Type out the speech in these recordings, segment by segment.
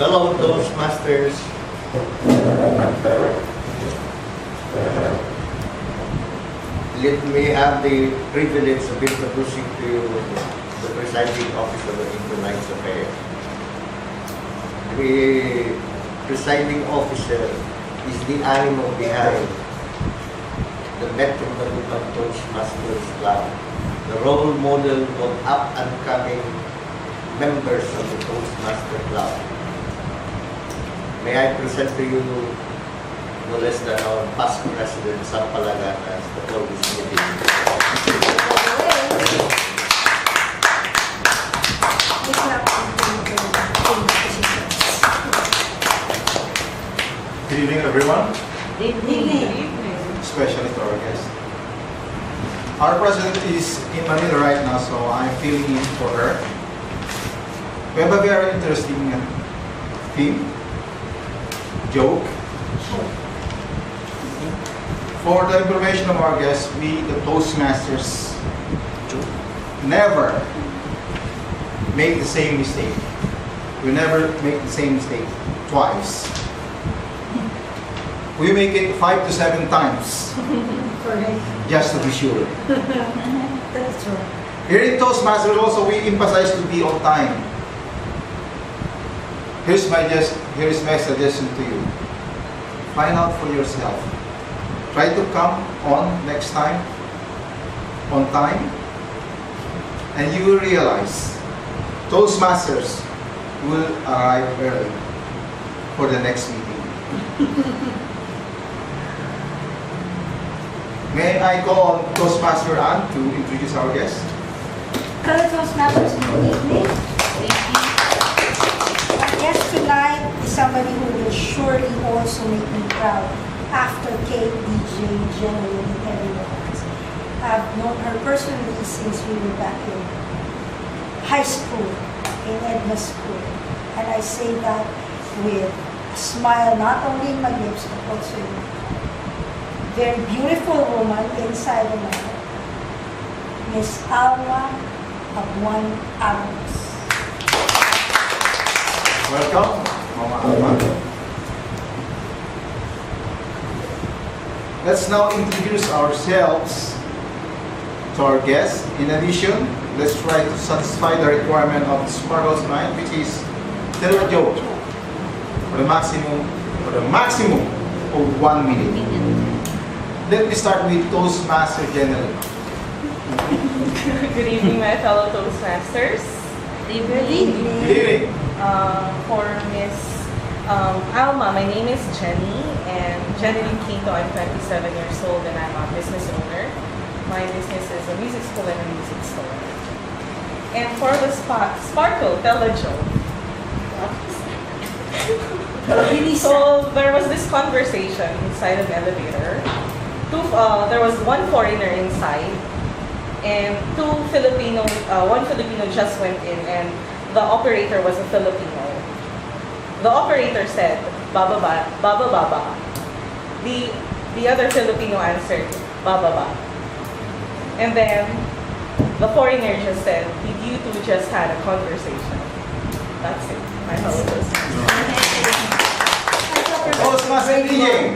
Fellow Toastmasters, let me have the privilege of introducing to you the presiding officer of tonight's affair. The presiding officer is the animal behind the Metro Dagupan Toastmasters Club, the role model of up-and-coming members of the Toastmaster Club. May I present to you no less than our past president, Sam Palaganas, the for this meeting. Good evening, everyone. Good evening. Especially to our guest. Our president is in Manila right now, so I'm filling in for her. We have a very interesting theme, joke. For the information of our guests, we, the Toastmasters, never make the same mistake. We never make the same mistake twice. We make it 5 to 7 times. Correct. Just to be sure. That's true. Here in Toastmasters also, we emphasize to be on time. Here's my suggestion to you. Find out for yourself. Try to come on next time, on time, and you will realize Toastmasters will arrive early for the next meeting. May I call on Toastmaster Ann to introduce our guest? Hello, Toastmasters. Good evening. Our guest tonight is somebody who will surely also make me proud after Kate, DJ, Jennylyn, and everyone else. I've known her personally since we were back in high school, in Edna School. And I say that with a smile not only in my lips, but also in my heart. Very beautiful woman inside and out. Miss Alma, Abuan, Abalos. Welcome, Mama Alma. Let's now introduce ourselves to our guests. In addition, let's try to satisfy the requirement of Sparkle's mind, which is tell a joke for the maximum of 1 minute. Let me start with Toastmaster Jennylyn. Good evening, my fellow Toastmasters. Good evening. Good evening. For Miss Alma, my name is Jenny, and Jennylyn Quinto. I'm 27 years old, and I'm a business owner. My business is a music school and a music store. And for the Sparkle, tell a joke. So there was this conversation inside an elevator. There was one foreigner inside, and one Filipino just went in, and the operator was a Filipino. The operator said, "Baba ba, baba baba." The other Filipino answered, "Baba ba." And then the foreigner just said, "Did you two just had a conversation?" That's it. My fellow Toastmasters. Toastmaster DJ.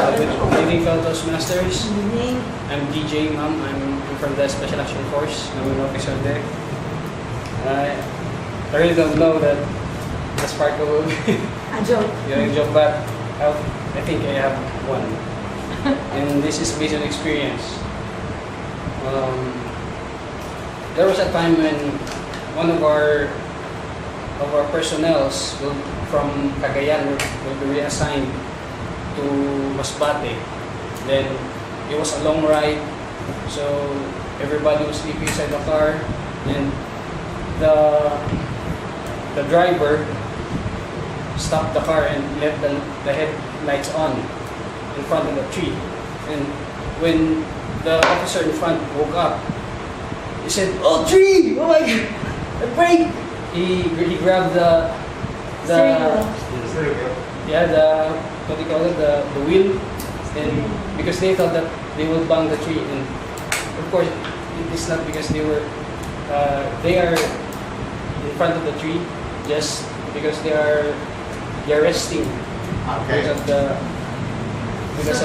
Good evening, fellow Toastmasters. Good evening. I'm DJ, ma'am. I'm from the Special Action Force. I'm an officer there. I really don't know that the Sparkle will be A joke. a joke, but I think I have one. And this is based on experience. There was a time when one of our personnel from Cagayan will be reassigned to Masbate. Then it was a long ride, so everybody was sleeping inside the car, and the driver stopped the car and left the headlights on in front of the tree. And when the officer in front woke up, he said, "Oh, tree! Oh my God! The brake!" He grabbed the what do you call it, the wheel, and because they thought that they would bang the tree, and of course it is not because they are in front of the tree, just because they're resting Okay. because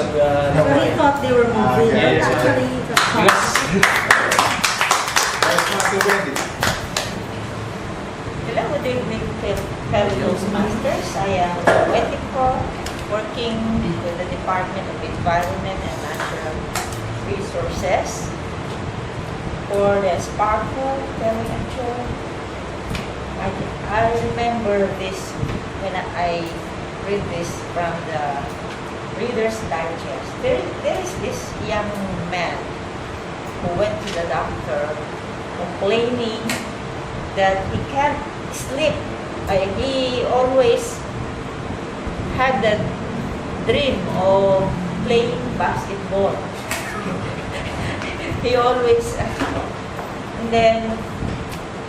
of the So he thought they were moving, Okay. but actually it was Let's not do Wendy. Hello, good evening, fellow Toastmasters. I am Wendy Co, working with the Department of Environment and Natural Resources for the Sparkle Evaluator. I remember this when I read this from the Reader's Digest. There is this young man who went to the doctor complaining that he can't sleep. He always had that dream of playing basketball. He always, and then,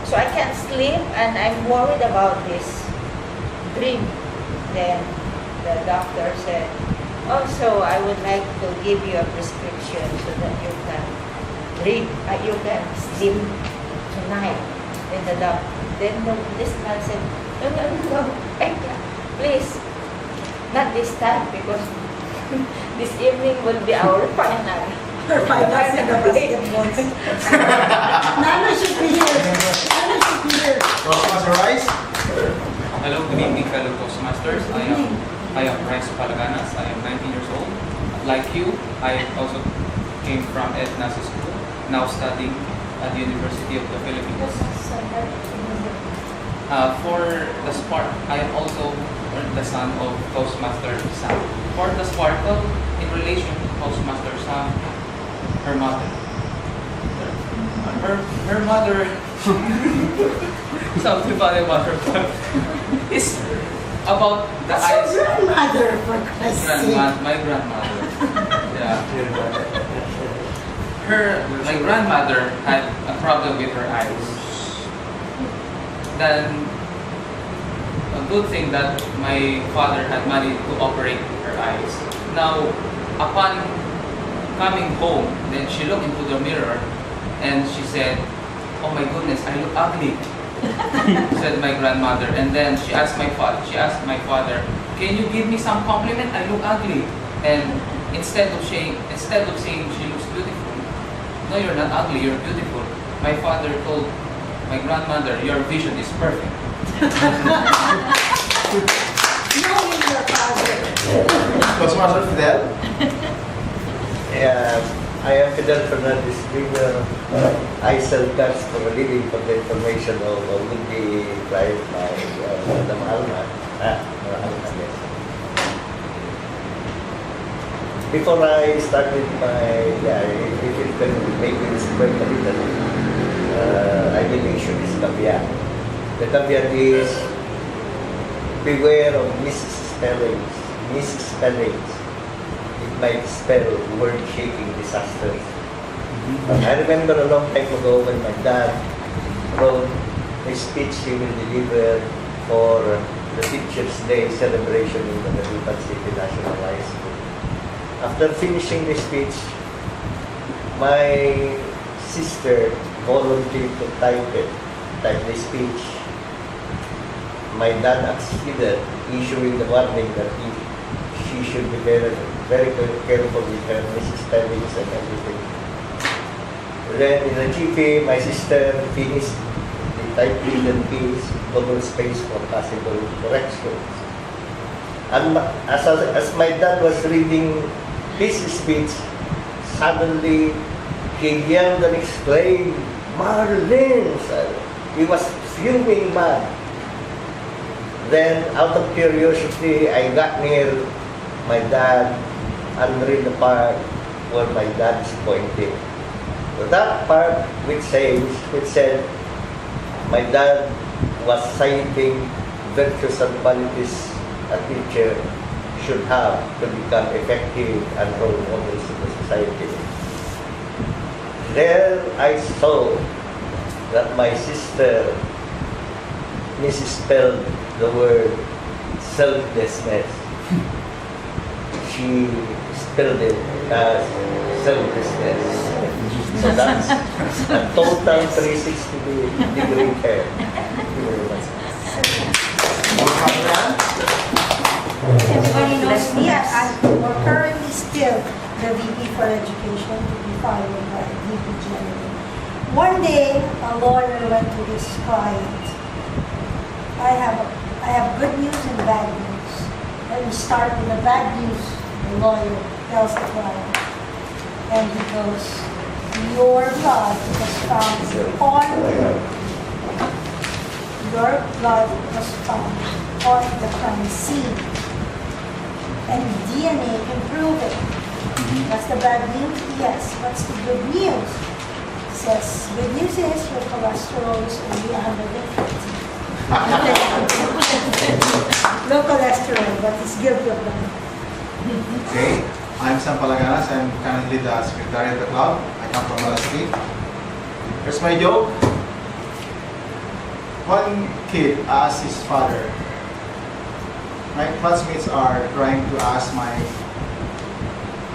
so I can't sleep and I'm worried about this dream. Then the doctor said, also I would like to give you a prescription so that you can you can sleep tonight. Then this man said, no, please, not this time because this evening will be our final. her finals in the basketballs. Nana should be here. Nana should be here. Toastmaster Rhys? Hello, good evening, fellow Toastmasters. I am Rhys Palaganas. I am 19 years old. Like you, I also came from Edna's school, now studying at the University of the Philippines. For the Spark, I am also the son of Toastmaster Sam. For the Sparkle, in relation to Toastmaster Sam, her mother. Her mother, something funny about her mother, is about the eyes. Your grandmother, for Christ's sake. My grandmother. Yeah. My grandmother had a problem with her eyes. Then, a good thing that my father had money to operate her eyes. Now, upon coming home, then she looked into the mirror and she said, "Oh my goodness, I look ugly," said my grandmother. And then she asked my father, "Can you give me some compliment? I look ugly." And instead of saying she looks beautiful, "No, you're not ugly, you're beautiful," my father told my grandmother, "Your vision is perfect." Knowing your father. Toastmaster Fidel? Yeah, I am Fidel Fernandez Jr. I sell cards for a living for the information of would-be client by Madam Alma. Alma, yes. Before I start with if it can make me describe a little, I will issue this caveat. The caveat is, beware of misspellings. It might spell word-shaking disasters. I remember a long time ago when my dad wrote a speech he will deliver for the Teachers' Day celebration in the Dagupan City National High School. After finishing the speech, my sister volunteered to type the speech. My dad acceded, issuing the warning that she should be very, very careful with her misspellings and everything. Then in the GP, my sister finished the typewritten piece, double space for possible corrections. And as my dad was reading his speech, suddenly he yelled and exclaimed, "Marlins!" He was fuming mad. Then, out of curiosity, I got near my dad and read the part where my dad is pointing. So that part which said, my dad was citing virtues and qualities a teacher should have to become effective and role models in the society. There I saw that my sister misspelled the word selflessness. She spelled it as selflessness. So that's a total 360-degree care. Thank you very much. Everybody knows me. I'm currently still the VP for Education, to be followed by VP Jennylyn. One day, a lawyer went to his client. I have good news and bad news. Let me start with the bad news. The lawyer tells the client, and he goes, your blood was found on the crime scene, and DNA can prove it. That's the bad news? Yes. What's the good news? Says, good news is your cholesterol is only 150. No cholesterol, but it's guilty of that. Okay, I'm Sam Palaganas. I'm currently the secretary of the club. I come from LSP. Here's my joke. One kid asked his father, my classmates are trying to ask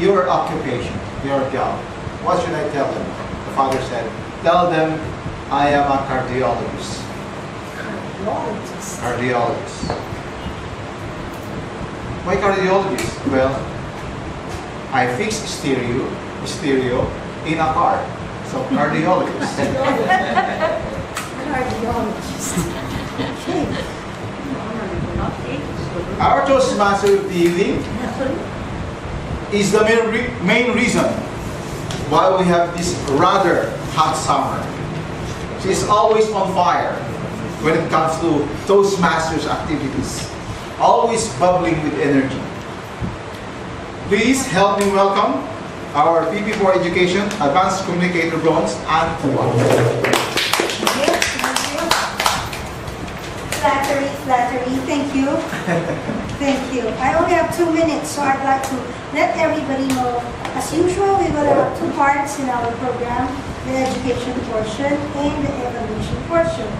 your occupation, your job. What should I tell them? The father said, tell them I am a cardiologist. Cardiologist. Why cardiologist? Well, I fix stereo in a car. So cardiologist. Cardiologist. Okay. Our Toastmaster of the evening is the main reason why we have this rather hot summer. She's always on fire when it comes to Toastmasters activities, always bubbling with energy. Please help me welcome our VP for Education, Advanced Communicator Bronze, Ann Cua. Flattery, thank you. Thank you. I only have 2 minutes, so I'd like to let everybody know. As usual, we will have 2 parts in our program, the education portion and the evaluation portion.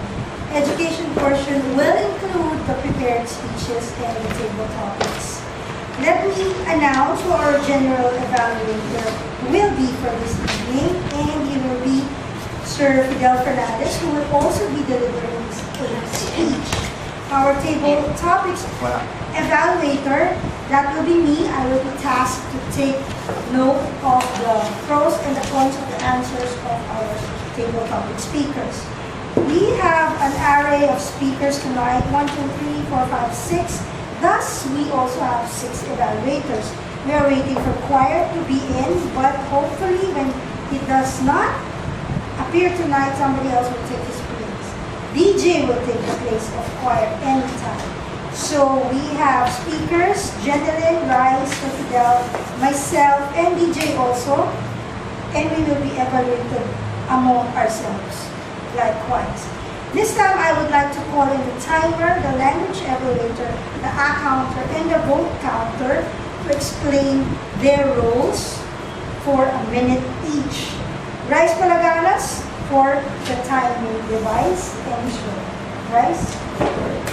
Education portion will include the prepared speeches and the table topics. Let me announce who our general evaluator will be for this evening, and he will be Sir Fidel Fernandez, who will also be delivering a speech. Our table topics evaluator, that will be me. I will be tasked to take note of the pros and the cons of the answers of our table topic speakers. We have an array of speakers tonight, 1, 2, 3, 4, 5, 6. Thus, we also have 6 evaluators. We are waiting for choir to be in, but hopefully when it does not appear tonight, somebody else will take his place. DJ will take the place of choir anytime. So we have speakers, Jennylyn, Rhys, Fidel, myself, and DJ also, and we will be evaluated among ourselves, likewise. This time I would like to call in the timer, the language evaluator, the A counter, and the vote counter to explain their roles for a minute each. Rhys Palaganas for the timing device and show. Rhys?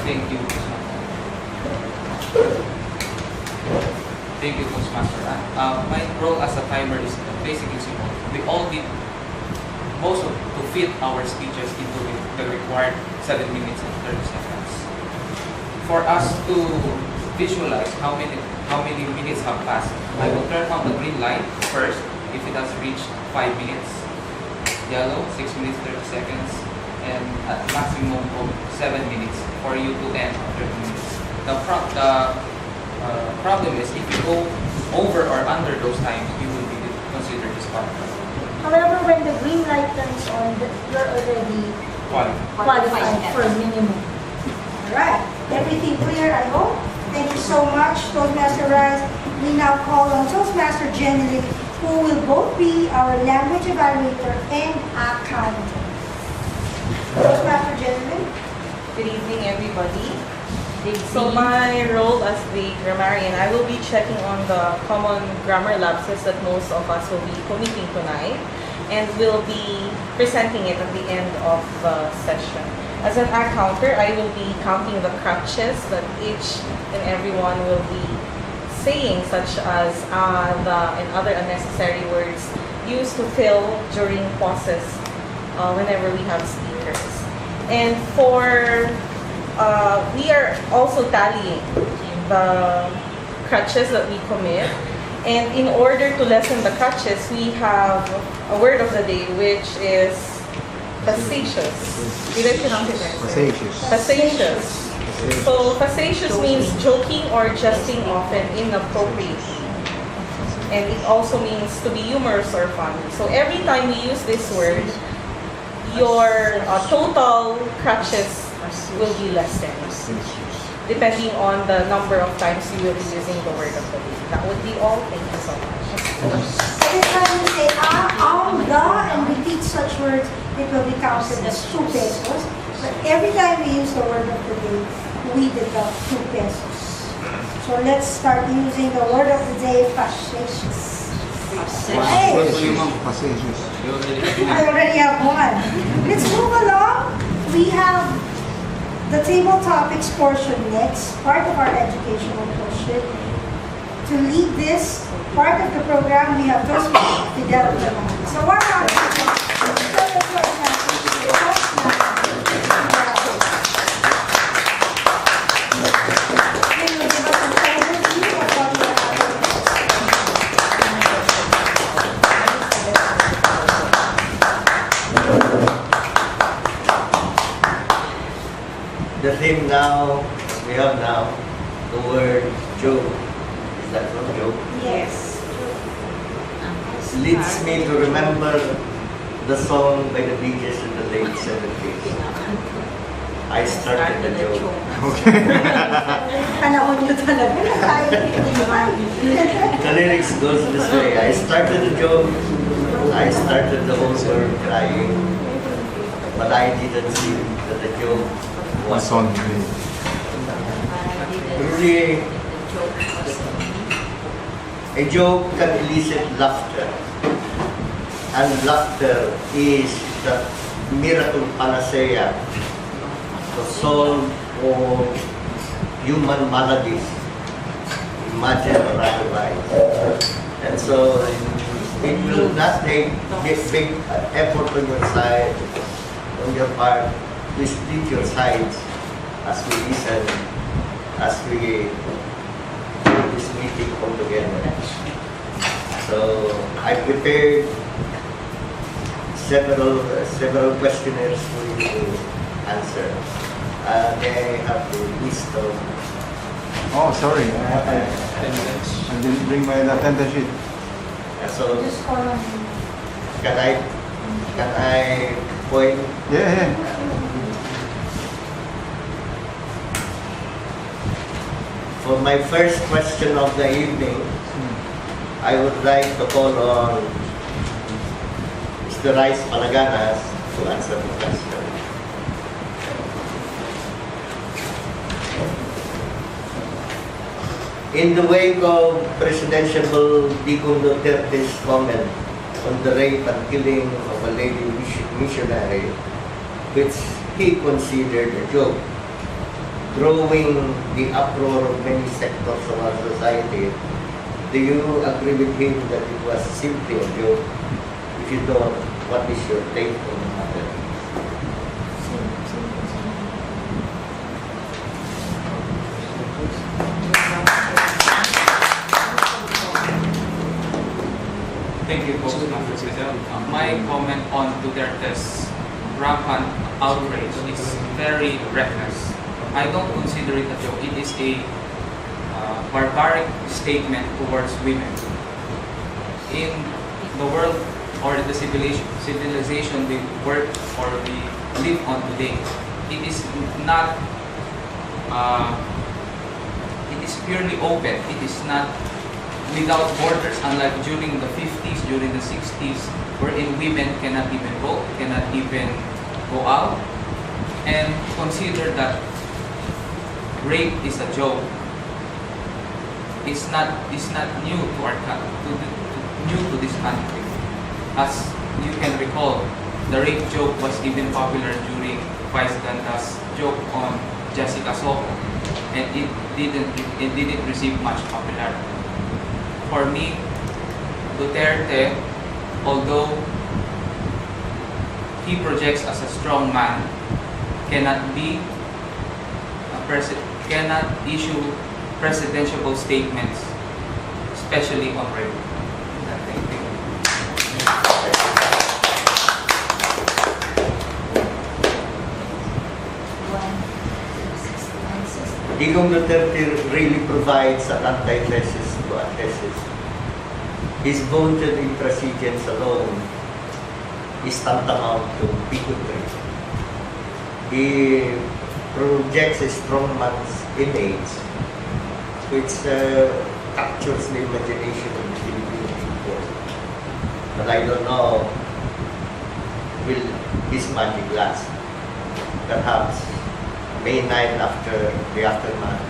Thank you, Thank you, Toastmaster Ann. My role as a timer is basically simple. We all need to fit our speeches into the required 7 minutes and 30 seconds. For us to visualize how many minutes have passed, I will turn on the green light first if it has reached 5 minutes, yellow 6 minutes 30 seconds, and at maximum of 7 minutes for you to end 30 minutes. The problem is if you go over or under those times, you will be considered disqualified. However, when the green light turns on, you're already qualified for minimum. Alright, everything clear, I hope? Thank you so much, Toastmaster Rhys. We now call on Toastmaster Jennylyn, who will both be our language evaluator and accountant. Toastmaster Jennylyn. Good evening, everybody. So my role as the grammarian, I will be checking on the common grammar lapses that most of us will be committing tonight, and will be presenting it at the end of the session. As an counter, I will be counting the crutches that each and everyone will be saying, such as the and other unnecessary words used to fill during pauses whenever we have speakers. And we are also tallying the crutches that we commit. And in order to lessen the crutches, we have a word of the day, which is facetious. Did I pronounce it right? Facetious. So facetious means joking or jesting often inappropriately. And it also means to be humorous or funny. So every time we use this word, your total crutches will be lessened, depending on the number of times you will be using the word of the day. That would be all. Thank you so much. Every time you say and repeat such words, it will be counted as 2 pesos. But every time we use the word of the day, we deduct 2 pesos. So let's start using the word of the day, facetious. Hey, I already have one. Let's move along. We have the table topics portion next, part of our educational portion. To lead this part of the program, we have Toastmasters Fidel Fernandez. So what are The theme now, we have now, the word joke. Is that not joke? Yes. Leads me to remember the song by the Bee Gees in the late 70s. I started the joke. Panahon nyo talaga. The lyrics goes this way. I started the joke. I started the whole world crying. But I didn't see that the joke was on me. Really, a joke can elicit laughter. And laughter is the miracle panacea to solve all human maladies, imagine or otherwise. And so it will not take this big effort on your side, on your part, to split your sides as we listen, as we do this meeting all together. So I prepared several questionnaires for you to answer. May I have the list of... Oh, sorry. I didn't bring my attendance sheet. So Just call on him. can I point? Yeah. For my first question of the evening, I would like to call on Mr. Rhys Palaganas to answer the question. In the wake of Presidential Digong Duterte's comment on the rape and killing of a lady missionary, which he considered a joke, drawing the uproar of many sectors of our society, do you agree with him that it was simply a joke? If you don't, what is your take on the matter? Thank you, Toastmasters Fidel. My comment on Duterte's rampant outrage is very reckless. I don't consider it a joke. It is a barbaric statement towards women. In the world or the civilization we work or we live on today, it is not, it is purely open. It is not without borders, unlike during the 50s, during the 60s, wherein women cannot even vote, cannot even go out, and consider that rape is a joke. It's not new to our new to this country. As you can recall, the rape joke was even popular during Vice Ganda's joke on Jessica Soho, and it didn't receive much popularity. For me, Duterte although he projects as a strong man, cannot issue presidential statements, especially on radio. Thank you. Digong Duterte really provides an antithesis to a thesis. His vaunted intransigence alone is tantamount to bigotry. He projects a strong man's image, which captures the imagination of the Filipino people. But I don't know, will this magic last? Perhaps May 9 after the aftermath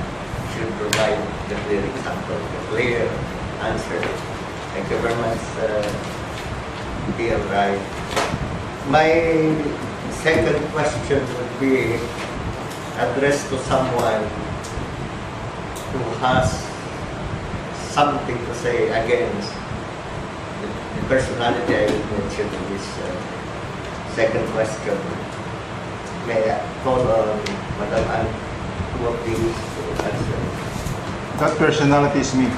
should provide the clear example, the clear answer. Thank you very much, dear Rhys. My second question would be addressed to someone who has something to say against the personality I mentioned in this second question. May I call on Madam Ann Cua, please, to answer. That personality is me.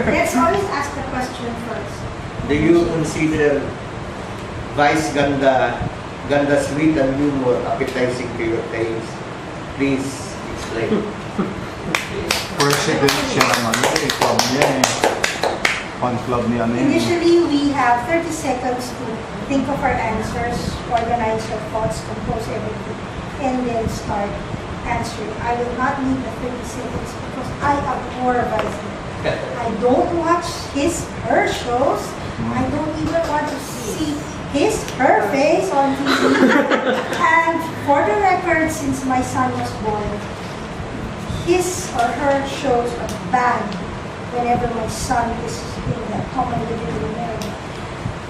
Let's always ask the question first. Do you consider Vice Ganda sweet and humor appetizing to your taste? Please explain. President siya naman. Ikaw niya eh. Fan club ni ano yun. Initially, we have 30 seconds to think of our answers, organize our thoughts, compose everything, and then start answering. I will not need the 30 seconds because I abhor Vice. I don't watch her shows. I don't even want to see her face on TV. And for the record, since my son was born, his or her shows are banned whenever my son is in the common living room area.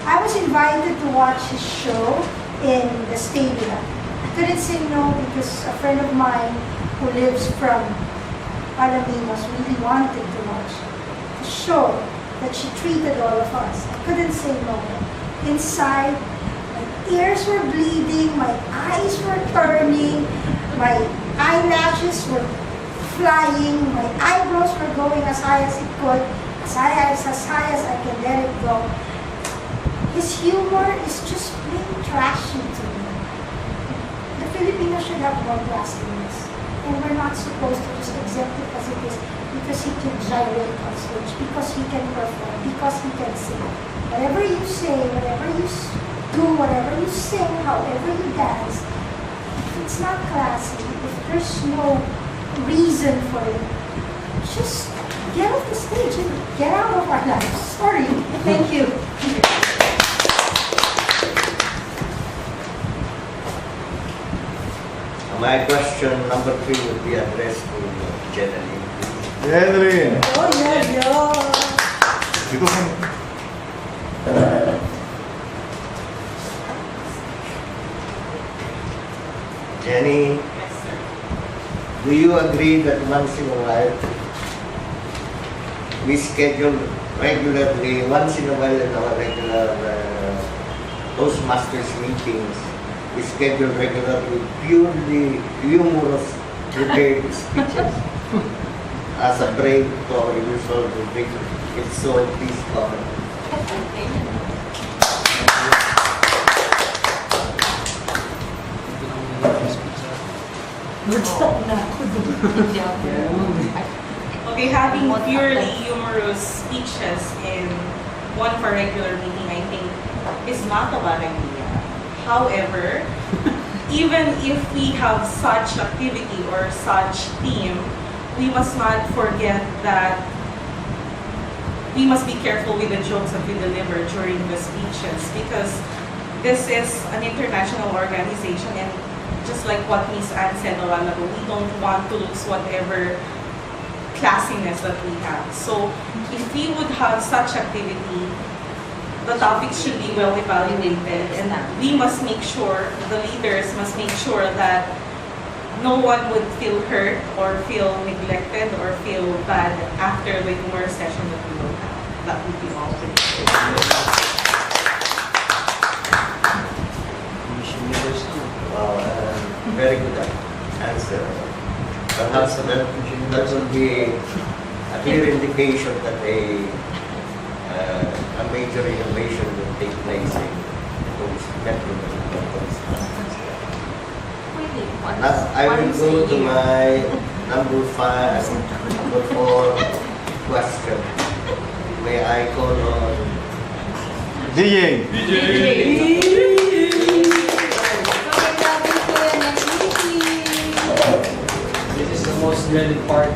I was invited to watch his show in the stadium. I couldn't say no because a friend of mine who lives from Palaganas really wanted to watch the show that she treated all of us. I couldn't say no. Inside, my ears were bleeding, my eyes were turning, my eyelashes were flying, my eyebrows were going as high as it could, as high as I can let it go. His humor is just plain trashy to me. The Filipinos should have more class in this. And we're not supposed to just accept it as it is because he can gyrate on stage, because he can perform, because he can sing. Whatever you say, whatever you do, whatever you sing, however you dance, if it's not classy, if there's no reason for it, just get off the stage and get out of our lives. Sorry. Thank you. My question number 3 would be addressed to Jennylyn. Jennylyn! Oh, yeah. Dito ka. Jenny, do you agree that once in a while we schedule regularly, once in a while in our regular Toastmasters meetings, we schedule regularly purely humorous prepared speeches as a break to our usual break? If so, please comment. Okay, having purely humorous speeches in one of our regular meeting, I think, is not a bad idea. However, even if we have such activity or such theme, we must not forget that we must be careful with the jokes that we deliver during the speeches, because this is an international organization, and just like what Miss Ann said a while ago, we don't want to lose whatever classiness that we have. So if we would have such activity, the topics should be well evaluated, and we must make sure, the leaders must make sure that no one would feel hurt or feel neglected or feel bad after the humor session that we will have. That would be all. Wow, very good answer. Perhaps that will be a clear indication that a major innovation will take place in those metropolitan. Now, I will go to my number 4 question. May I call on DJ. This is the most dreaded part.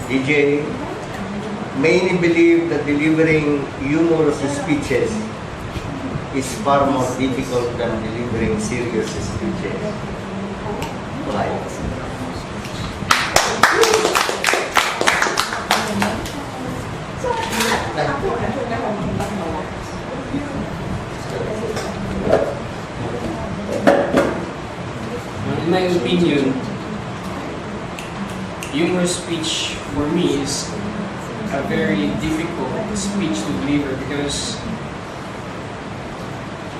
DJ? Many believe that delivering humorous speeches is far more difficult than delivering serious speeches. Why? In my opinion, humorous speech for me is a very difficult speech to deliver because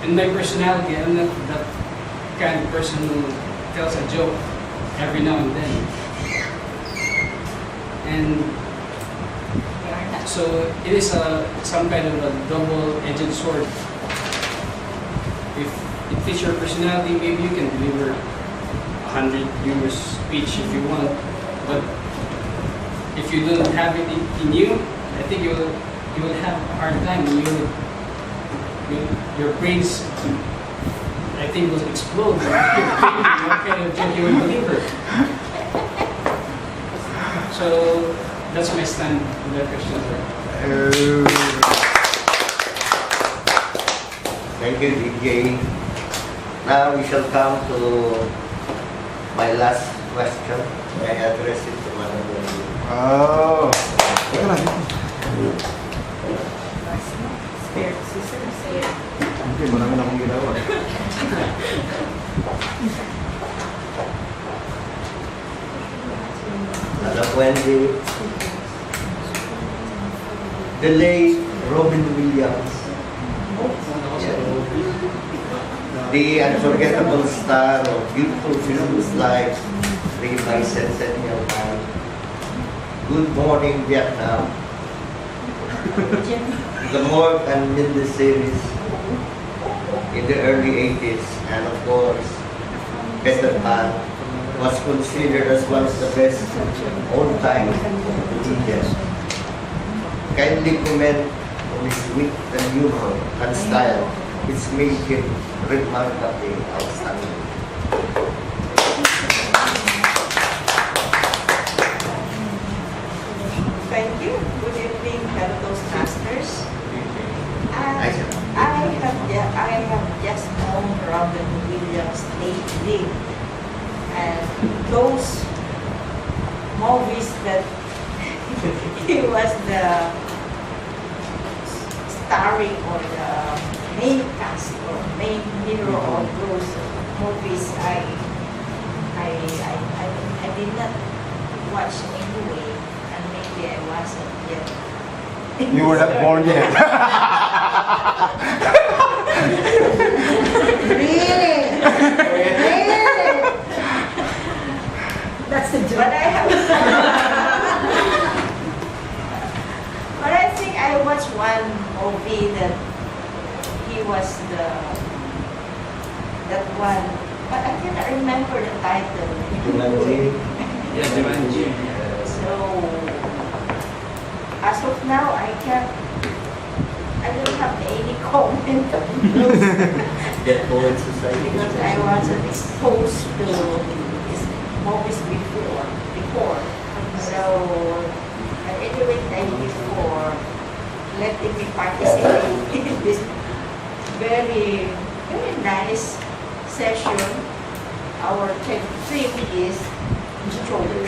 in my personality, I'm not that kind of person who tells a joke every now and then. And so it is some kind of a double-edged sword. If it fits your personality, maybe you can deliver 100 humorous speech if you want, but if you don't have it in you, I think you will have a hard time. Your brains, I think, will explode. What kind of joke you will deliver. So that's my stand on that question, sir. Thank you, DJ. Now we shall come to my last question. May I address it to Madam Wendy? Oh. Teka lang. Okay, marami na akong ginawa. Madam Wendy, the late Robin Williams, the unforgettable star of beautiful films like Bicentennial Man, Good Morning Vietnam, the Mork and Mindy series in the early 80s, and of course, Peter Pan was considered as one of the best all-time comedians. Kindly comment on his wit and humor and style, which made him remarkably outstanding. Thank you. Good evening, fellow Toastmasters. I have just known Robin Williams lately, and those movies that he was the starring or the main cast or main hero of those movies, I did not watch anyway, and maybe I wasn't yet. You were not born yet. Really? That's the joke. But but I think I watched one movie that he was that one, but I cannot remember the title. Jumanji. Yeah, Jumanji. So as of now, I don't have any comment on those Dead Poet Society. because I wasn't exposed to his movies before. So anyway, thank you for letting me participate in this very, very nice session. Our theme is stroller.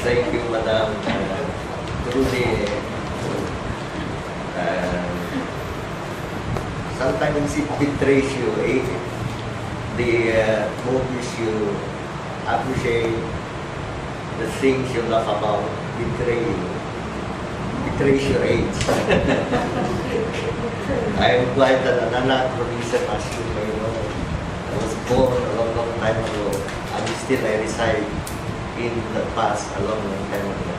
Thank you, Madam. Truly, sometimes tendency betrays you. The movies you appreciate, the things you love about, betray you. Betrays your age. I am quite an anachronism, as you may know. I was born a long, long time ago, and still I reside in the past a long, long time ago.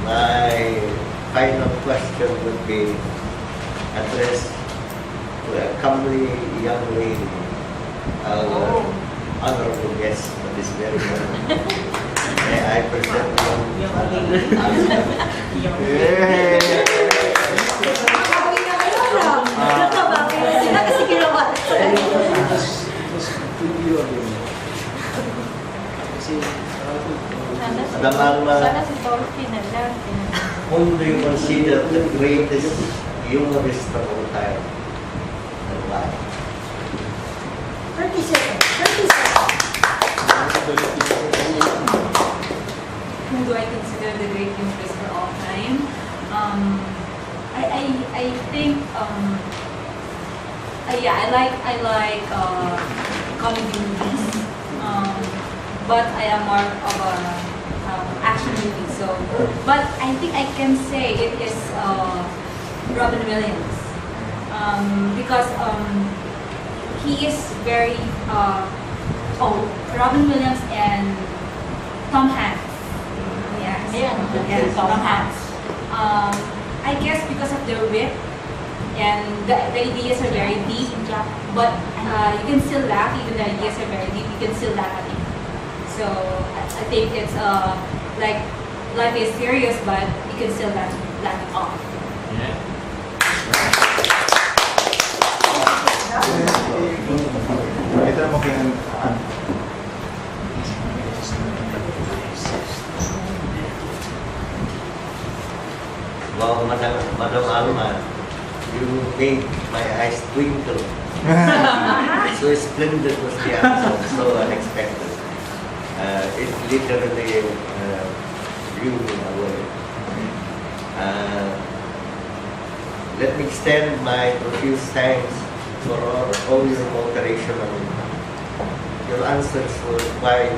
My final question would be addressed to a comely young lady, our honorable guest for this very moment. May I present you, Alma. Madam Alma, whom do you consider the greatest humorist of all time, and why? 30 seconds. 30 seconds. Who do I consider the great humorist for all time? I think yeah, I like comedy movies, but I am more of a action movie. So, but I think I can say it is Robin Williams, because he is very Robin Williams and Tom Hanks. Yes, Tom Hanks. I guess because of their wit and the ideas are very deep, but you can still laugh even the ideas are very deep. You can still laugh at it. So I think it's like life is serious, but you can still laugh it off. Ito na maging Wow, Madam Alma, you made my eyes twinkle. So splendid was the answer, so unexpected. It literally blew me away. Let me extend my profuse thanks for all your cooperation, and your answers were quite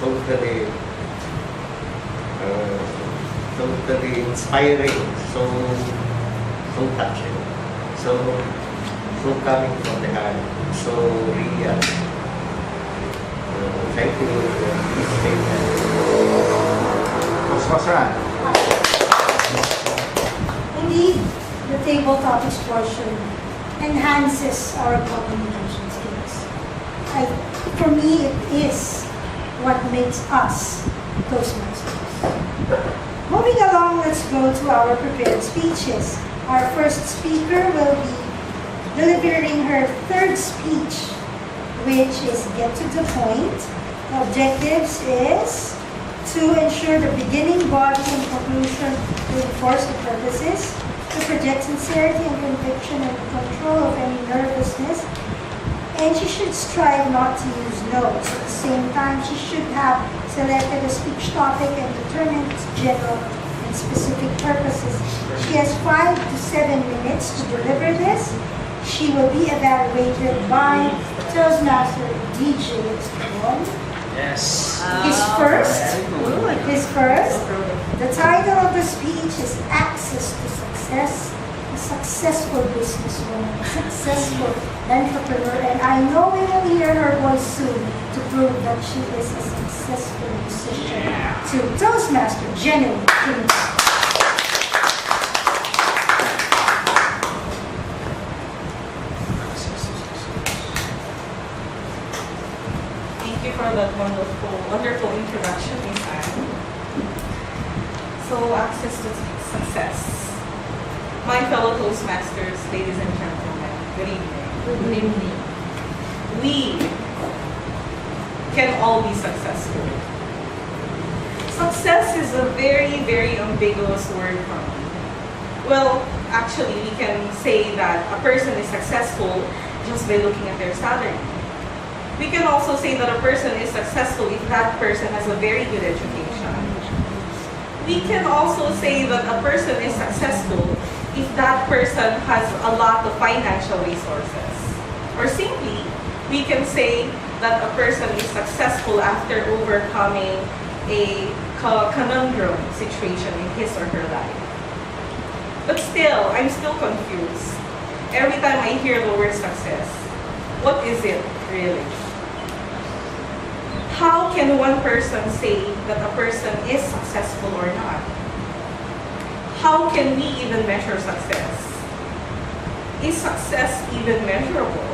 totally inspiring, so touching, so coming from the heart, so real. Thank you. Toastmasters. Indeed, the table topics portion enhances our communication skills. For me, it is what makes us Toastmasters. Moving along, let's go to our prepared speeches. Our first speaker will be delivering her third speech, which is get to the point. The objectives is to ensure the beginning, body, and conclusion reinforce the purposes, to project sincerity and conviction and control of any nervousness, and she should strive not to use notes. At the same time, she should have selected a speech topic and determined its general and specific purposes. She has 5 to 7 minutes to deliver this. She will be evaluated by Toastmaster DJ Estrabon. Yes. His first. The title of the speech is Access to Success. A successful businesswoman, a successful entrepreneur, and I know we will hear her voice soon to prove that she is a successful musician. To Toastmaster Jennylyn. Thank you for that wonderful introduction, Miss Ann. So, access to success. My fellow Toastmasters, ladies and gentlemen, good evening. Good evening. We can all be successful. Success is a very, very ambiguous word for me. Well, actually, we can say that a person is successful just by looking at their salary. We can also say that a person is successful if that person has a very good education. We can also say that a person is successful if that person has a lot of financial resources. Or simply, we can say that a person is successful after overcoming a conundrum situation in his or her life. But still, I'm still confused. Every time I hear the word success, what is it really? How can one person say that a person is successful or not? How can we even measure success? Is success even measurable?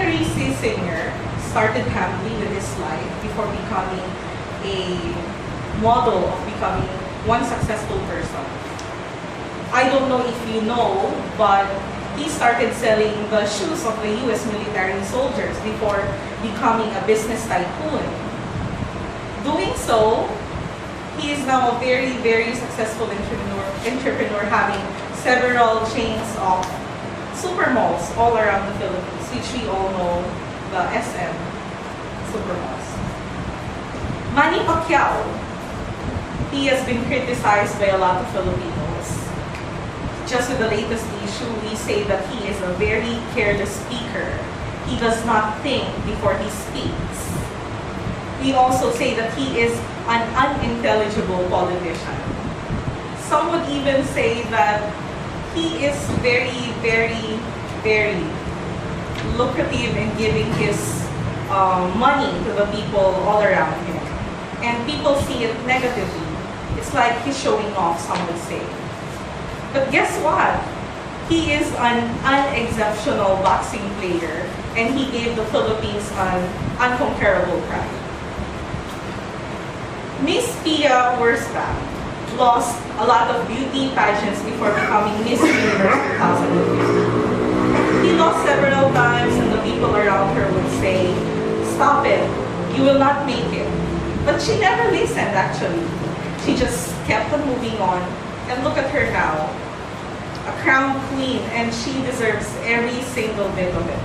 Rhys Sr. started humbly with his life before becoming a model of becoming one successful person. I don't know if you know, but he started selling the shoes of the US military soldiers before becoming a business tycoon. Doing so, he is now a very, very successful entrepreneur having several chains of super malls all around the Philippines, which we all know, the SM super malls. Manny Pacquiao, he has been criticized by a lot of Filipinos. Just with the latest issue, we say that he is a very careless speaker. He does not think before he speaks. We also say that he is an unintelligible politician. Some would even say that he is very, very, very lucrative in giving his money to the people all around him. And people see it negatively. It's like he's showing off, some would say. But guess what? He is an unexceptional boxing player, and he gave the Philippines an uncomparable pride. Miss Pia Wursbach lost a lot of beauty pageants before becoming Miss Universe 2015. He lost several times, and the people around her would say, "Stop it, you will not make it." But she never listened, actually. She just kept on moving on, and look at her now. A crowned queen, and she deserves every single bit of it.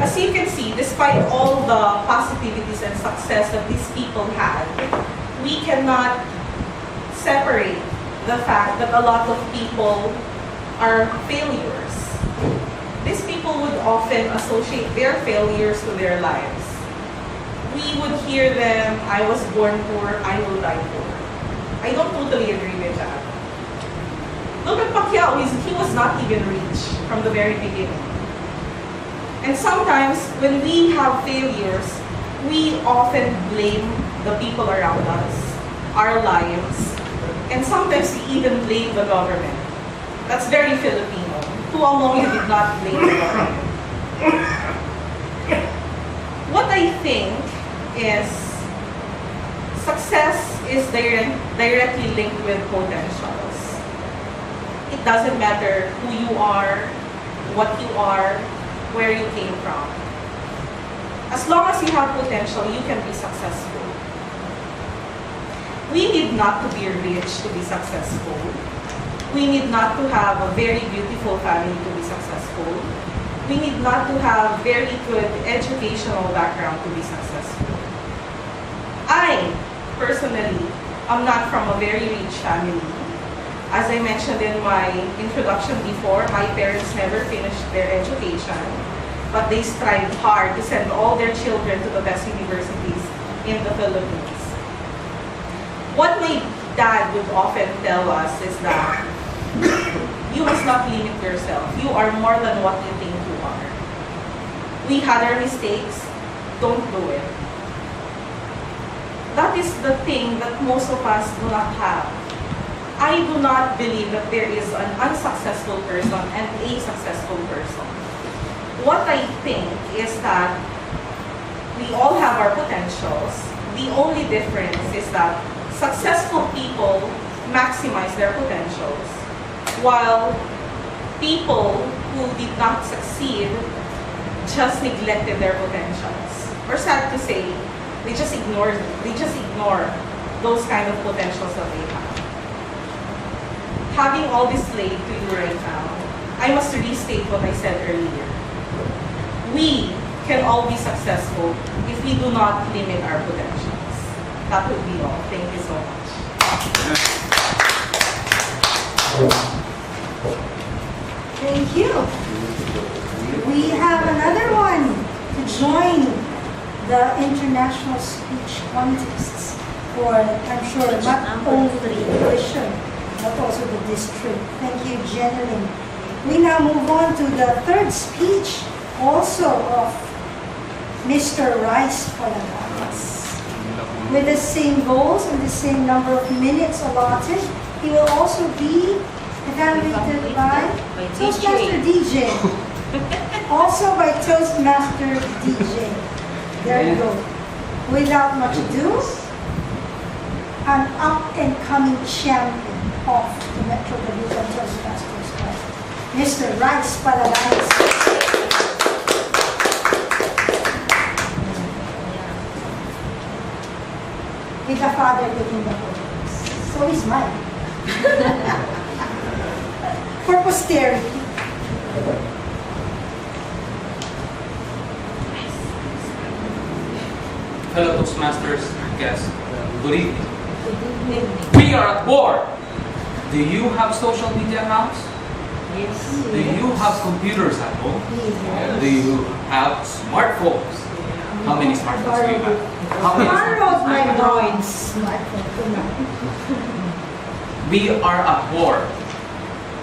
As you can see, despite all the positivities and success that these people had, we cannot separate the fact that a lot of people are failures. These people would often associate their failures to their lives. We would hear them, "I was born poor, I will die poor." I don't totally agree with that. Look at Pacquiao, he was not even rich from the very beginning. And sometimes when we have failures, we often blame the people around us, our lives, and sometimes we even blame the government. That's very Filipino. Who among you did not blame the government? What I think is success is directly linked with potentials. It doesn't matter who you are, what you are, where you came from. As long as you have potential, you can be successful. We need not to be rich to be successful. We need not to have a very beautiful family to be successful. We need not to have very good educational background to be successful. I, personally, am not from a very rich family. As I mentioned in my introduction before, my parents never finished their education, but they strived hard to send all their children to the best universities in the Philippines. What my dad would often tell us is that you must not limit yourself. You are more than what you think you are. We had our mistakes, don't do it. That is the thing that most of us do not have. I do not believe that there is an unsuccessful person and a successful person. What I think is that we all have our potentials. The only difference is that successful people maximize their potentials, while people who did not succeed just neglected their potentials. Or sad to say, they just ignore those kind of potentials that they have. Having all this laid to you right now, I must restate what I said earlier. We can all be successful if we do not limit our potentials. That would be all. Thank you so much. Thank you. We have another one to join the international speech contests for, I'm sure, not only the division, but also the district. Thank you, Jennylyn. We now move on to the third speech, also of Mr. Rhys Palaganas. With the same goals and the same number of minutes allotted, he will also be evaluated by Toastmaster DJ. Also by Toastmaster DJ. There you go. Without much ado, an up-and-coming champion of the Metro Dagupan Toastmasters Club, Mr. Rhys Palaganas. With the father taking the photos. So is mine. For posterity. Fellow Toastmasters, guests, good evening. We are at war. Do you have social media accounts? Yes. Do you have computers at home? Yes. Do you have smartphones? How many smartphones do you have? How many Borrowed my Android. mom's smartphone. We are at war.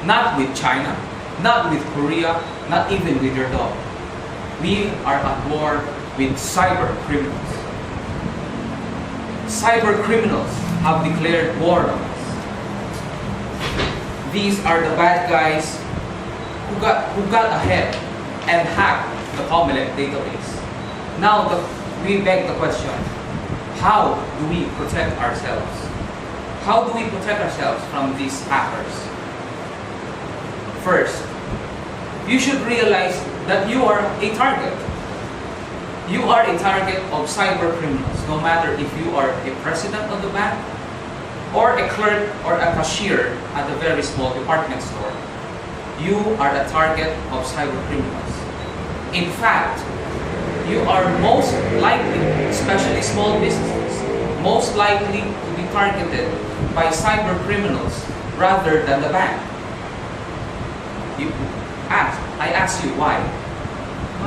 Not with China, not with Korea, not even with your dog. We are at war with cyber criminals. Cyber criminals have declared war on us. These are the bad guys who got ahead and hacked the Comelec database. Now we beg the question, how do we protect ourselves? How do we protect ourselves from these hackers? First, you should realize that you are a target. You are a target of cyber criminals, no matter if you are a president of the bank, or a clerk or a cashier at a very small department store. You are a target of cyber criminals. In fact, you are most likely, especially small businesses, most likely to be targeted by cyber criminals rather than the bank. I ask you why?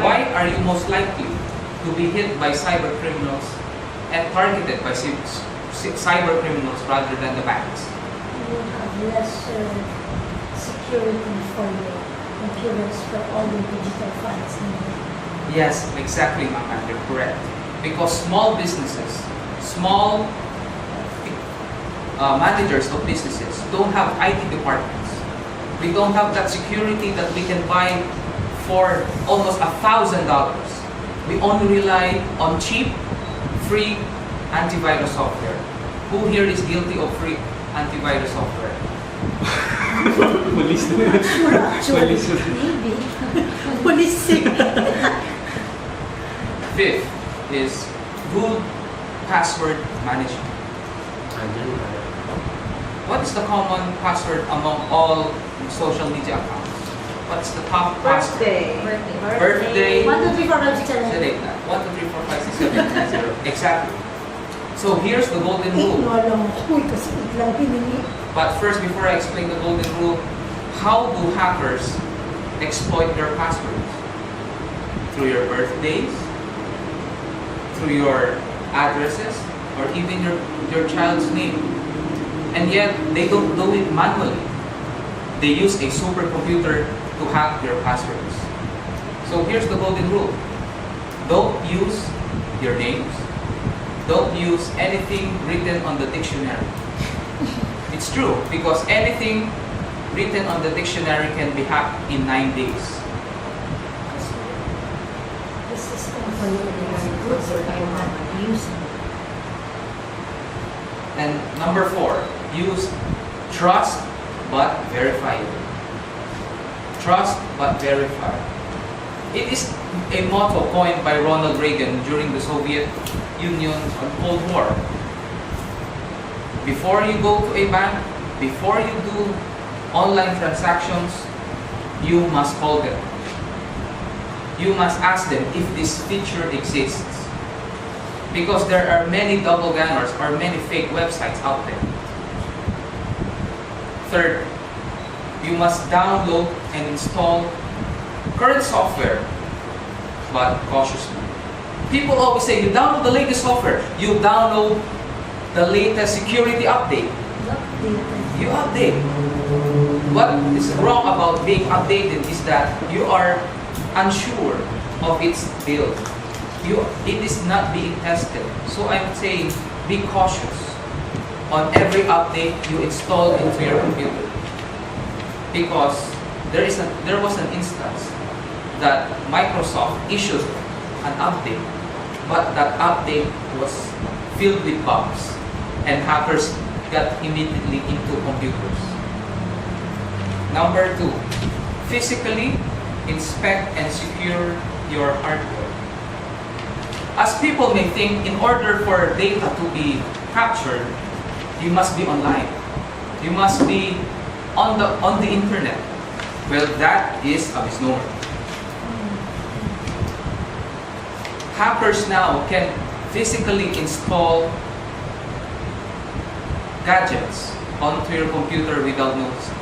Why are you most likely to be hit by cyber criminals and targeted by cyber criminals rather than the banks? You have lesser security for your computers for all your digital funds needed. Yes, exactly, ma'am. You're correct. Because small businesses, small managers of businesses don't have IT departments. We don't have that security that we can buy for almost $1,000. We only rely on cheap, free antivirus software. Who here is guilty of free antivirus software? Police. Sure, actually, maybe. Police. Fifth is good password management. What is the common password among all social media accounts? What's the top password? Birthday. 1, 2, 3, 4, 5, 6, 7, 8. 1, 2, 3, 4, 5, 6, 7, 8, 9, 0. Exactly. So here's the golden rule. Alam ko, kasi biglang hiningi. But first, before I explain the golden rule, how do hackers exploit your passwords? Through your birthdays, through your addresses, or even your child's name. And yet, they don't do it manually. They use a supercomputer to hack your passwords. So here's the golden rule. Don't use your names. Don't use anything written on the dictionary. It's true, because anything written on the dictionary can be hacked in 9 days. The system for you is good, so I will not use it. And number 4, use trust but verify. Trust but verify. It is a motto coined by Ronald Reagan during the Soviet Union's Cold War. Before you go to a bank, before you do online transactions, you must call them. You must ask them if this feature exists. Because there are many double gangers or many fake websites out there. Third, you must download and install current software, but cautiously. People always say, you download the latest software, you download the latest security update. You update. What is wrong about being updated is that you are unsure of its build. It is not being tested. So I'm saying, be cautious on every update you install into your computer. Because there was an instance that Microsoft issued an update, but that update was filled with bugs, and hackers got immediately into computers. Number 2, physically inspect and secure your hardware. As people may think, in order for data to be captured, you must be online. You must be on the internet. Well, that is a misnomer. Hackers now can physically install gadgets onto your computer without noticing.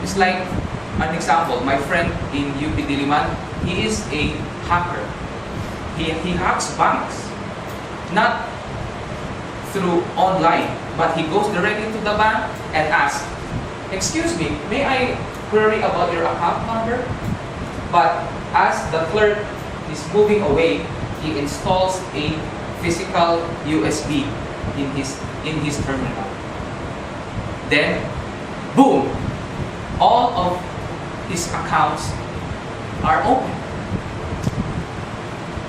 It's like an example. My friend in UP Diliman, he is a hacker. He hacks banks, not through online, but he goes directly to the bank and asks, "Excuse me, may I query about your account number?" But as the clerk is moving away, he installs a physical USB in his terminal. Then, boom! All of his accounts are open.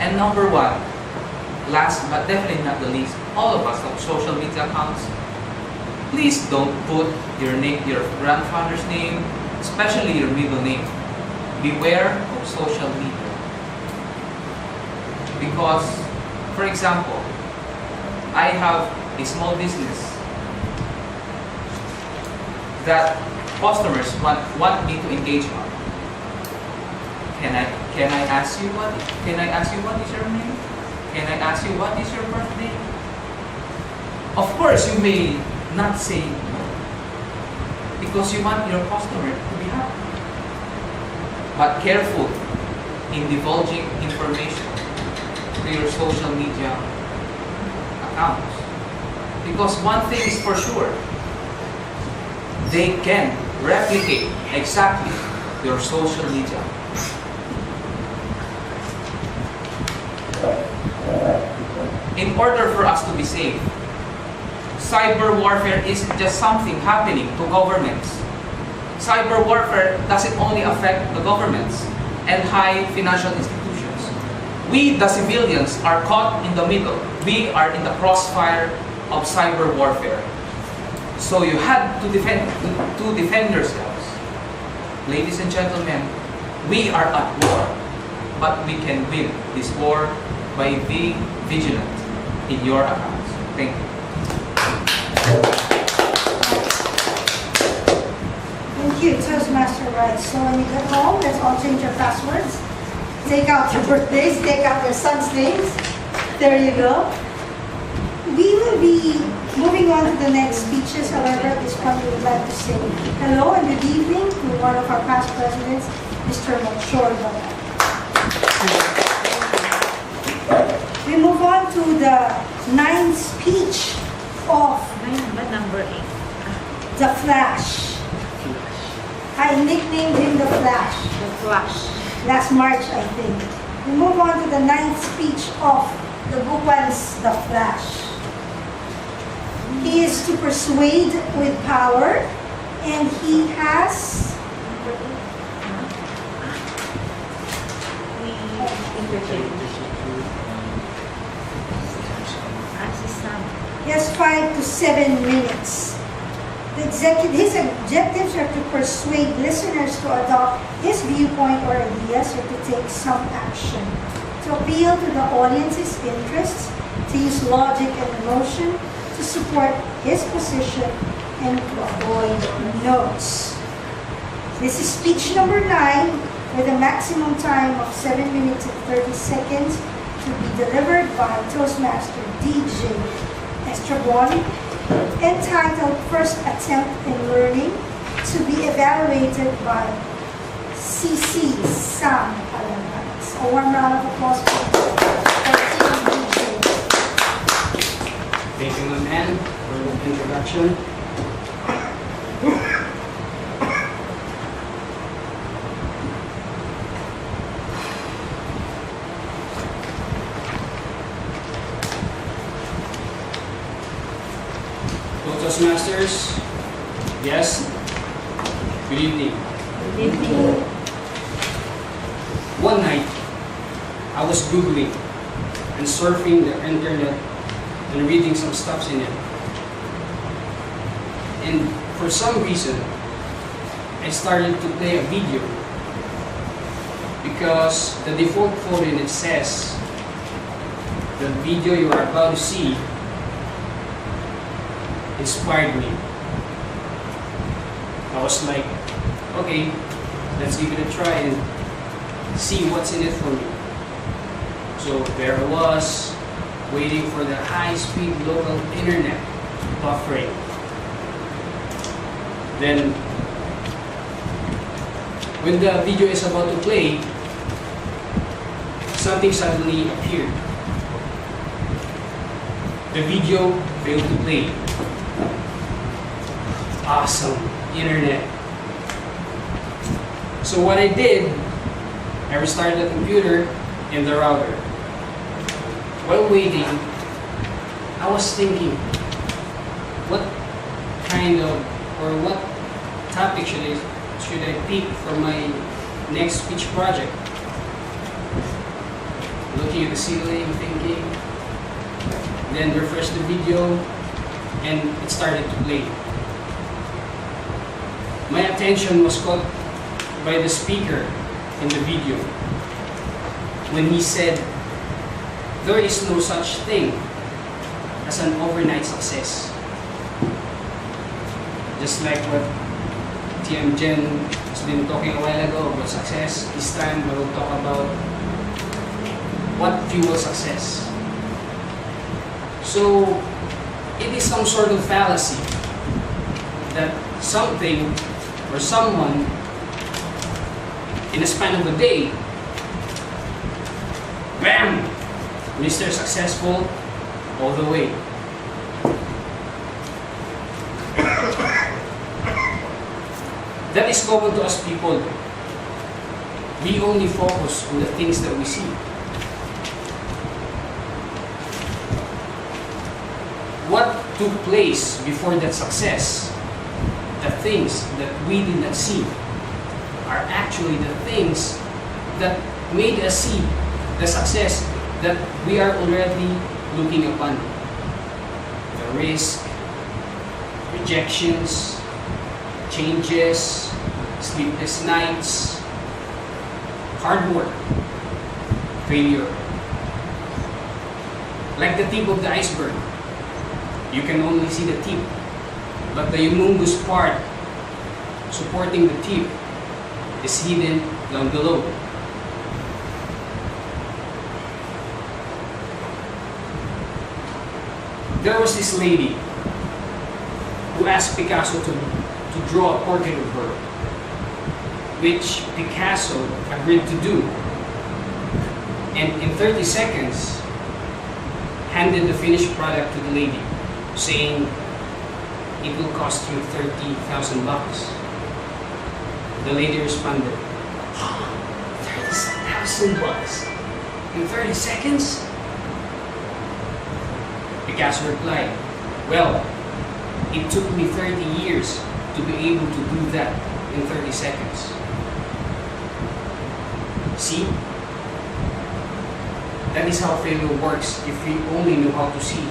And number 1, last but definitely not the least, all of us have social media accounts. Please don't put your name, your grandfather's name, especially your middle name. Beware of social media. Because, for example, I have a small business that customers want me to engage on. Can I ask you what is your name? Can I ask you what is your birthday? Of course, you may not say no, because you want your customer to be happy. But careful in divulging information to your social media accounts. Because one thing is for sure, they can replicate exactly your social media. In order for us to be safe, cyber warfare isn't just something happening to governments. Cyber warfare doesn't only affect the governments and high financial institutions. We, the civilians, are caught in the middle. We are in the crossfire of cyber warfare. So you had to defend yourselves. Ladies and gentlemen, we are at war, but we can win this war by being vigilant in your accounts. Thank you. Thank you, Toastmaster Rhys. So when you get home, let's all change your passwords. Take out your birthdays, take out your son's names. There you go. We will be moving on to the next speeches. However, at this point, we would like to say hello and good evening to one of our past presidents, Mr. Melchor. We move on to the 9th speech of Number 8. The Flash. I nicknamed him The Flash. The Flash. Last March, I think. We move on to the 9th speech of the Dagupan's The Flash. He is to persuade with power, and he has He has 5 to 7 minutes. His objectives are to persuade listeners to adopt his viewpoint or ideas or to take some action, to appeal to the audience's interests, to use logic and emotion, to support his position, and to avoid notes. This is speech number 9 with a maximum time of 7 minutes and 30 seconds to be delivered by Toastmaster DJ Estrabon entitled First Attempt in Learning, to be evaluated by CC Sam Palaganas. A warm round of applause for Thank you, Ma'am Ann, for the introduction. Toastmasters, yes, good evening. One night, I was Googling and surfing the internet and reading some stuff in it. And for some reason, I started to play a video because the default folder in it says the video you are about to see inspired me. I was like, okay, let's give it a try and see what's in it for me. So there I was, waiting for the high-speed local internet buffering. Then, when the video is about to play, something suddenly appeared. The video failed to play. Awesome internet. So what I did, I restarted the computer and the router. While waiting, I was thinking, what kind of, or what topic should I pick for my next speech project? Looking at the ceiling, thinking, then refresh the video, and it started to play. My attention was caught by the speaker in the video when he said, there is no such thing as an overnight success. Just like what TM Jen has been talking a while ago about success, this time I will talk about what fuels success. So, it is some sort of fallacy that something or someone in a span of a day, bam! Mr. Successful all the way. That is common to us people. We only focus on the things that we see. What took place before that success, the things that we did not see, are actually the things that made us see the success that we are already looking upon. The risk, rejections, changes, sleepless nights, hard work, failure. Like the tip of the iceberg, you can only see the tip, but the humongous part supporting the tip is hidden down below. There was this lady who asked Picasso to draw a portrait of her, which Picasso agreed to do, and in 30 seconds handed the finished product to the lady, saying it will cost you $30,000. The lady responded, $30,000 in 30 seconds? Picasso replied, well, it took me 30 years to be able to do that in 30 seconds. See? That is how failure works if we only know how to see,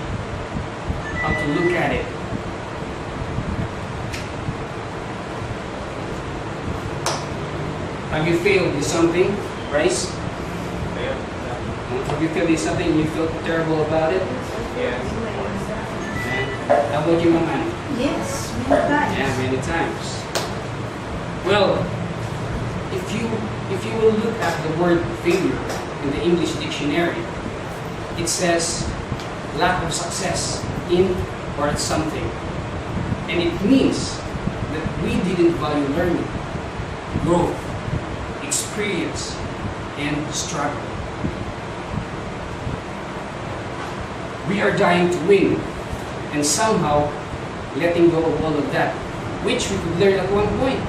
how to look at it. Have you failed in something, Rhys? Have you failed in something and you felt terrible about it? Yes. And how about you, Mama? Yes, many times. Yeah, many times. Well, if you will look at the word failure in the English dictionary, it says lack of success in or at something. And it means that we didn't value learning, growth, experience, and struggle. We are dying to win, and somehow letting go of all of that, which we could learn at one point.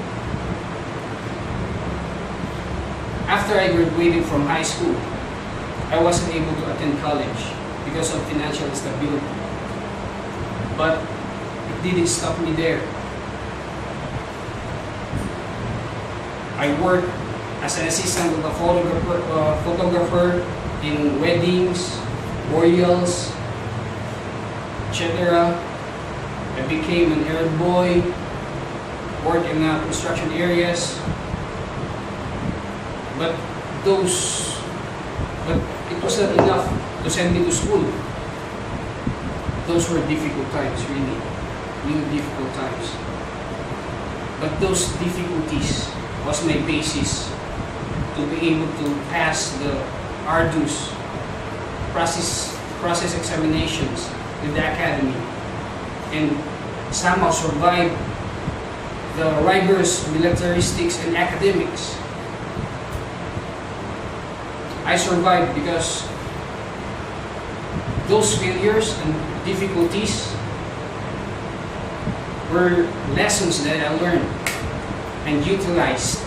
After I graduated from high school, I wasn't able to attend college because of financial instability. But it didn't stop me there. I worked as an assistant of a photographer in weddings, burials, etc. I became an errand boy, worked in construction areas. But it was not enough to send me to school. Those were difficult times, really difficult times. But those difficulties was my basis to be able to pass the arduous process examinations in the academy and somehow survive the rigorous militaristics and academics. I survived because those failures and difficulties were lessons that I learned and utilized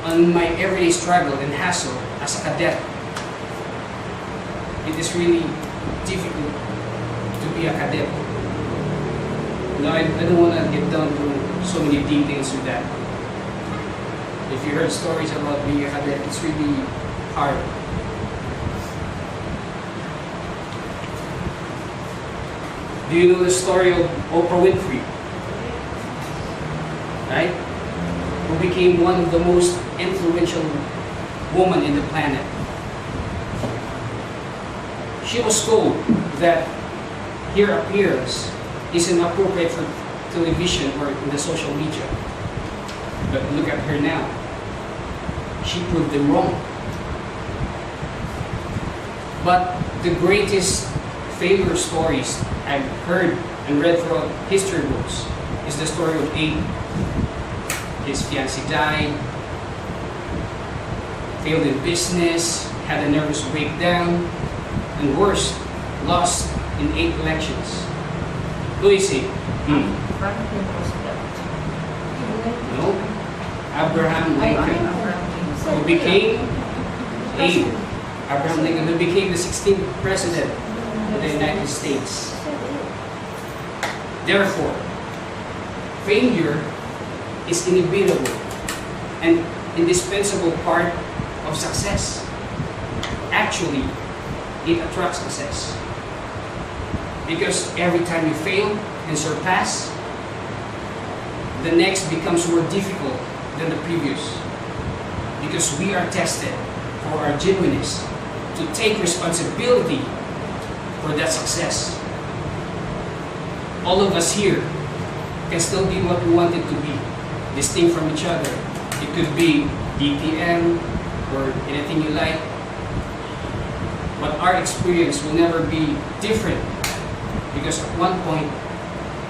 on my everyday struggle and hassle as a cadet. It is really difficult to be a cadet. No, I don't want to get down to so many details with that. If you heard stories about being a cadet, it's really hard. Do you know the story of Oprah Winfrey? Right? Who became one of the most influential women in the planet. She was told that her appearance is inappropriate for television or in the social media. But look at her now. She proved them wrong. But the greatest failure stories I've heard and read throughout history books is the story of Abe. His fiancée died, failed in business, had a nervous breakdown, and worse, lost in 8 elections. Who is he? No. Abraham Lincoln, who became Abraham Lincoln, who became the 16th president of the United States. Therefore, failure is inevitable and indispensable part of success. Actually, it attracts success. Because every time you fail and surpass, the next becomes more difficult than the previous. Because we are tested for our genuineness to take responsibility for that success. All of us here can still be what we wanted to be, distinct from each other. It could be DTM or anything you like. But our experience will never be different because at one point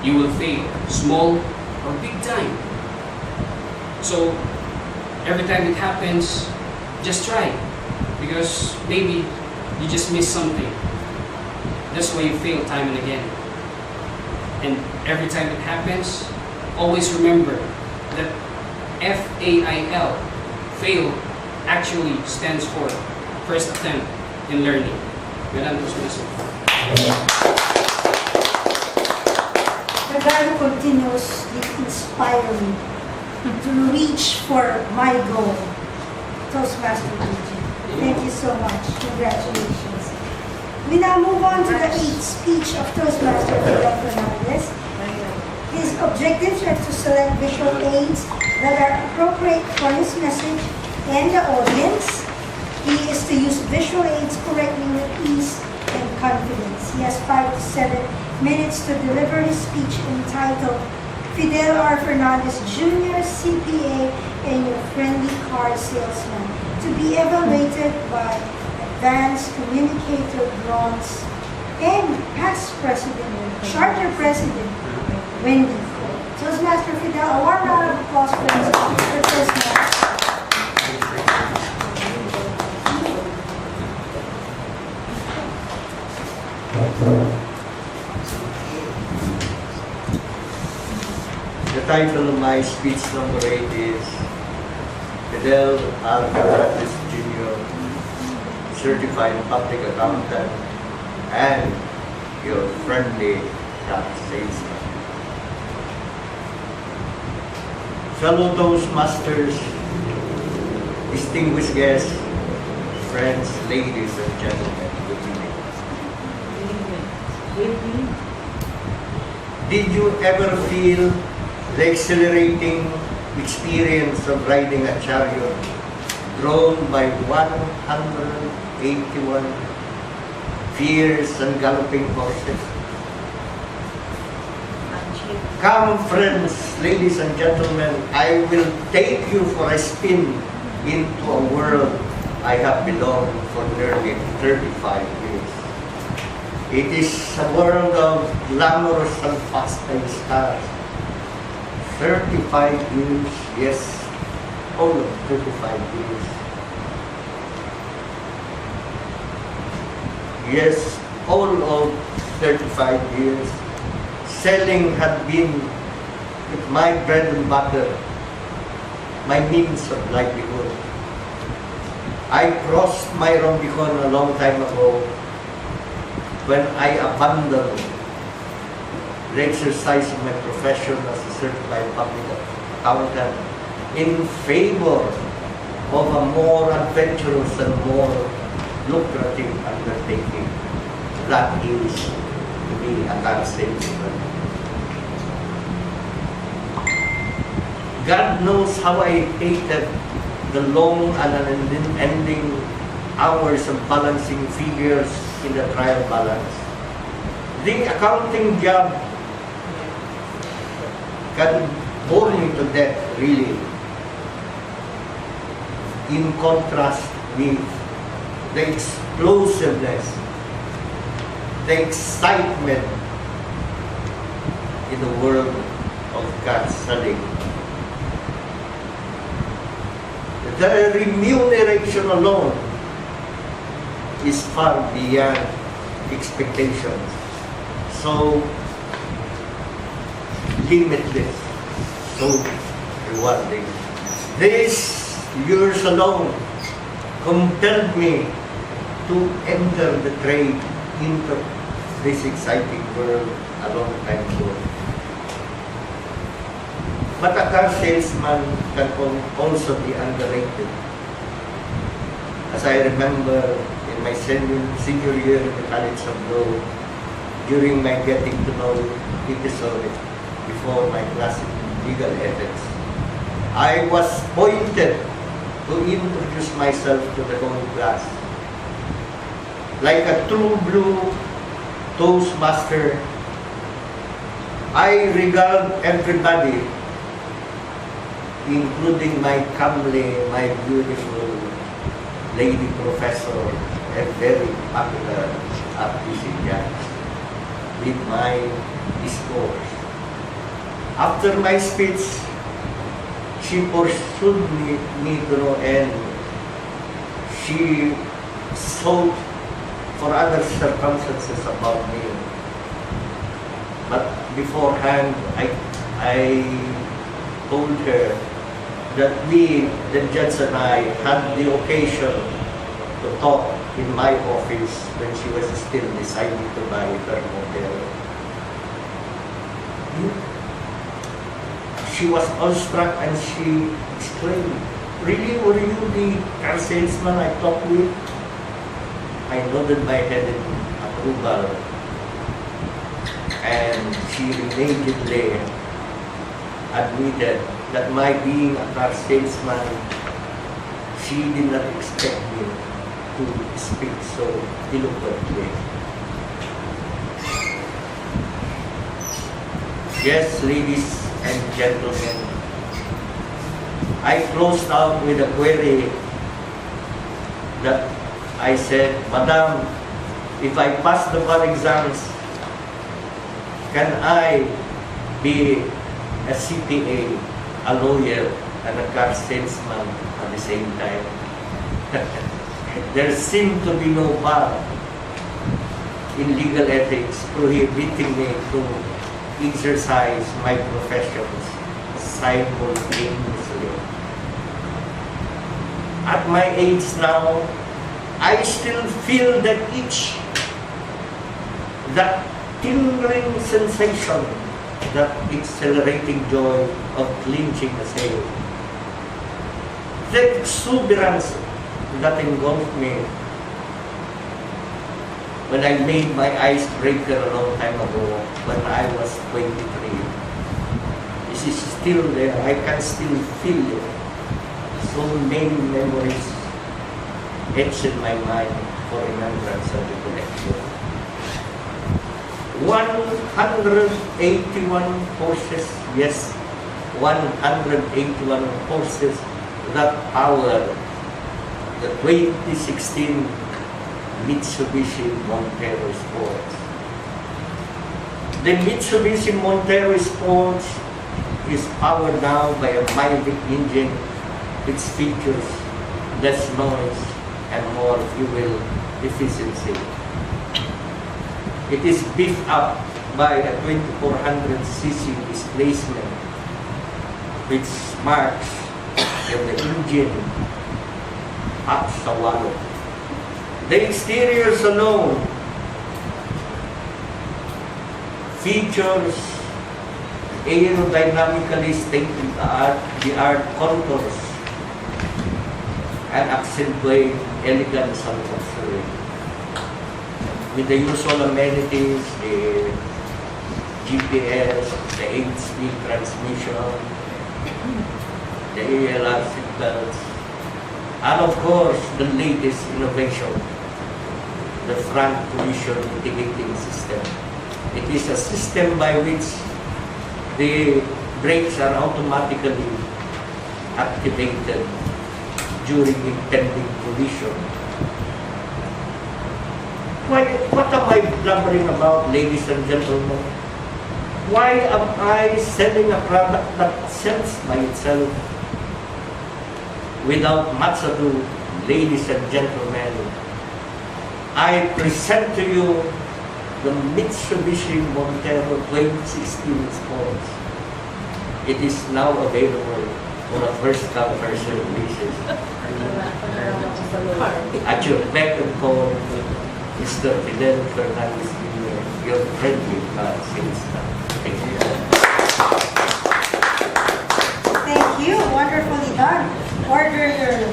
you will fail, small or big time. So every time it happens, just try because maybe you just missed something. That's why you fail time and again. And every time it happens, always remember that FAIL, fail, actually stands for first attempt in learning. Ganun po sila. The guy who continuously inspires me to reach for my goal, Toastmaster DJ. Thank you so much. Congratulations. We now move on to the 8th speech of Toastmaster Fidel Fernandez. His objectives are to select visual aids that are appropriate for his message and the audience. He is to use visual aids correctly with ease and confidence. He has 5 to 7 minutes to deliver his speech entitled Fidel R. Fernandez Jr., CPA, and your friendly car salesman, to be evaluated by advanced communicator bronze and past President, Charter President, Wendy Co. Toastmaster Fidel, a warm round of applause for Toastmasters. The title of my speech number 8 is Fidel R. Fernandez Jr., Certified Public Accountant, and your friendly shop salesman. Fellow Toastmasters, distinguished guests, friends, ladies and gentlemen, good evening. Did you ever feel the exhilarating experience of riding a chariot drawn by 181 fierce and galloping horses? Come, friends, ladies and gentlemen, I will take you for a spin into a world I have belonged for nearly 35 years. It is a world of glamorous and fast-paced stars. 35 years, yes, all of 35 years. Yes, all of 35 years. Selling had been my bread and butter, my means of livelihood. I crossed my Rubicon a long time ago when I abandoned the exercise of my profession as a certified public accountant in favor of a more adventurous and more lucrative undertaking, that is to be a car salesman. God knows how I hated the long and unending hours of balancing figures in the trial balance. The accounting job can bore me to death, really. In contrast with the explosiveness, the excitement in the world of car selling. The remuneration alone is far beyond expectations. So limitless, so rewarding. These years alone compelled me to enter the trade into this exciting world a long time ago. But a car salesman can also be underrated. As I remember in my senior year in the College of Law, during my getting to know episode before my class in legal ethics, I was pointed to introduce myself to the whole class. Like a true blue Toastmaster, I regard everybody, including my comely, my beautiful lady professor, a very popular artisan with my discourse. After my speech, she pursued me to no end. She sought for other circumstances about me. But beforehand, I told her that we, the judge and I, had the occasion to talk in my office when she was still deciding to buy her hotel. She was awestruck and she exclaimed, "Really, were you the car salesman I talked with?" I nodded my head in approval, and she immediately admitted that my being a car salesman, she did not expect me to speak so eloquently. Yes, ladies and gentlemen, I closed out with a query that I said, "Madam, If I pass the bar exams, can I be a CPA, a lawyer, and a car salesman at the same time? There seemed to be no bar in legal ethics prohibiting me to exercise my professions simultaneously. At my age now, I still feel that itch, that tingling sensation, that exhilarating joy of clinching a sale. The exuberance that engulfed me when I made my icebreaker a long time ago, when I was 23. This is still there. I can still feel it. So many memories etched in my mind for remembrance and recollection. 181 horses, yes, 181 horses that power the 2016 Mitsubishi Montero Sports. The Mitsubishi Montero Sports is powered now by a Mavic engine which features less noise and more fuel efficiency. It is beefed up by a 2400cc displacement which marks in the engine up sa walo. The exteriors alone features aerodynamically state-of-the-art contours and accentuate elegance and luxury. With the usual amenities, the GPS, the 8-speed transmission, the ALR seatbelts, and of course, the latest innovation, the front collision mitigating system. It is a system by which the brakes are automatically activated during impending collision. What am I blubbering about, ladies and gentlemen? Why am I selling a product that sells by itself? Without much ado, ladies and gentlemen, I present to you the Mitsubishi Montero 2016 Sports. It is now available on a first-come, first-served basis. At your beck and call, Mr. Fidel Fernandez Jr, your friendly salesman. Thank you. Thank you. Wonderfully done. Order your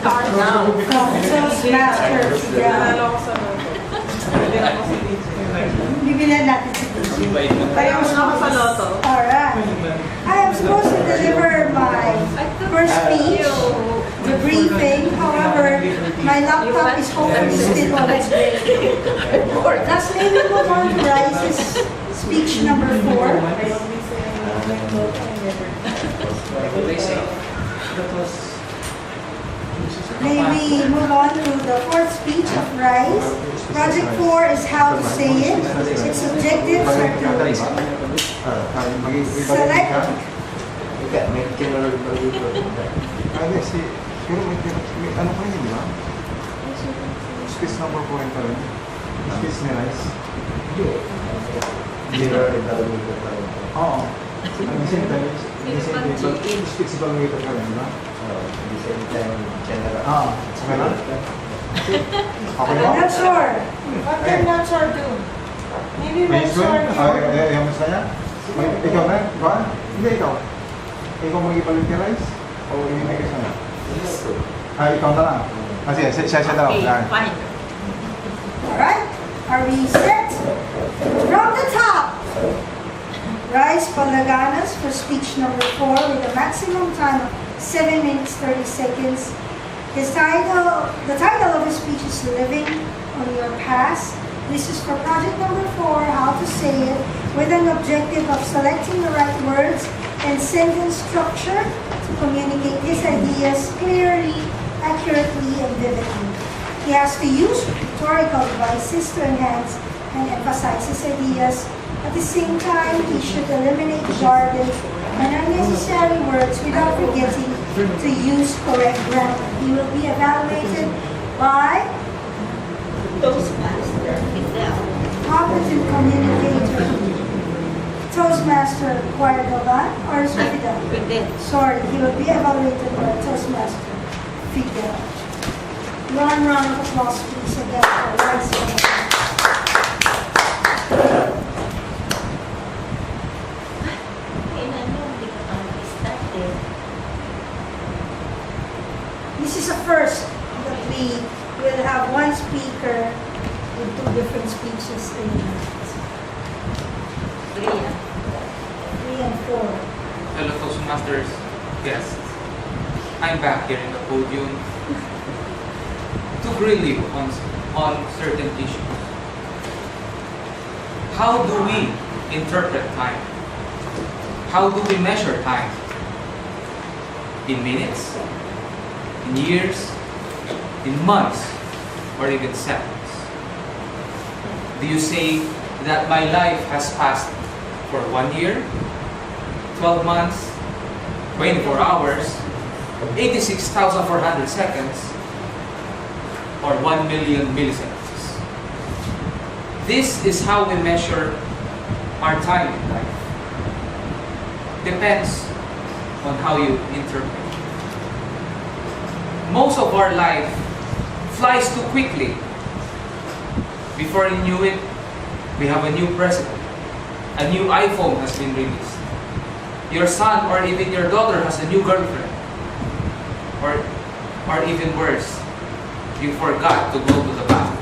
card now from Toastmasters. Bibilan natin si DJ. Kaya mo na ako sa loto. Alright. I am supposed to deliver my first speech, the briefing. However, my laptop is hopefully still on its way. Thus, may we move on to Rhys's speech number 4. May we move on to the 4th speech of Rhys. Project 4 is how to say it. Its objectives are to select. May general balito. Ano pa yun, di ba? Speech number 4 pa rin. Speech ni Rhys. General balito pa rin. Oo. Speech evaluator pa rin, di ba? The same time, general. Okay na? Okay I'm ba? not sure. What can not sure do? Maybe not sure. Yung gusto niya? Ikaw na? Ba? Hindi ikaw. Ikaw mag-evaluate ni Rhys? O hindi ka siya na? Ikaw na lang. Sige, siya na lang. Okay, fine. Alright. Are we set? From the top. Rhys Palaganas for speech number 4 with a maximum time of 7 minutes 30 seconds. The title of his speech is Living on Your Past. This is for project number 4, how to say it, with an objective of selecting the right words and sentence structure to communicate his ideas clearly, accurately, and vividly. He has to use rhetorical devices to enhance and emphasize his ideas. At the same time, he should eliminate jargon and unnecessary words without forgetting to use correct grammar. He will be evaluated by Toastmaster Fidel. competent communicator. Toastmaster Dagupan or Fidel? Fidel. Sorry, he will be evaluated by Toastmaster Fidel. One round of applause, please, again for Rhys. This is a first that we will have one speaker with two different speeches in 3 and 4. Hello, Toastmasters guests. I'm back here in the podium to grill you on certain issues. How do we interpret time? How do we measure time? In minutes? In years? In months? Or even seconds? Do you say that my life has passed for 1 year, 12 months, 24 hours, 86,400 seconds, or 1 million milliseconds? This is how we measure our time in life. Depends on how you interpret. Most of our life flies too quickly. Before you knew it, we have a new president. A new iPhone has been released. Your son or even your daughter has a new girlfriend. Or even worse, you forgot to go to the bathroom.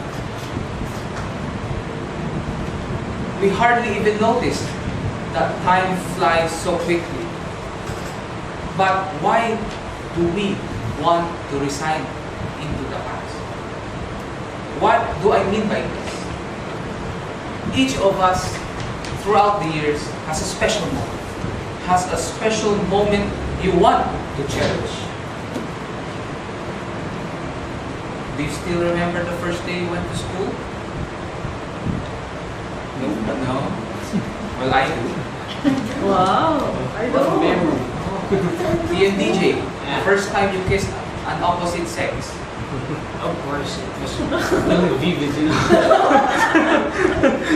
We hardly even notice that time flies so quickly. But why do we want to resign into the past? What do I mean by this? Each of us throughout the years has a special moment. Has a special moment you want to cherish. Do you still remember the first day you went to school? No? Well, I do. Wow. I don't know. DJ, the first time you kissed an opposite sex. Of course, it was really vivid, you know.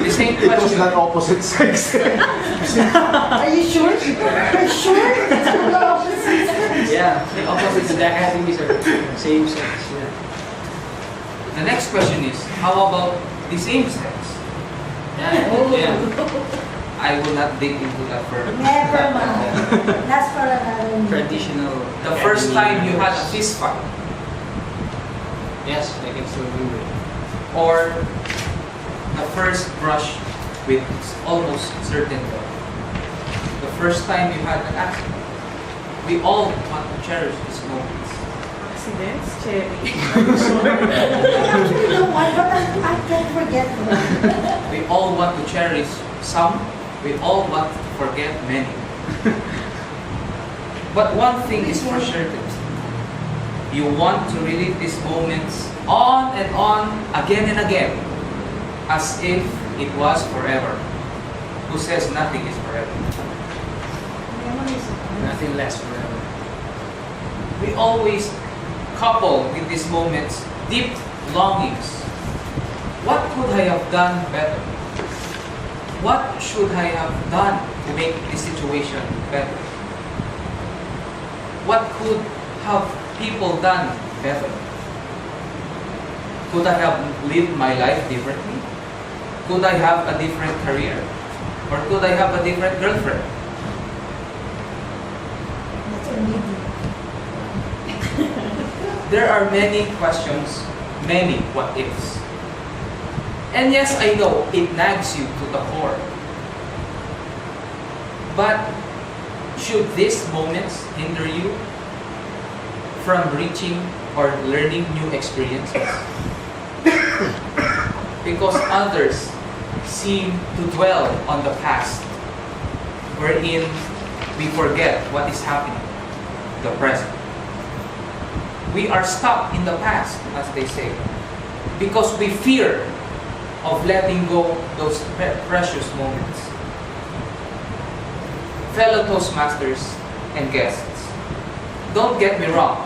The same It was question. not opposite sex. Are you sure? Are you sure? It's not the opposite sex. Yeah, the opposite of that academies are same sex. Yeah. The next question is, how about the same sex? Yeah. I will not dig into that further. Never mind. That's for another meeting. Traditional. The first time you had a fist fight, Yes, I can still remember it. or the first brush with almost certain death. The first time you had an accident. We all want to cherish these moments. Accidents, Cherry. I actually don't want, but I can't forget them. We all want to cherish some. We all want to forget many. But one thing is for certain. You want to relive these moments on and on, again and again, as if it was forever. Who says nothing is forever? Nothing lasts forever. We always couple with these moments deep longings. What could I have done better? What should I have done to make this situation better? What could have people done better? Could I have lived my life differently? Could I have a different career? Or could I have a different girlfriend? That's only me. There are many questions, many what ifs. And yes, I know it nags you to the core. But should these moments hinder you from reaching or learning new experiences? Because others seem to dwell on the past, wherein we forget what is happening, the present. We are stuck in the past, as they say. because we fear of letting go those precious moments. Fellow Toastmasters and guests, don't get me wrong.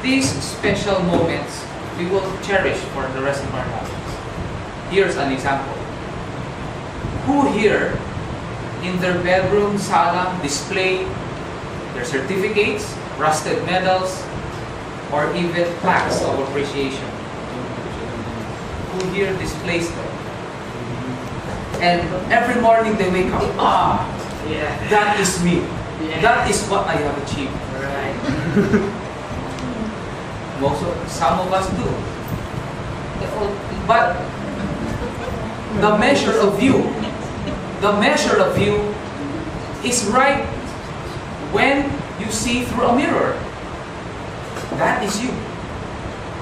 These special moments we will cherish for the rest of our lives. Here's an example. Who here in their bedroom, sala, display their certificates, rusted medals, or even plaques of appreciation? Who here displays them? And every morning they wake up, that is me. That is what I have achieved. Right. Some of us do. But the measure of you is right when you see through a mirror. That is you.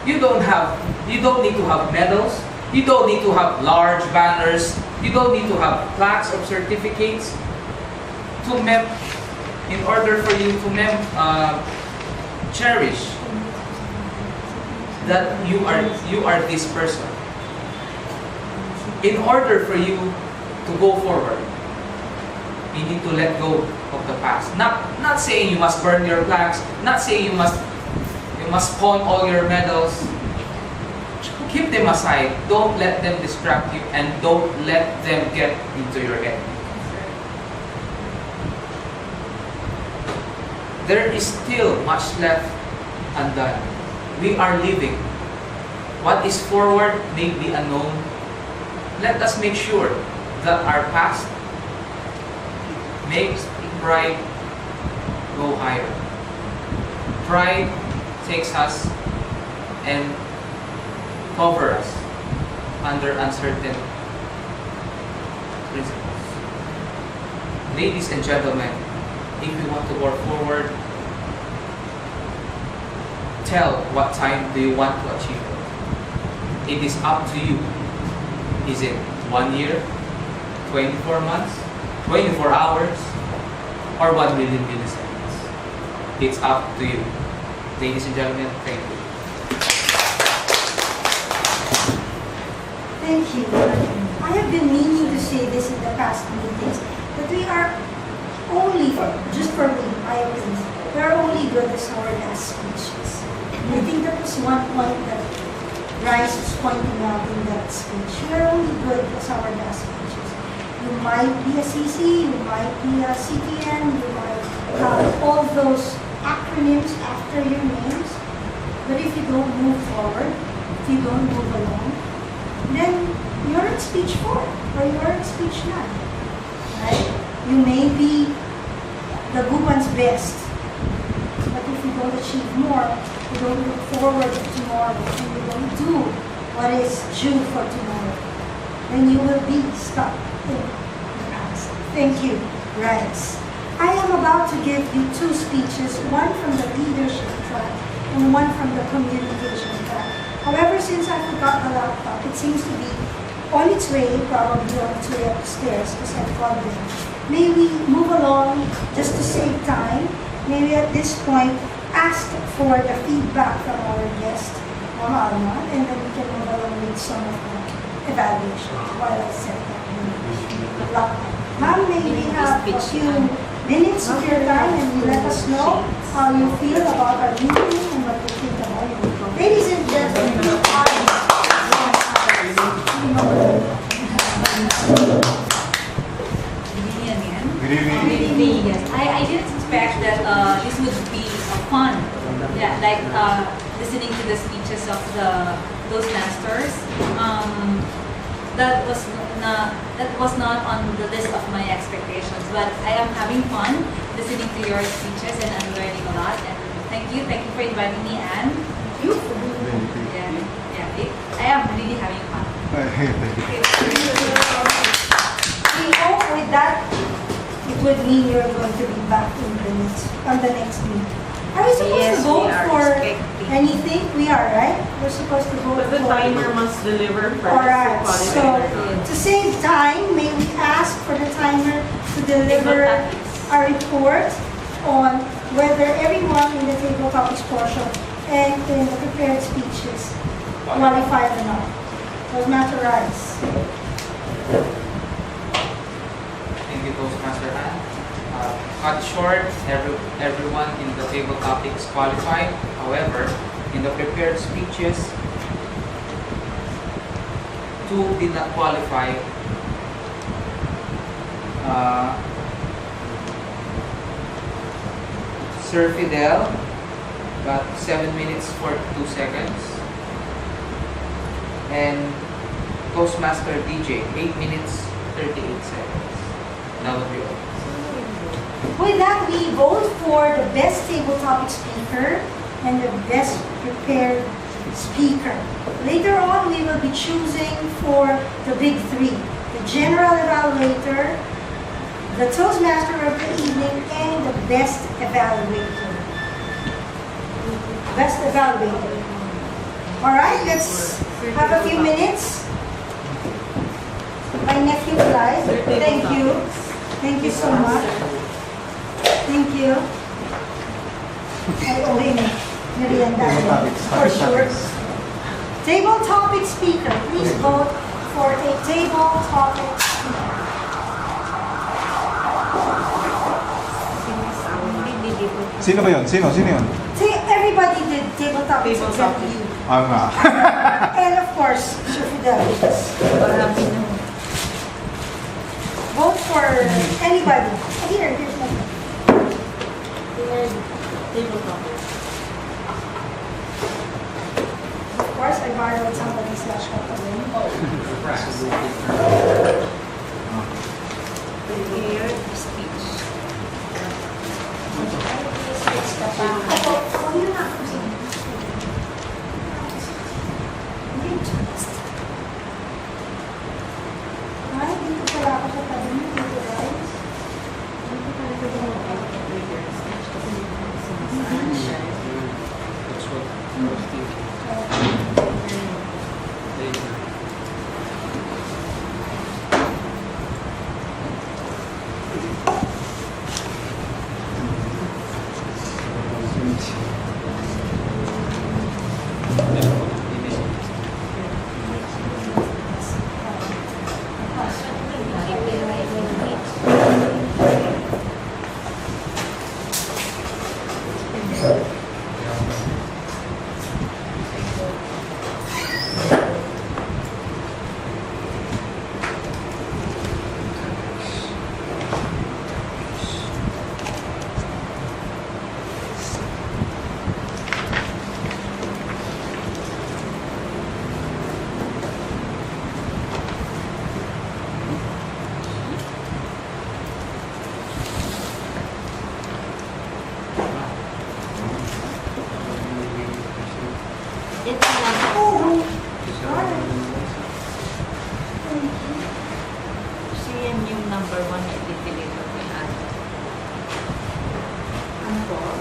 You don't need to have medals. You don't need to have large banners. You don't need to have plaques or certificates in order for you to cherish that you are this person. In order for you to go forward, you need to let go of the past. Not saying you must burn your plaques, not saying you must pawn all your medals. Keep them aside. Don't let them distract you, and don't let them get into your head. There is still much left undone. We are living. What is forward may be unknown. Let us make sure that our past makes pride go higher. Pride takes us and cover us under uncertain principles. Ladies and gentlemen, if you want to work forward, tell what time do you want to achieve it. It is up to you. Is it 1 year, 24 months, 24 hours, or 1 million milliseconds? It's up to you. Ladies and gentlemen, thank you. Thank you. I have been meaning to say this in the past meetings, but we are only, just for me, I believe, we are only good as our last speeches. I think that was one point that Rhys was pointing out in that speech. We are only good as our last speeches. You might be a CC, you might be a CTN, you might have all those acronyms after your names, but if you don't move forward, if you don't move along, then you're at speech 4 or you're at speech 9, right? You may be the Dagupan's best, but if you don't achieve more, you don't look forward to tomorrow, and you don't do what is due for tomorrow, then you will be stuck in the past. Thank you, Rhys. I am about to give you 2 speeches, one from the leadership track and one from the communication track. However, since I forgot the laptop, it seems to be on its way, probably on its way upstairs, because I plugged in. May we move along just to save time? May we at this point ask for the feedback from our guest, Alma, and then we can move along with some of the evaluations while I set up the laptop. Ma'am, may we have a few minutes of your time and you let us know how you feel about our meeting and what you think about it. Ladies and gentlemen, Good evening. Yes, I didn't expect that this would be fun. Yeah, like listening to the speeches of the Toastmasters. That was not on the list of my expectations, but I am having fun listening to your speeches and I'm learning a lot. And thank you for inviting me, Ann. you. I am really having fun. We hope with that, it would mean you're going to be back on the next meeting. Are we supposed to vote for anything? We are, right? We're supposed to vote But the for... timer must deliver first. Alright, so to save time, may we ask for the timer to deliver a report on whether everyone in the table topics portion and in the prepared speeches qualified enough. Toastmaster Rhys. Thank you, Toastmaster Ann. Cut short, everyone in the table topics qualified. However, in the prepared speeches, 2 did not qualify. Sir Fidel got 7 minutes 42 seconds. And Toastmaster DJ, 8 minutes 38 seconds. That would be all. With that, we vote for the best table topic speaker and the best prepared speaker. Later on, we will be choosing for the big 3. The General Evaluator, the Toastmaster of the Evening, and the Best Evaluator. Best Evaluator. Alright, let's have a few minutes. My nephew Clive, thank you. Thank you so much. Thank you. I owe him merienda for sure. Table topic speaker. Please vote for a table topic speaker. Sino ba yun? Sino yun? Everybody did table topics except you. Alma. And of course, Sir Fidel. Vote for anybody. Here's my table topic. Of course, I borrowed somebody's laptop again. Prepared speech. Yun na. Ay, dito pala ako sa tabi niyo, dito guys. Dito pala ko din ako. That's what I was thinking.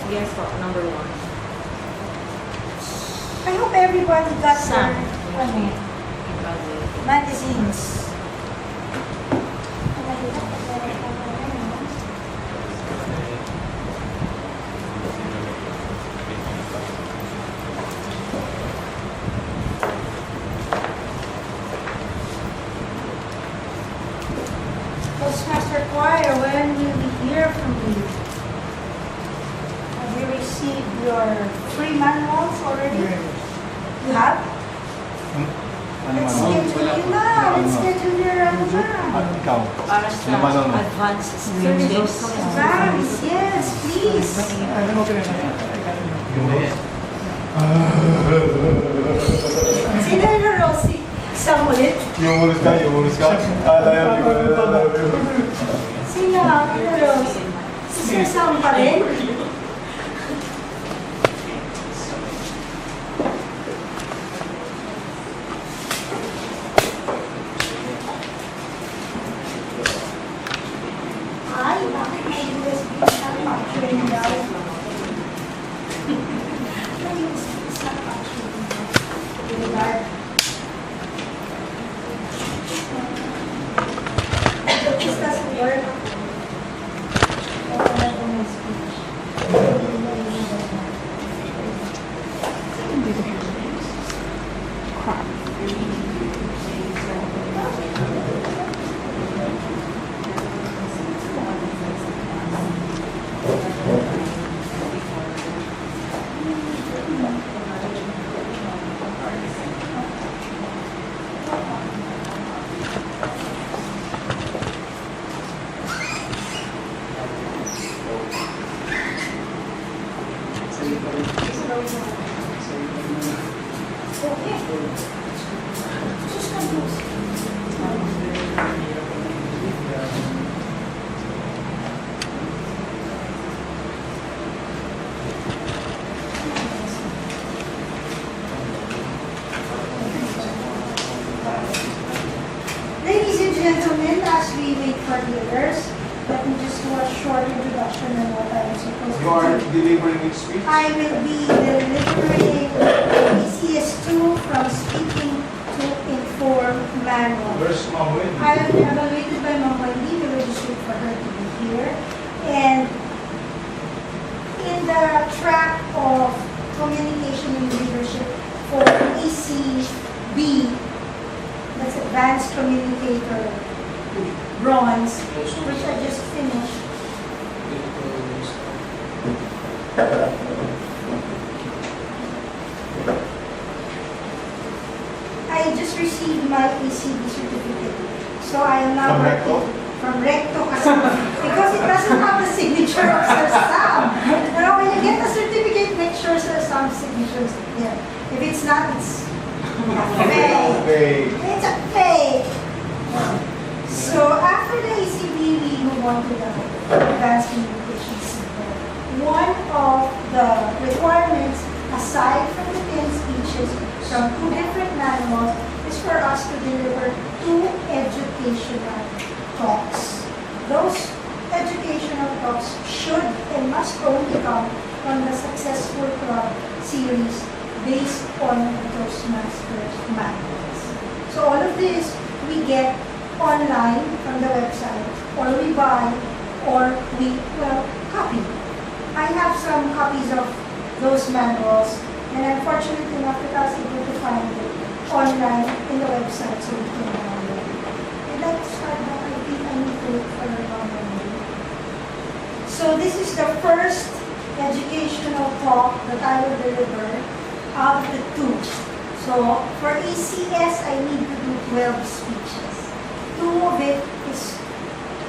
Yes po, number 1. I hope everybody got Some. their magazines. Toastmaster Choir, when will we hear from you? Have you received your free manuals already? You have? Let's schedule you now. Let's schedule your Ikaw. Para sa Ano ba nun? advanced speeches. advance. Yes, please. Sino yung Rosie? Isang ulit? Yung ulis ka. Alayaw ko. Sino ang Rosie? Si Sir Sam pa rin? Ay, bakit may USB sa factoring daw? May USB sa factoring daw. Regard. This doesn't work. Okay. Just confused. Ladies and gentlemen, as we wait for the others, let me just do a short introduction on what I am supposed to You are do. delivering each speech? I will be delivering ECS2 from speaking to inform manual. Where's Mom Wendy? I will be evaluated by Mom Wendy. We will just wait for her to be here. And in the track of communication and leadership for ACB, that's Advanced Communicator Bronze, which I just finished. I just received my ACB certificate. So I am now From working from Recto kasi because it doesn't have the signature of Sir Sam. You know, when you get the certificate, make sure Sir Sam's signature is there. If it's not, it's fake. Fake. It's a fake. So after the ACB, we move on to the Advanced Communication Center. One of the requirements, aside from the 10 speeches from 2 different manuals, is for us to deliver 2 educational talks. Those educational talks should and must only come from the Successful Club series based on the Toastmasters manuals. So all of this we get online from the website, or we buy, or we, copy. I have some copies of those manuals, and I'm fortunate enough that I was able to find it online in the website so we can download it. I'd like to start by I think I need to look for a download. So this is the first educational talk that I will deliver out of the 2. So for ACS, I need to do 12 speeches. 2 of it is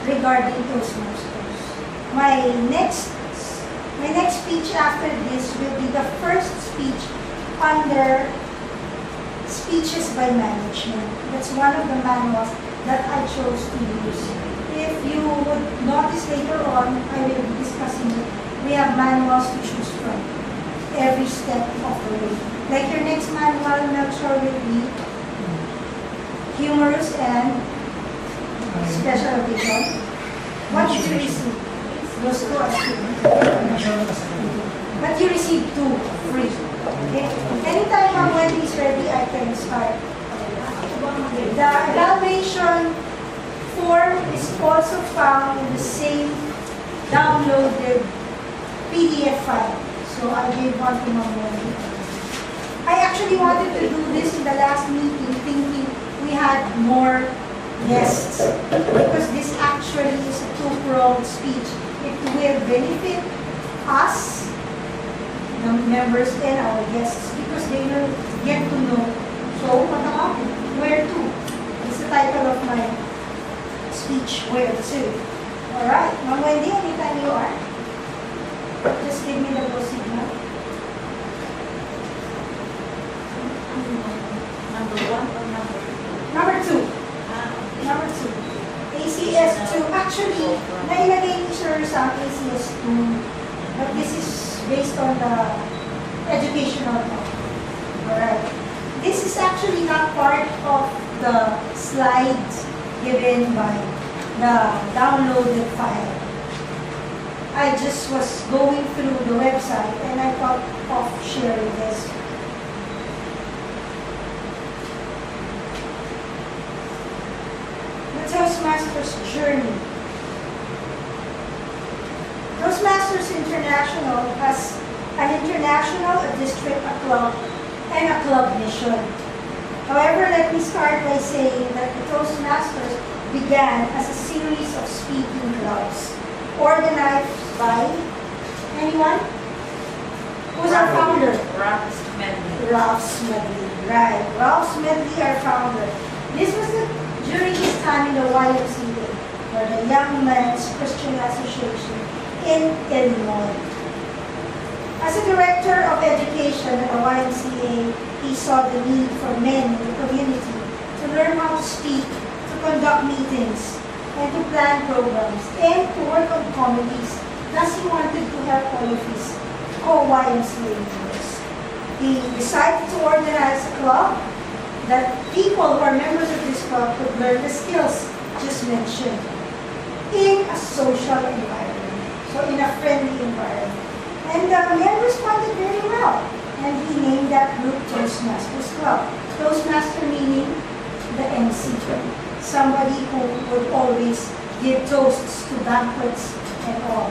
regarding Toastmasters. My next speech after this will be the first speech under Speeches by Management. That's one of the manuals that I chose to use. If you would notice later on, I will be discussing it. We have manuals to choose from every step of the way. Like your next manual, Melchor, will be humorous and special occasion. What did you receive? Those 2 are free. But you received 2 free. Okay? Anytime Mom Wendy is ready, I can start. The evaluation form is also found in the same downloaded PDF file. So I gave one to Mom Wendy. I actually wanted to do this in the last meeting, thinking we had more guests, because this actually is a 2-pronged speech. It will benefit us, the members, and our guests, because they will get to know. So, what about it? Where to? It's the title of my speech, Where to. Alright, Ma'am Wendy, anytime you are, just give me the go signal. Number 1 or number 2? Number 2. Number 2. ACS2. Actually, nailagay ni Sir sa ACS2. But this is based on the educational talk. Alright. This is actually not part of the slides given by the downloaded file. I just was going through the website and I thought of sharing this. Toastmasters journey. Toastmasters International has an international, a district, a club, and a club mission. However, let me start by saying that the Toastmasters began as a series of speaking clubs organized by anyone? Who's our founder? Rhys Medley. Ralph Smedley, right. Ralph Smedley, our founder. This was during his time in the YMCA, or the Young Men's Christian Association in Illinois. As a director of education at the YMCA, he saw the need for men in the community to learn how to speak, to conduct meetings, and to plan programs, and to work on committees. Thus, he wanted to help all of his co-YMCA members. He decided to organize a club that people who are members of this club could learn the skills just mentioned in a social environment, so in a friendly environment. And the men responded very well, and he named that group Toastmasters Club. Toastmaster meaning the MC, somebody who would always give toasts to banquets and all.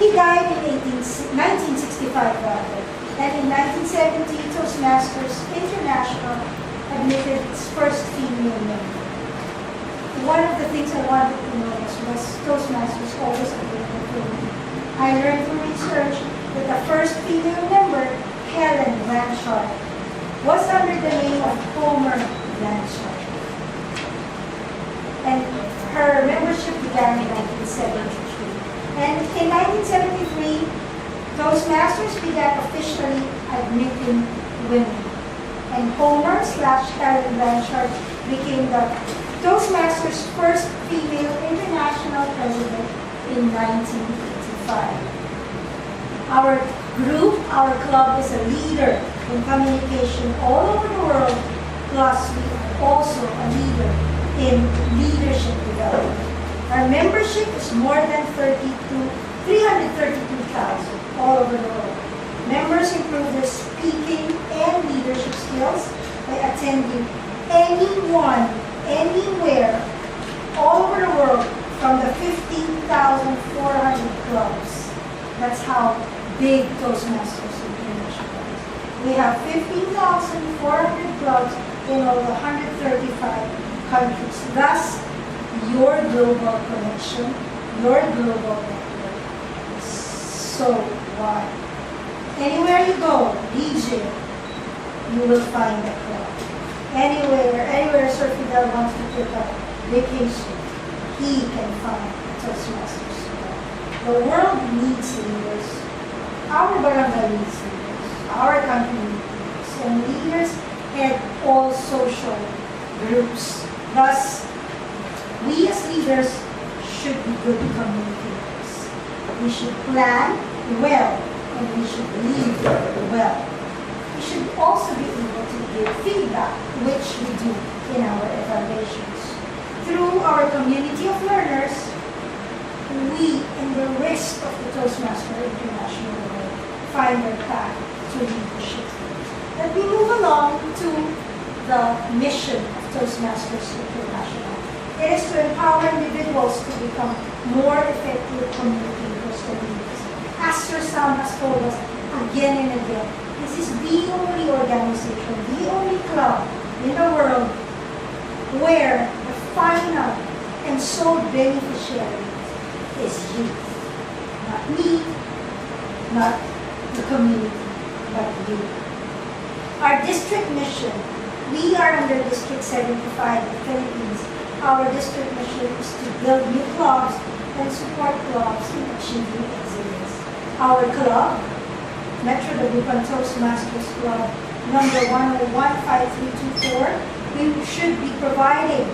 He died in 1965, rather, and in 1970, Toastmasters International admitted its first female member. One of the things I wanted to know was Toastmasters always admitted women. I learned through research that the first female member, Helen Blanchard, was under the name of Homer Blanchard. And her membership began in 1973. And in 1973, Toastmasters began officially admitting women. And Homer/Helen Blanchard became the Toastmasters' first female international president in 1985. Our group, our club, is a leader in communication all over the world, plus we are also a leader in leadership development. Our membership is more than 332,000 all over the world. Members improve their speaking and leadership skills by attending anyone, anywhere, all over the world from the 15,400 clubs. That's how big Toastmasters International is. We have 15,400 clubs in over 135 countries. Thus, your global connection, your global network is so wide. Anywhere you go, DJ, you will find a club. Anywhere Sir Fidel wants to take a vacation, he can find a Toastmasters club. The world needs leaders. Our barangay needs leaders. Our country needs leaders. And leaders head all social groups. Thus, we as leaders should be good communicators. We should plan well, and we should lead well. We should also be able to give feedback, which we do in our evaluations. Through our community of learners, we, in the rest of the Toastmaster International world, find our path to leadership. Let me move along to the mission of Toastmasters International. It is to empower individuals to become more effective communicators and leaders. As Sir Sam has told us again and again, this is the only organization, the only club in the world where the final and sole beneficiary is you. Not me, not the community, but you. Our district mission, we are under District 75 in the Philippines. Our district mission is to build new clubs and support clubs in achieving excellence. Our club, Metro Dagupan Toastmasters Club, number 1015324, we should be providing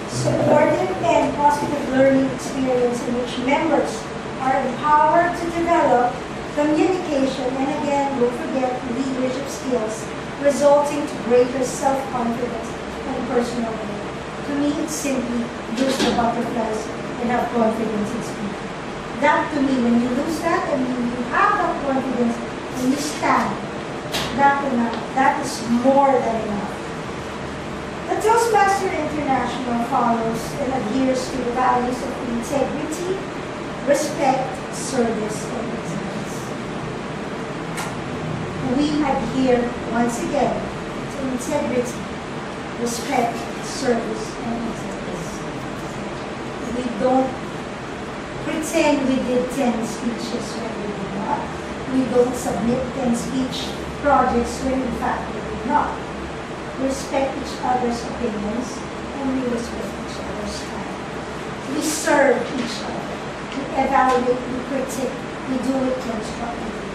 supportive and positive learning experience in which members are empowered to develop communication and, again, don't forget, leadership skills, resulting to greater self-confidence and personal growth. To me, it's simply lose the butterflies and have confidence in speaking. That, to me, when you lose that and when you have that confidence and you stand, that is more than enough. The Toastmaster International follows and adheres to the values of integrity, respect, service, and excellence. We adhere, once again, to integrity, respect, service, and excellence. We don't pretend we did 10 speeches when we did not. We don't submit 10 speech projects when in fact we did not. We respect each other's opinions and we respect each other's time. We serve each other. We evaluate, we critique, we do it constructively.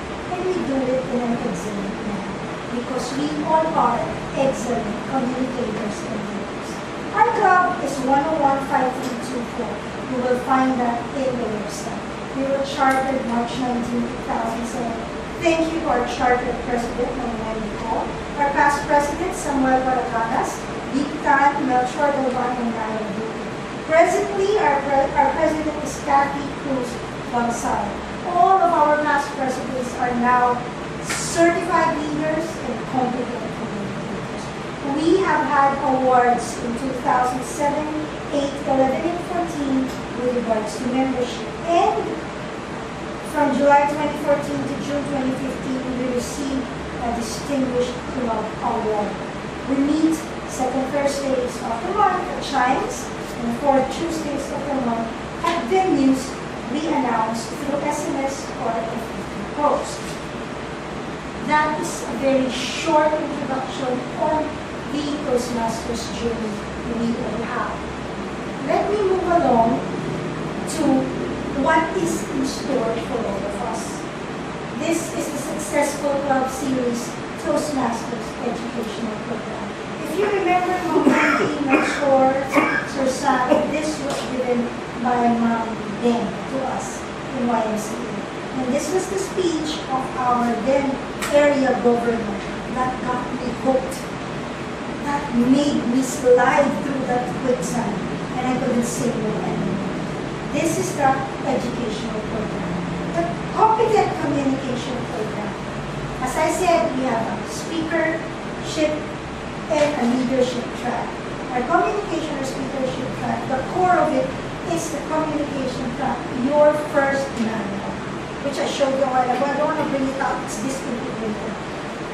do it in an excellent manner because we all are excellent communicators and leaders. Our club is 1015324. You will find that in the website. We were chartered March 19, 2007. Thank you to our chartered president, Wendy Co, our past presidents, Samuel Palaganas, Dagupan, Melchor, Dagupan, and Rhys. Presently, our president is Kathy Cruz Gonzalez. All of our past presidents are now certified leaders and competent communicators. We have had awards in 2007, 8, 11, and 14 with regards to membership. And from July 2014 to June 2015, we received a Distinguished Club Award. We meet second Thursdays of the month at Chimes and fourth Tuesdays of the month at venues we announce through SMS or FB post. That is a very short introduction on the Toastmasters journey we all have. Let me move along to what is in store for all of us. This is the Successful Club Series Toastmasters Educational Program. If you remember Mom Melchor, Sir Sam, this was given by Mom then to us in YMCA. And this was the speech of our then area governor that got me hooked, that made me slide through that quicksand, and I couldn't say no anymore. This is the educational program, the competent communication program. As I said, we have a speakership and a leadership track. Our communication or speakership track, the core of it is the communication track, your first manual, which I showed you a while ago. I don't want to bring it up, it's disintegrated.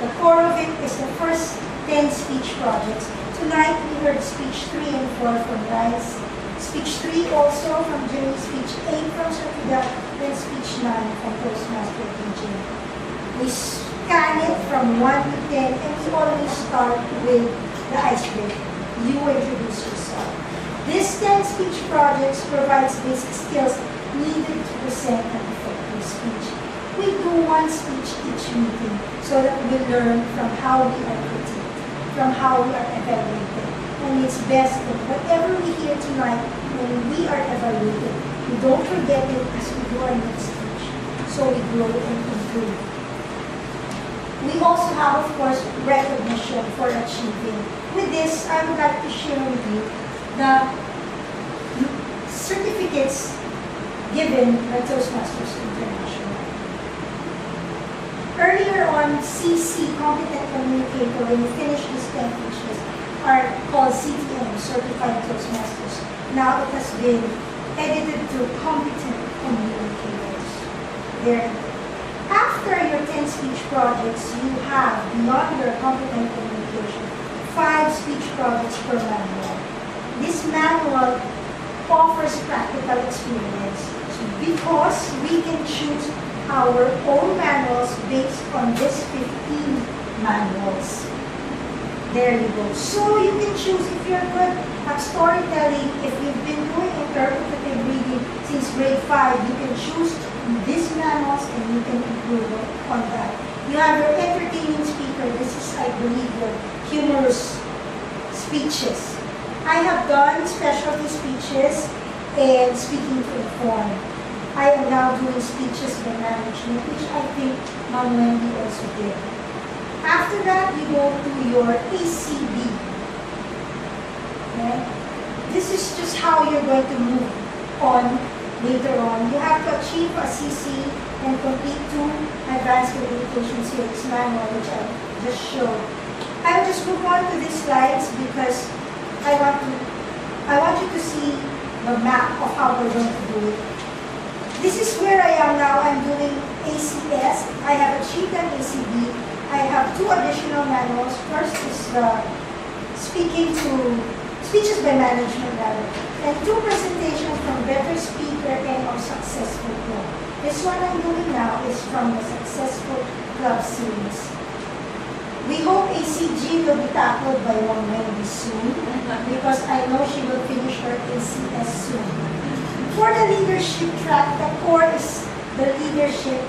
The core of it is the first 10 speech projects. Tonight we heard speech 3 and 4 from Rhys, speech 3 also from Jenny, speech 8 from Sir Fidel, then speech 9 from Toastmaster DJ. We scan it from 1 to 10 and we always start with the icebreaker. You introduce yourself. This 10 speech projects provides basic skills needed to present an effective speech. We do one speech each meeting so that we learn from how we are critiqued, from how we are evaluated. And it's best that whatever we hear tonight, when we are evaluated, we don't forget it as we do our next speech. So we grow and improve. We also have, of course, recognition for achieving. With this, I would like to share with you the certificates given by Toastmasters International. Earlier on, CC, Competent Communicator, when you finish these 10 features, are called CTM, Certified Toastmasters. Now it has been edited to Competent Communicators. There. After your 10 speech projects, you have, beyond your competent communication, 5 speech projects per manual. This manual offers practical experience because we can choose our own manuals based on this 15 manuals. There you go. So you can choose if you're good at storytelling, if you've been doing interpretive reading since grade 5, you can choose these manuals and you can improve on that. You have your entertaining speaker. This is, I believe, your humorous speeches. I have done specialty speeches and speaking to inform. I am now doing speeches by management, which I think Ma'am Wendy also did. After that, you go to your ACB. Okay? This is just how you're going to move on later on. You have to achieve a CC and complete 2 advanced communication skills manual, which I just showed. I'll just move on to these slides because I want you to see the map of how we're going to do it. This is where I am now. I'm doing ACS. I have achieved an ACB. I have 2 additional manuals. First is speeches by management rather, and 2 presentations from Better Speaker and our Successful Club. This one I'm doing now is from the Successful Club series. We hope ACG will be tackled by Ma'am Wendy soon because I know she will finish her ACS soon. For the leadership track, the core is the leadership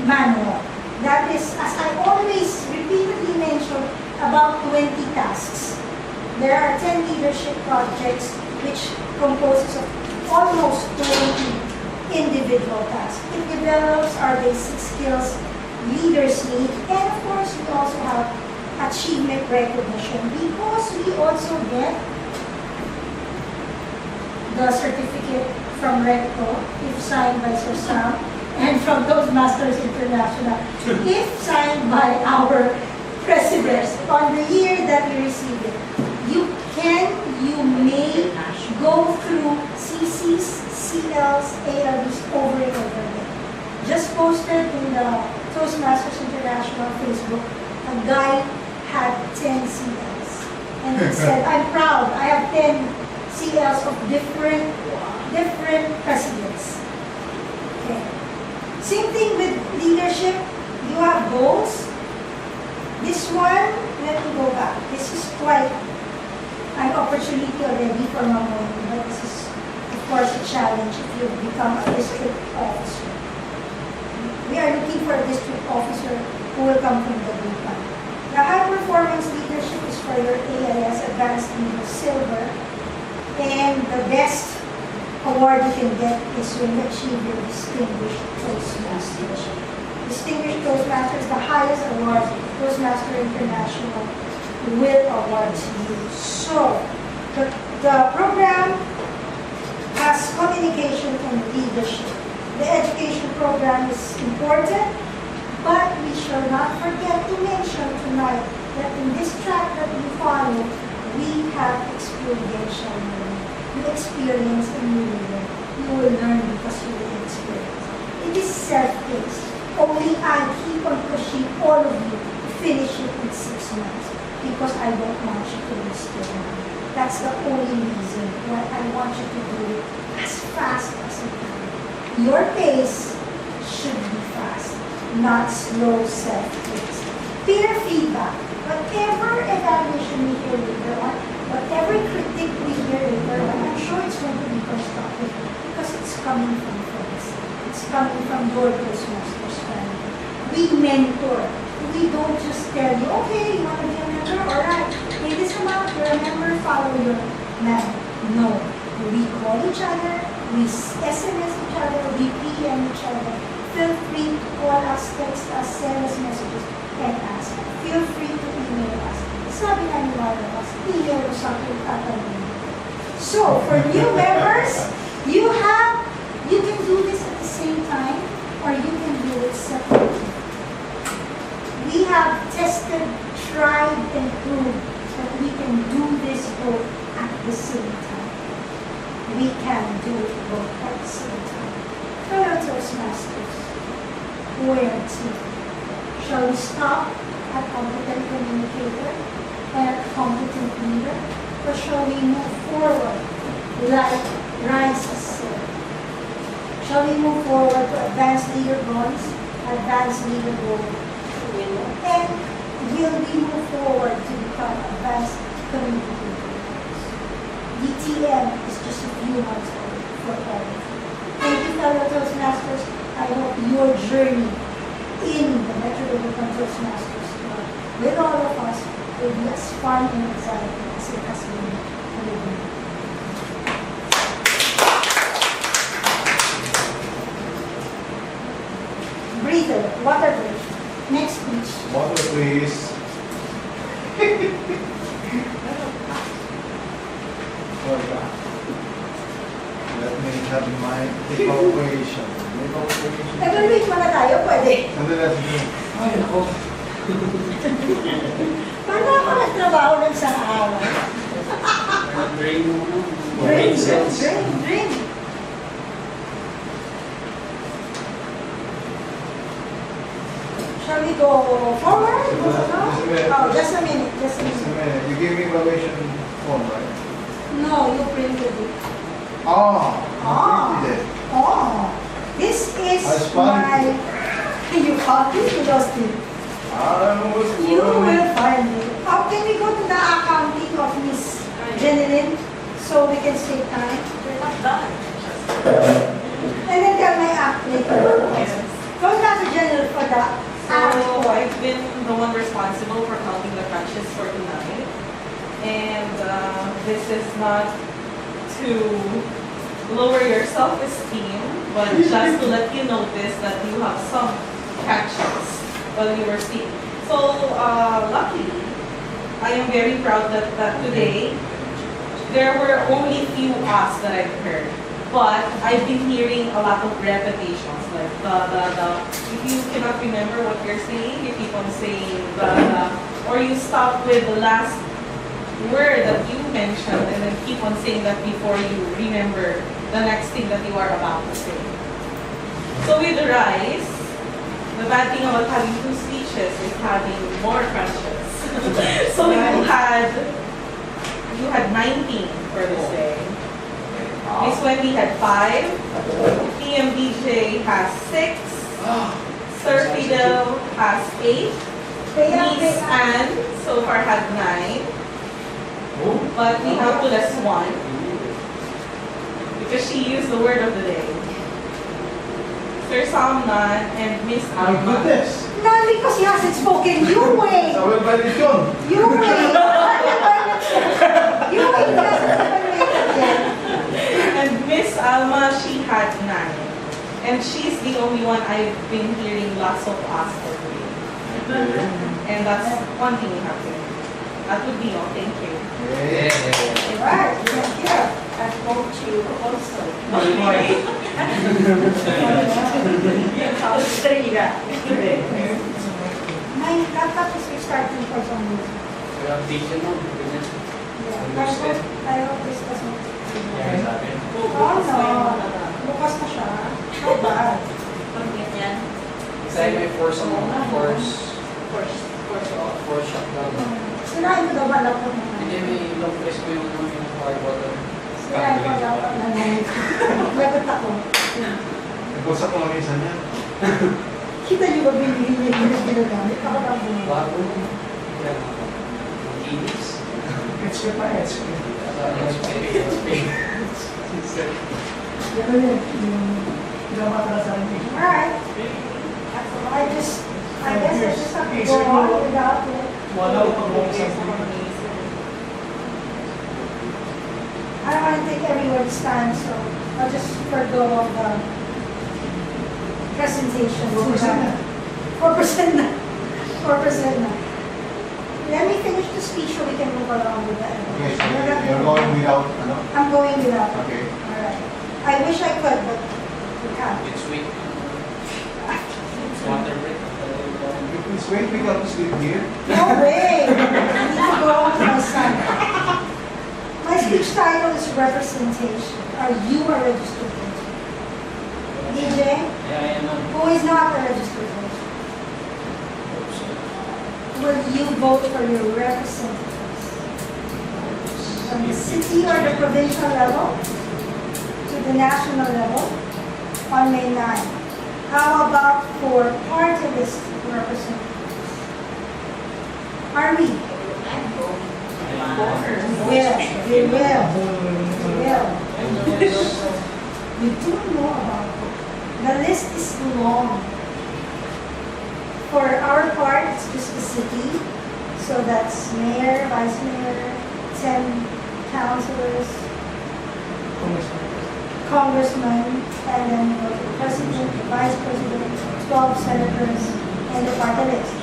manual. That is, as I always repeatedly mention, about 20 tasks. There are 10 leadership projects which composes of almost 20 individual tasks. It develops our basic skills leaders need, and of course we also have achievement recognition because we also get the certificate from Recto if signed by Sir Sam and from Toastmasters International if signed by our president on the year that we received it. You may go through CCs, CLs, ALBs over and over again. Just posted in the Toastmasters International Facebook, a guy had 10 CLs. And he said, I'm proud, I have 10 CLs of different presidents. Okay. Same thing with leadership. You have goals. This one, let me go back. This is quite an opportunity already for Mamoni, but this is, of course, a challenge if you become a district officer. We are looking for a district officer who will come from Dagupan. The high performance leadership is for your AIS Advanced Leader Silver, and the best award you can get is when you achieve your Distinguished Toastmasters. Distinguished Toastmasters, the highest award Toastmaster International will award to you. So, the program has communication and leadership. The education program is important, but we shall not forget to mention tonight that in this track that we follow, we have experiential learning. You experience and you will learn. You will learn because you will experience. It is self-paced. Only I keep on pushing all of you to finish it in 6 months because I don't want you to waste your money. That's the only reason why I want you to do it as fast as you can. Your pace should be fast, not slow self-paced. Peer feedback. Whatever evaluation we hear later on, whatever critique we hear later on, I'm sure it's going to be constructive because it's coming from friends. It's coming from your Toastmasters family. We mentor. We don't just tell you, okay, you want to be a member? All right. Pay this amount, you're a member, follow your man. No. We call each other, we SMS each other, we PM each other. Feel free to call us, text us, send us messages, and ask. Feel free to email us. Sabi na ni Abalos, email mo sa akin tatanungin. So, for new members, you can do this at the same time, or you can do it separately. We have tested, tried, and proved that we can do this both at the same time. We can do it both at the same time. Fellow Toastmasters, where to? Shall we stop at competent communicator and competent leader? Or shall we move forward like Rhys has said? Shall we move forward to advanced leader bronze, advanced leader gold? And will we move forward to become advanced communicator? DTM is just a few months away for all of you. Thank you, fellow Toastmasters. I hope your journey in the Metro Dagupan Toastmasters Club with all of us will be as fun and exciting as it has been with me. Breather, water break. Next speech. Water, please. Let me have my evaluation. Evaluate mo na tayo, pwede. Ano na sige? Ay, ako. Paano ako nagtrabaho ng isang araw? Brain mo. Brain cells. Brain. Shall we go forward? Oh, just a minute. Just a minute. You gave me evaluation form, right? No, you printed it. Oh, Ah. you printed it. Oh, this is I spun my. You copied? You lost it. I don't know what's You going on. will find it. How can we go to the accounting of Miss Jennylyn so we can save time? We're not done. And then tell my act later. Go down to Jennylyn for the I've been the one responsible for counting the crunches for tonight. And this is not to lower your self-esteem, but just to let you notice that you have some catches while you were sleeping. So, luckily, I am very proud that today, there were only few asks that I've heard. But I've been hearing a lot of repetitions, like if you cannot remember what you're saying, you keep on saying or you stop with the last word that you mentioned and then keep on saying that before you remember the next thing that you are about to say. So with Rhys, the bad thing about having two speeches is having more crunches. So you had 19 for this day. Miss Wendy had 5, PMDJ has 6, Sir Fidel has 8, Miss Ann so far had 9, but we have to less 1 because she used the word of the day. Sir Salman and Miss Alma. My goodness! Not because he hasn't spoken. You wait. Sa evaluation. You wait. You wait. He hasn't evaluated yet. And Miss Alma, she had 9. And she's the only one I've been hearing lots of asks for today. And that's one thing you have to do. That would be all. Thank you. Right. Thank you. I spoke to you also. My laptop is restarting for some reason. I hope this doesn't. Oh no. Bukas na siya. How bad. Kasi may force shutdown. Sirain ko daw ba laptop mo? Hindi, may long press ko yung power button. Sirain ko laptop na naman. Lagot ako. Nagpulsa ko lang isa niya. Kita niyo ba binili niya yung ginagamit? Ako ba bumili? Bago. Yan. Inis. It's good pa, it's good. Alright. I guess I just have to go on without it. I don't want to take everyone's time, so I'll just forgo of the presentation. 4% na. 4% na. Let me finish the speech so we can move along with that. Okay, so you're going without, ano? I'm going without. Okay. Alright. I wish I could, but we can't. It's weak. It's water break. It's wait, we got to sleep here. No way! I need to go home to my son. My speech title is Representation. Are you a registered voter? DJ? Yeah, I know. Who is not a registered voter? Will you vote for your representatives? From the city or the provincial level to the national level on May 9. How about for party list representatives? Are we? We will. We do know about it. The list is long. For our part, it's just the city. So that's mayor, vice mayor, 10 councilors, congressmen, and then the president, the vice president, 12 senators, and the party list.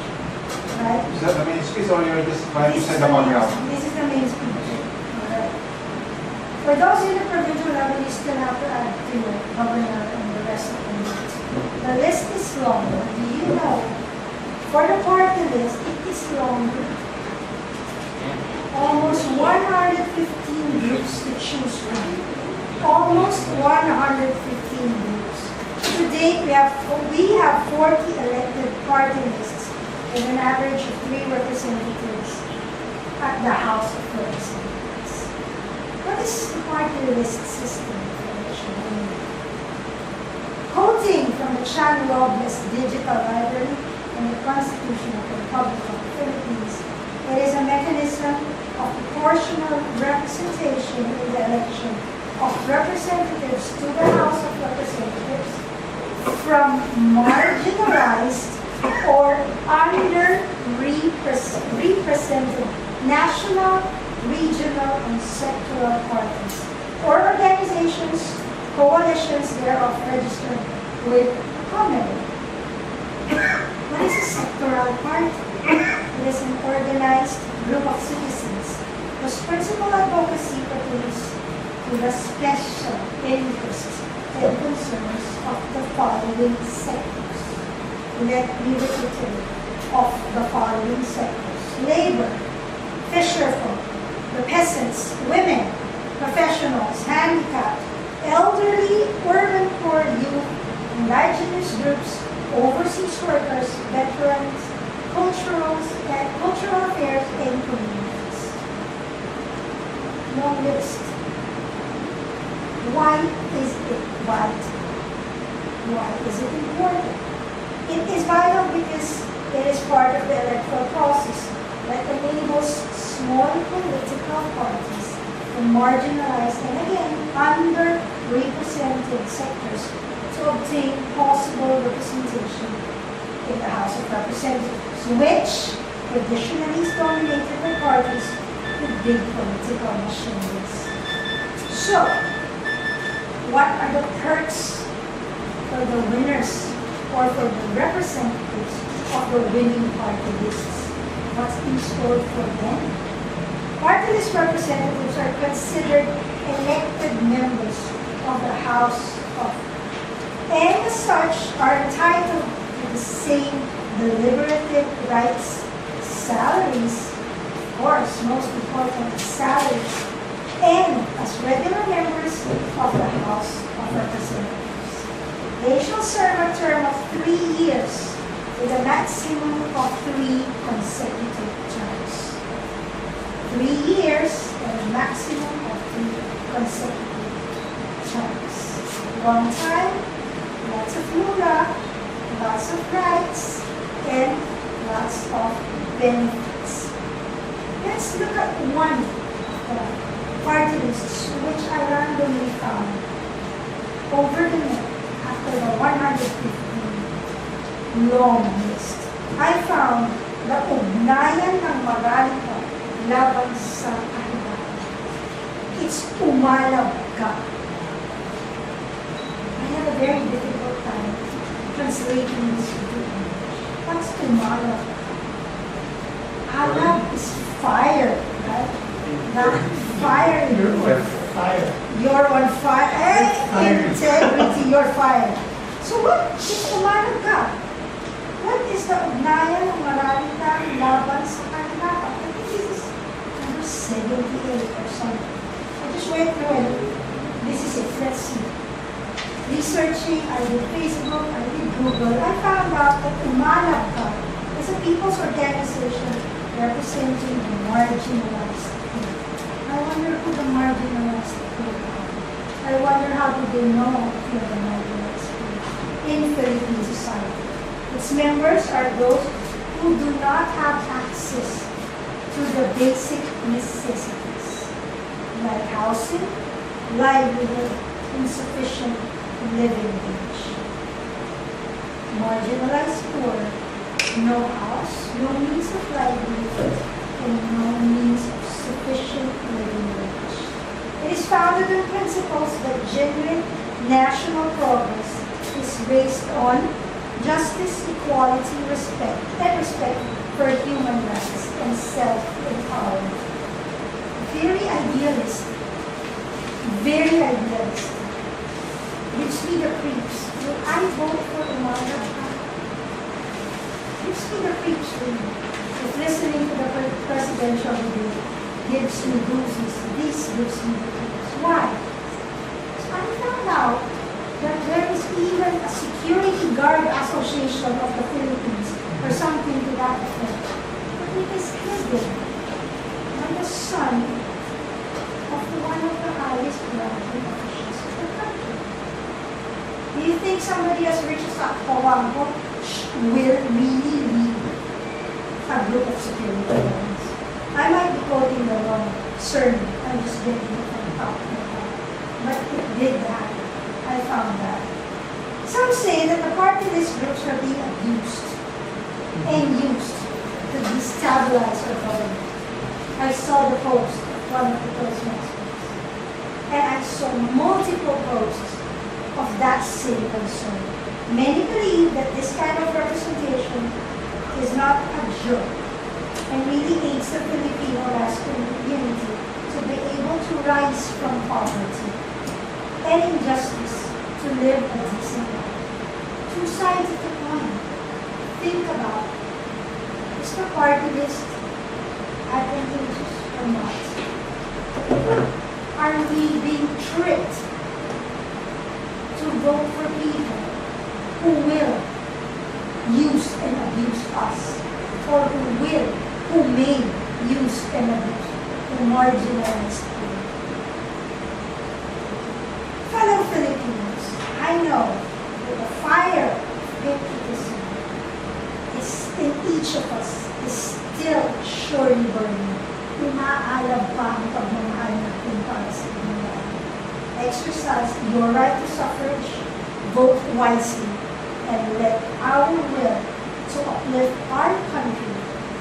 Right? Is that the main speech or you're just trying to send them on route? This is the main speech. Alright. For those in the provincial level, you still have to add the governor and the rest of the list. The list is long. Do you know? For the party list, it is longer. Almost 115 groups to choose from. Almost 115 groups. To date, we have 40 elected party lists with an average of 3 representatives at the House of Representatives. What is the party list system? Quoting from the Chan Robles Digital Library and the Constitution of the Republic of the Philippines, it is a mechanism of proportional representation in the election of representatives to the House of Representatives from marginalized or underrepresented national, regional, and sectoral parties, or organizations, coalitions thereof registered with COMELEC. What is a sectoral party? It is an organized group of citizens whose principal advocacy pertains to the special interests and concerns of the following sectors. Let me reiterate, of the following sectors: labor, fisherfolk, the peasants, women, professionals, handicapped, elderly, urban poor, youth, indigenous groups, overseas workers, veterans, cultural affairs, and communities. Long list. Why is it vital? Why is it important? It is vital because it is part of the electoral process that enables small political parties and marginalized and again underrepresented sectors to obtain possible representation in the House of Representatives, which traditionally is dominated by parties with big political machineries. So, what are the perks for the winners or for the representatives of the winning party lists? What's in store for them? Party list representatives are considered elected members of the House of, and as such are entitled to the same deliberative rights, salaries, of course, most important, salaries, and as regular members of the House of Representatives. They shall serve a term of 3 years with a maximum of 3 consecutive terms. 3 years and a maximum of 3 consecutive terms. Long time, lots of moolah, lots of rights, and lots of benefits. Let's look at one party lists which I randomly found over the net after the 150 long list. I found the ugnayan ng Magalita laban sa kahirapan. It's umalab ka. I had a very difficult time translating this into English. What's umalab? Alab is fire, right? Not fire. You're on fire. You're on fire. Integrity, you're fire. So what is umalab ka? What is the ugnayan ng Magalita laban sa kahirapan? I think this is number 78 or something. I just went through it. This is it. Let's see. Researching, I did Facebook, I did Google. I found out that umalab ka is a people's organization representing the marginalized people. I wonder who the marginalized people are. I wonder how do they know who the marginalized people in Philippine society. Its members are those who do not have access to the basic necessities like housing, livelihood, insufficient living wage. Marginalized poor, no house, no means of livelihood, and no means of sufficient living wage. It is founded on principles that genuine national progress is based on justice, equality, respect, and respect for human rights and self-empowerment. Very idealist. Very idealist. Gives me the creeps. Will I vote for Umaga? Gives me the creeps really. If listening to the presidential debate gives me goosies, this gives me the creeps. Why? So I found out that there is even a security guard association of the Philippines or something to that effect. But it is hidden by the son of one of the highest ranking officials of the country. Do you think somebody as rich as Abuan will really lead a group of security guards? I might be quoting the wrong sermon. I'm just getting it from the top of my head. But it did happen. I found that. Some say that the party list groups are being abused and used to destabilize our government. I saw the post of one of the Toastmasters, and I saw multiple posts of that same concern. Many believe that this kind of representation is not a joke and really aids the Filipino masculine unity to be able to rise from poverty and injustice to live a decent life. Two sides of the coin. Think about, is the party list advantageous or not? Are we being tricked to vote for people who will use and abuse us, or who may use and abuse the marginalized people? Fellow Filipinos, I know that the fire of patriotism is in each of us is still surely burning. Umaalab pa ang pagmamahal natin para sa inyong lahat. Exercise your right to suffrage, vote wisely, and let our will to uplift our country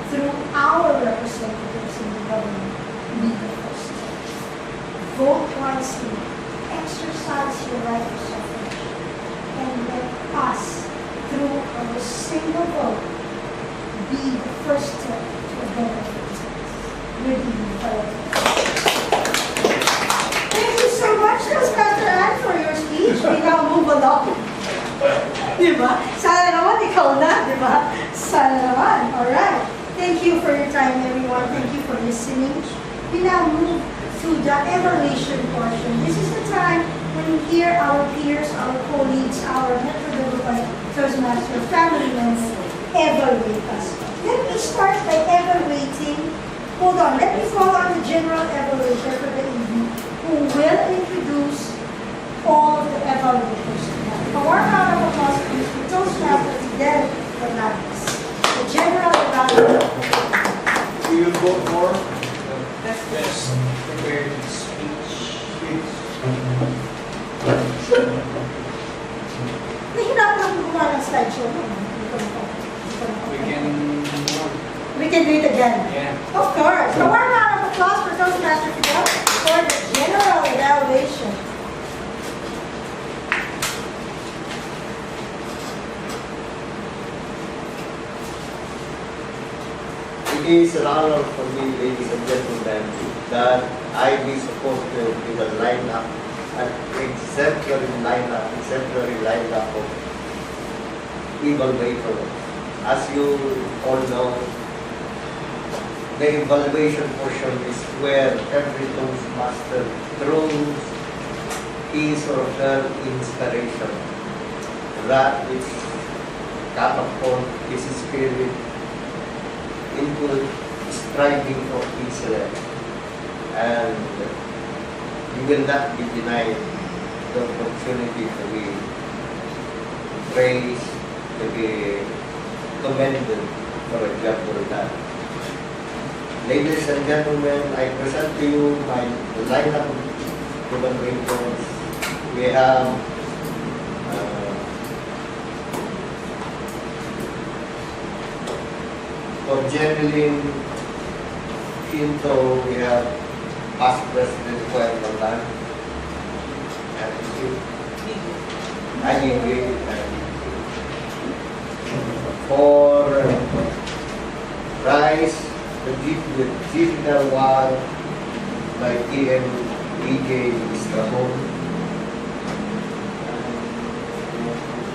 through our representatives in the government be the first step. Vote wisely, exercise your right to suffrage, and let us, through our single vote, be the first step to a better future. Thank you so much, Toastmaster Ann, for your speech. We now move along. Diba? Sana naman ikaw na, diba? Sana naman. Alright. Thank you for your time, everyone. Thank you for listening. We now move to the evaluation portion. This is the time when we hear our peers, our colleagues, our Metro Toastmaster family members evaluate us. Let me start by evaluating. Hold on, let me call on the general evaluator for the evening, who will introduce all of the evaluators. A warm round of applause please for Toastmaster Fidel Fernandez, the general evaluator. We will vote for Best prepared speech. Nahirapan akong gumawa ng slideshow. We can do it again. Yeah. Of course. A warm round of applause for Toastmaster Fidel for the general evaluation. It is an honor for me, ladies and gentlemen, that I be supported with a lineup, an exemplary lineup of evaluators. As you all know, the evaluation portion is where every Toastmaster throws his or her inspiration, that which catapult his spirit into striving for excellence, and you will not be denied the opportunity to be praised, to be commended for a job well done. Ladies and gentlemen, I present to you my lineup of evaluators. We have for Jennylyn, Quinto, we have past President Quinto and for Rhys, the Fidel R by Estrabon,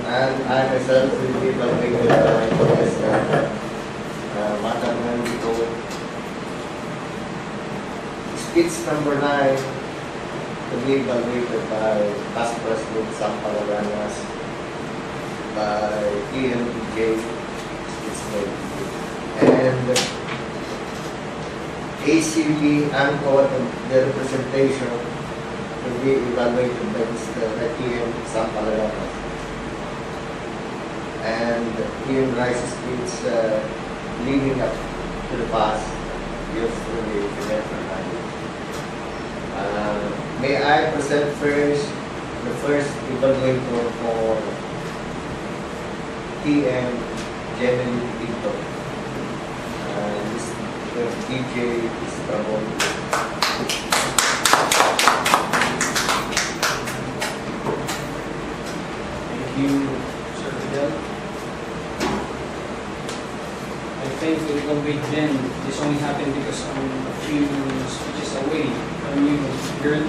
and I myself will be evaluated by Madam Wendy Co. Speech number 9 to be evaluated by past President Sam Palaganas, by EMPJ, and ACB Ann Cua, the representation to be evaluated by Mr. Sam Palaganas, and Rhys speech leading up to the past, yours truly, Fidel Fernandez. May I present first the first evaluator for TM Jennylyn Quinto. Mr. DJ Estrabon. Thank you, Sir Fidel. I think we will wait then. This only happened because I'm a few speeches away from you, girl.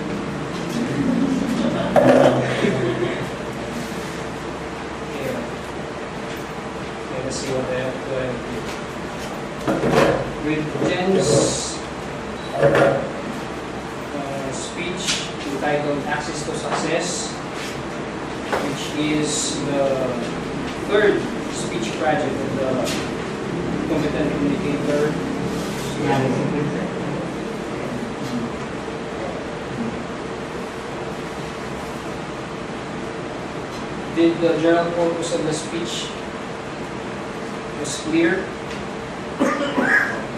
Okay, let's see what I have to do. With Jen's speech entitled Access to Success, which is the third speech project of the competent communicator. Did the general purpose of the speech was clear?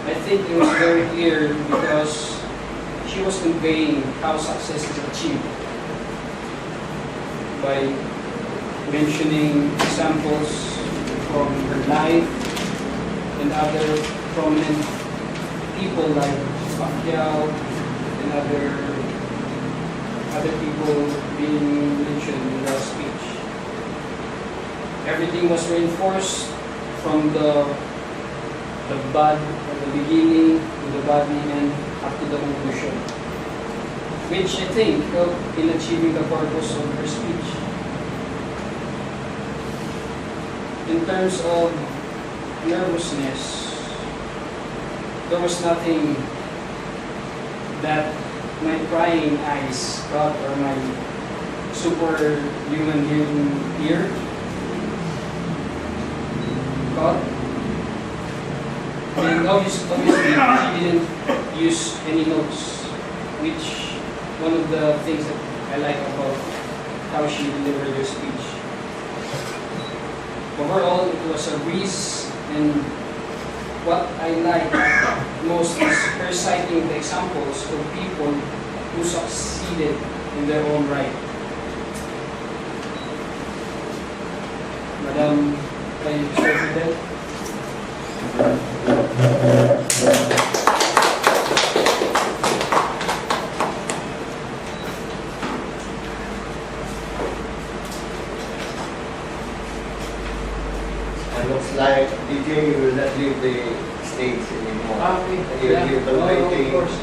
I think it was very clear because she was conveying how success is achieved by mentioning examples from her life and other prominent people like Pacquiao and other people being mentioned in the speech. Everything was reinforced from the bad at the beginning to the body and up to the conclusion, which I think helped in achieving the purpose of her speech. In terms of nervousness, there was nothing that my prying eyes caught or my superhuman hearing ear caught. And obviously, she didn't use any notes, which one of the things that I like about how she delivered her speech. Overall, it was a breeze, and what I like most is her citing the examples of people who succeeded in their own right. Madam Sir Fidel. It looks like DJ will not leave the stage anymore. Okay. You're evaluating of course.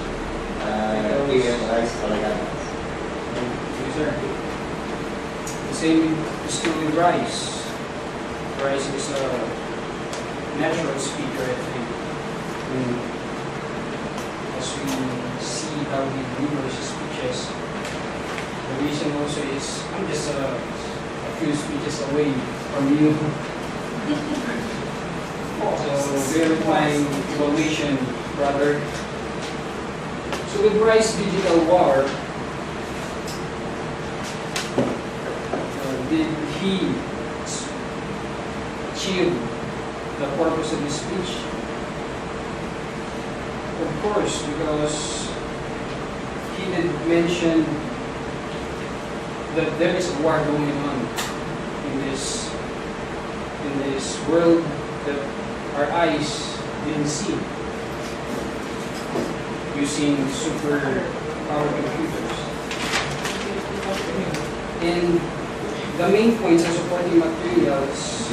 Rhys Palaganas. Yes, sir. The same is true with Rhys. Rhys is a natural speaker, I think. As we see how he delivers his speeches, the reason also is I'm just a few speeches away from you. So bear with my evaluation, brother. So with Rhys Digital War, did he achieve the purpose of his speech? Of course, because he did mention that there is a war going on in this world that our eyes didn't see, using super power computers. And the main points and supporting materials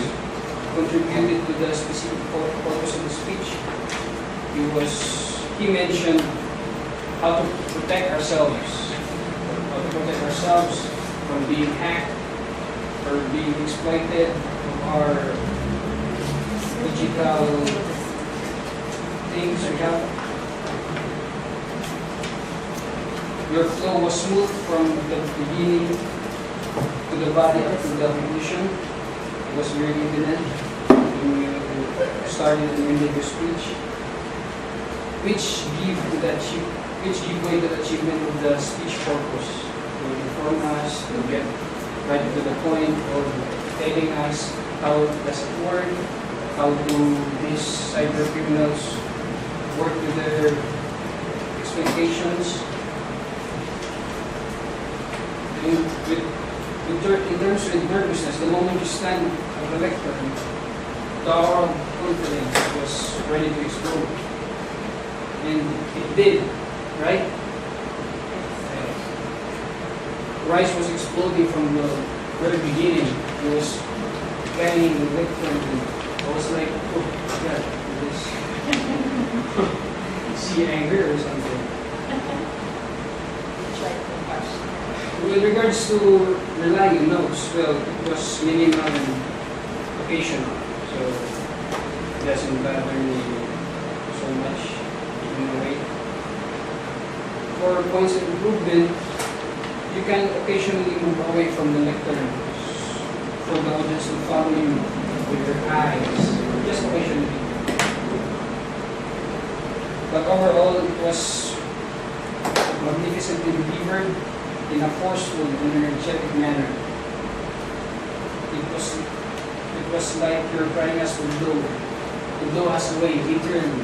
contributed to the specific purpose of the speech. He mentioned how to protect ourselves from being hacked or being exploited, from our digital things we have. Your flow was smooth from the beginning to the body up to the conclusion. It was very evident when you started and ended your speech, which give way to the achievement of the speech purpose, to inform us, to get right to the point of telling us how does it work, how do these cyber criminals work with their expectations. In terms of nervousness, the moment you stand at the lectern, the aura of confidence was ready to explode. And it did, right? Rhys was exploding from the very beginning. He was banging the victim. I was like, oh God, this is he angry or something? With regards to relying on notes, well, it was minimal and occasional, so it doesn't bother me so much in a way. For points of improvement, you can occasionally move away from the lectern for the audience to follow you with your eyes, just occasionally. But overall, it was magnificently delivered in a forceful and energetic manner. It was like you're trying us to blow us away, literally.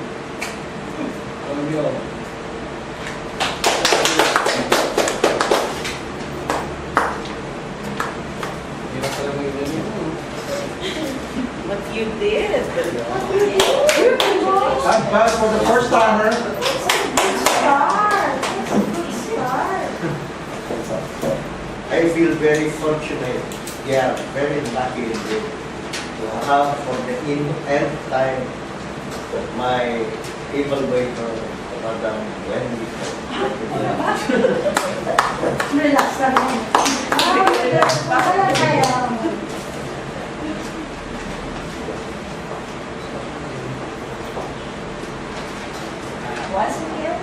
Love you all. What you did. Not bad for the first timer. I feel very fortunate, yeah, very lucky indeed to have for the nth time my evaluator, Madam Wendy Co. Relax lang. Baka kaya. Once again,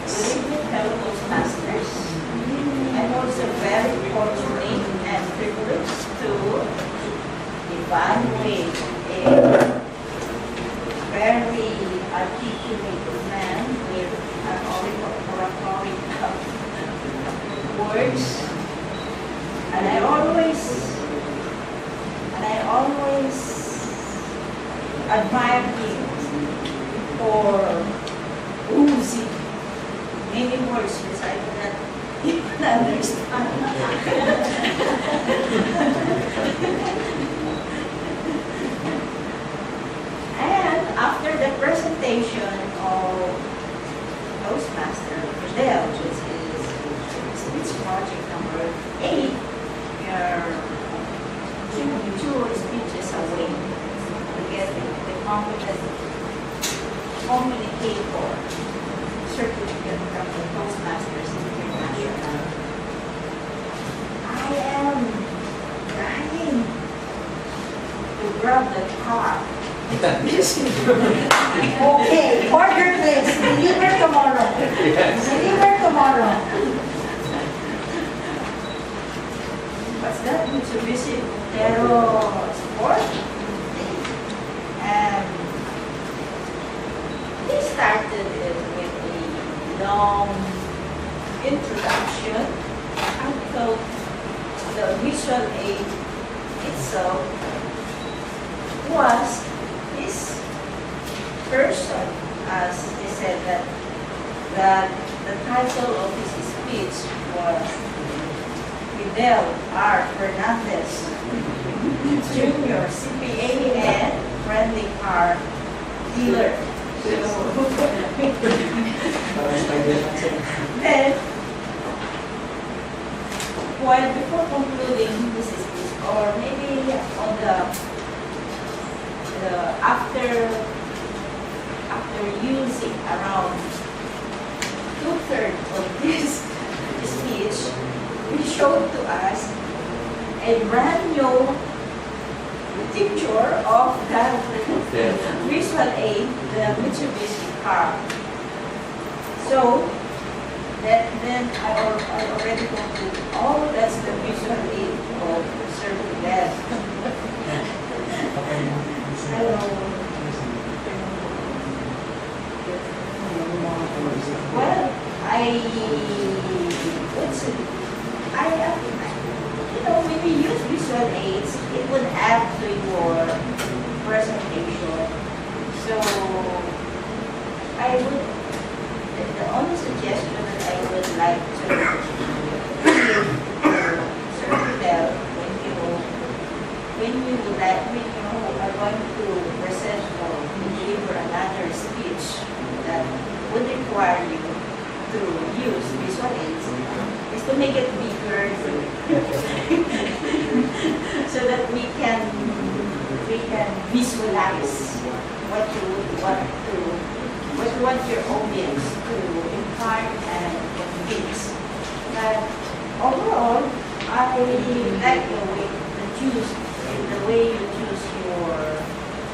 good evening, fellow Toastmasters. I'm also very fortunate and privileged to evaluate a very articulate man with an oratory words. And I always admire him for using many words which I do not even understand. And after the presentation of Toastmaster Fidel, which is speech project number 8, we are 2 speeches away to get the competent communicator certificate from the Toastmasters International. I am trying to grab the car. Okay, order please. Deliver tomorrow. Deliver tomorrow. What's that? Mitsubishi Quinto Sport? And he started it with a long introduction. I thought the visual aid itself was his person, as he said that the title of his speech was Fidel R. Fernandez Jr. CPA and friendly car dealer. Then, while before concluding this speech, or maybe on the after using around 2/3 of this speech, he showed to us a brand new picture of that visual aid, the Mitsubishi car. So then I already concluded, oh, that's the visual aid of Sir Fidel. Well, when you use visual aids, it would add to your presentation. So the only suggestion that I would like to give Sir Fidel when you are going to make it bigger so that we can visualize what you want your audience to impart and convince. But overall, I like the way you choose your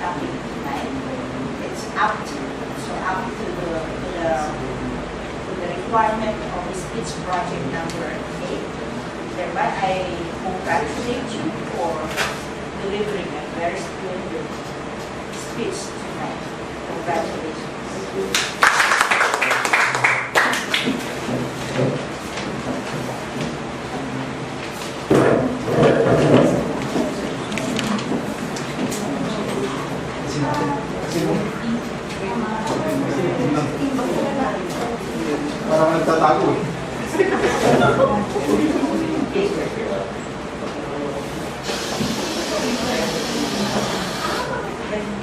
topic tonight. It's apt to the requirement of the speech project number 8. Thereby, I congratulate you for delivering a very splendid speech tonight. Congratulations. Parang nagtatago eh.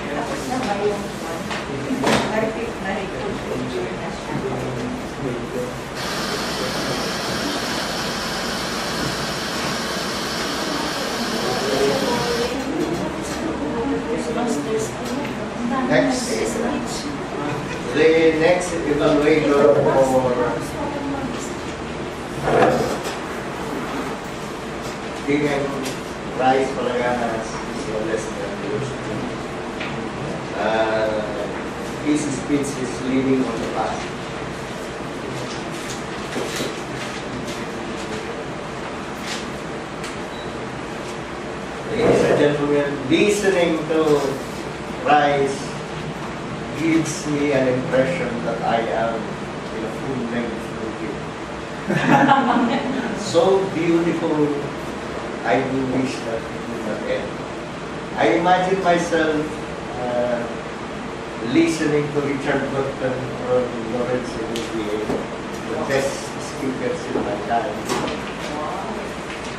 Tapos na ba yung na-recruit picture na siya? Next. The next evaluator for Rhys, Palaganas is no less than yours. His speech is leading on the path. Ladies and gentlemen, listening to Rhys gives me an impression that I am in a full-length movie. So beautiful, I do wish that it would not end. I imagine myself listening to Richard Burton or Lawrence Olivier, the best speakers in my time.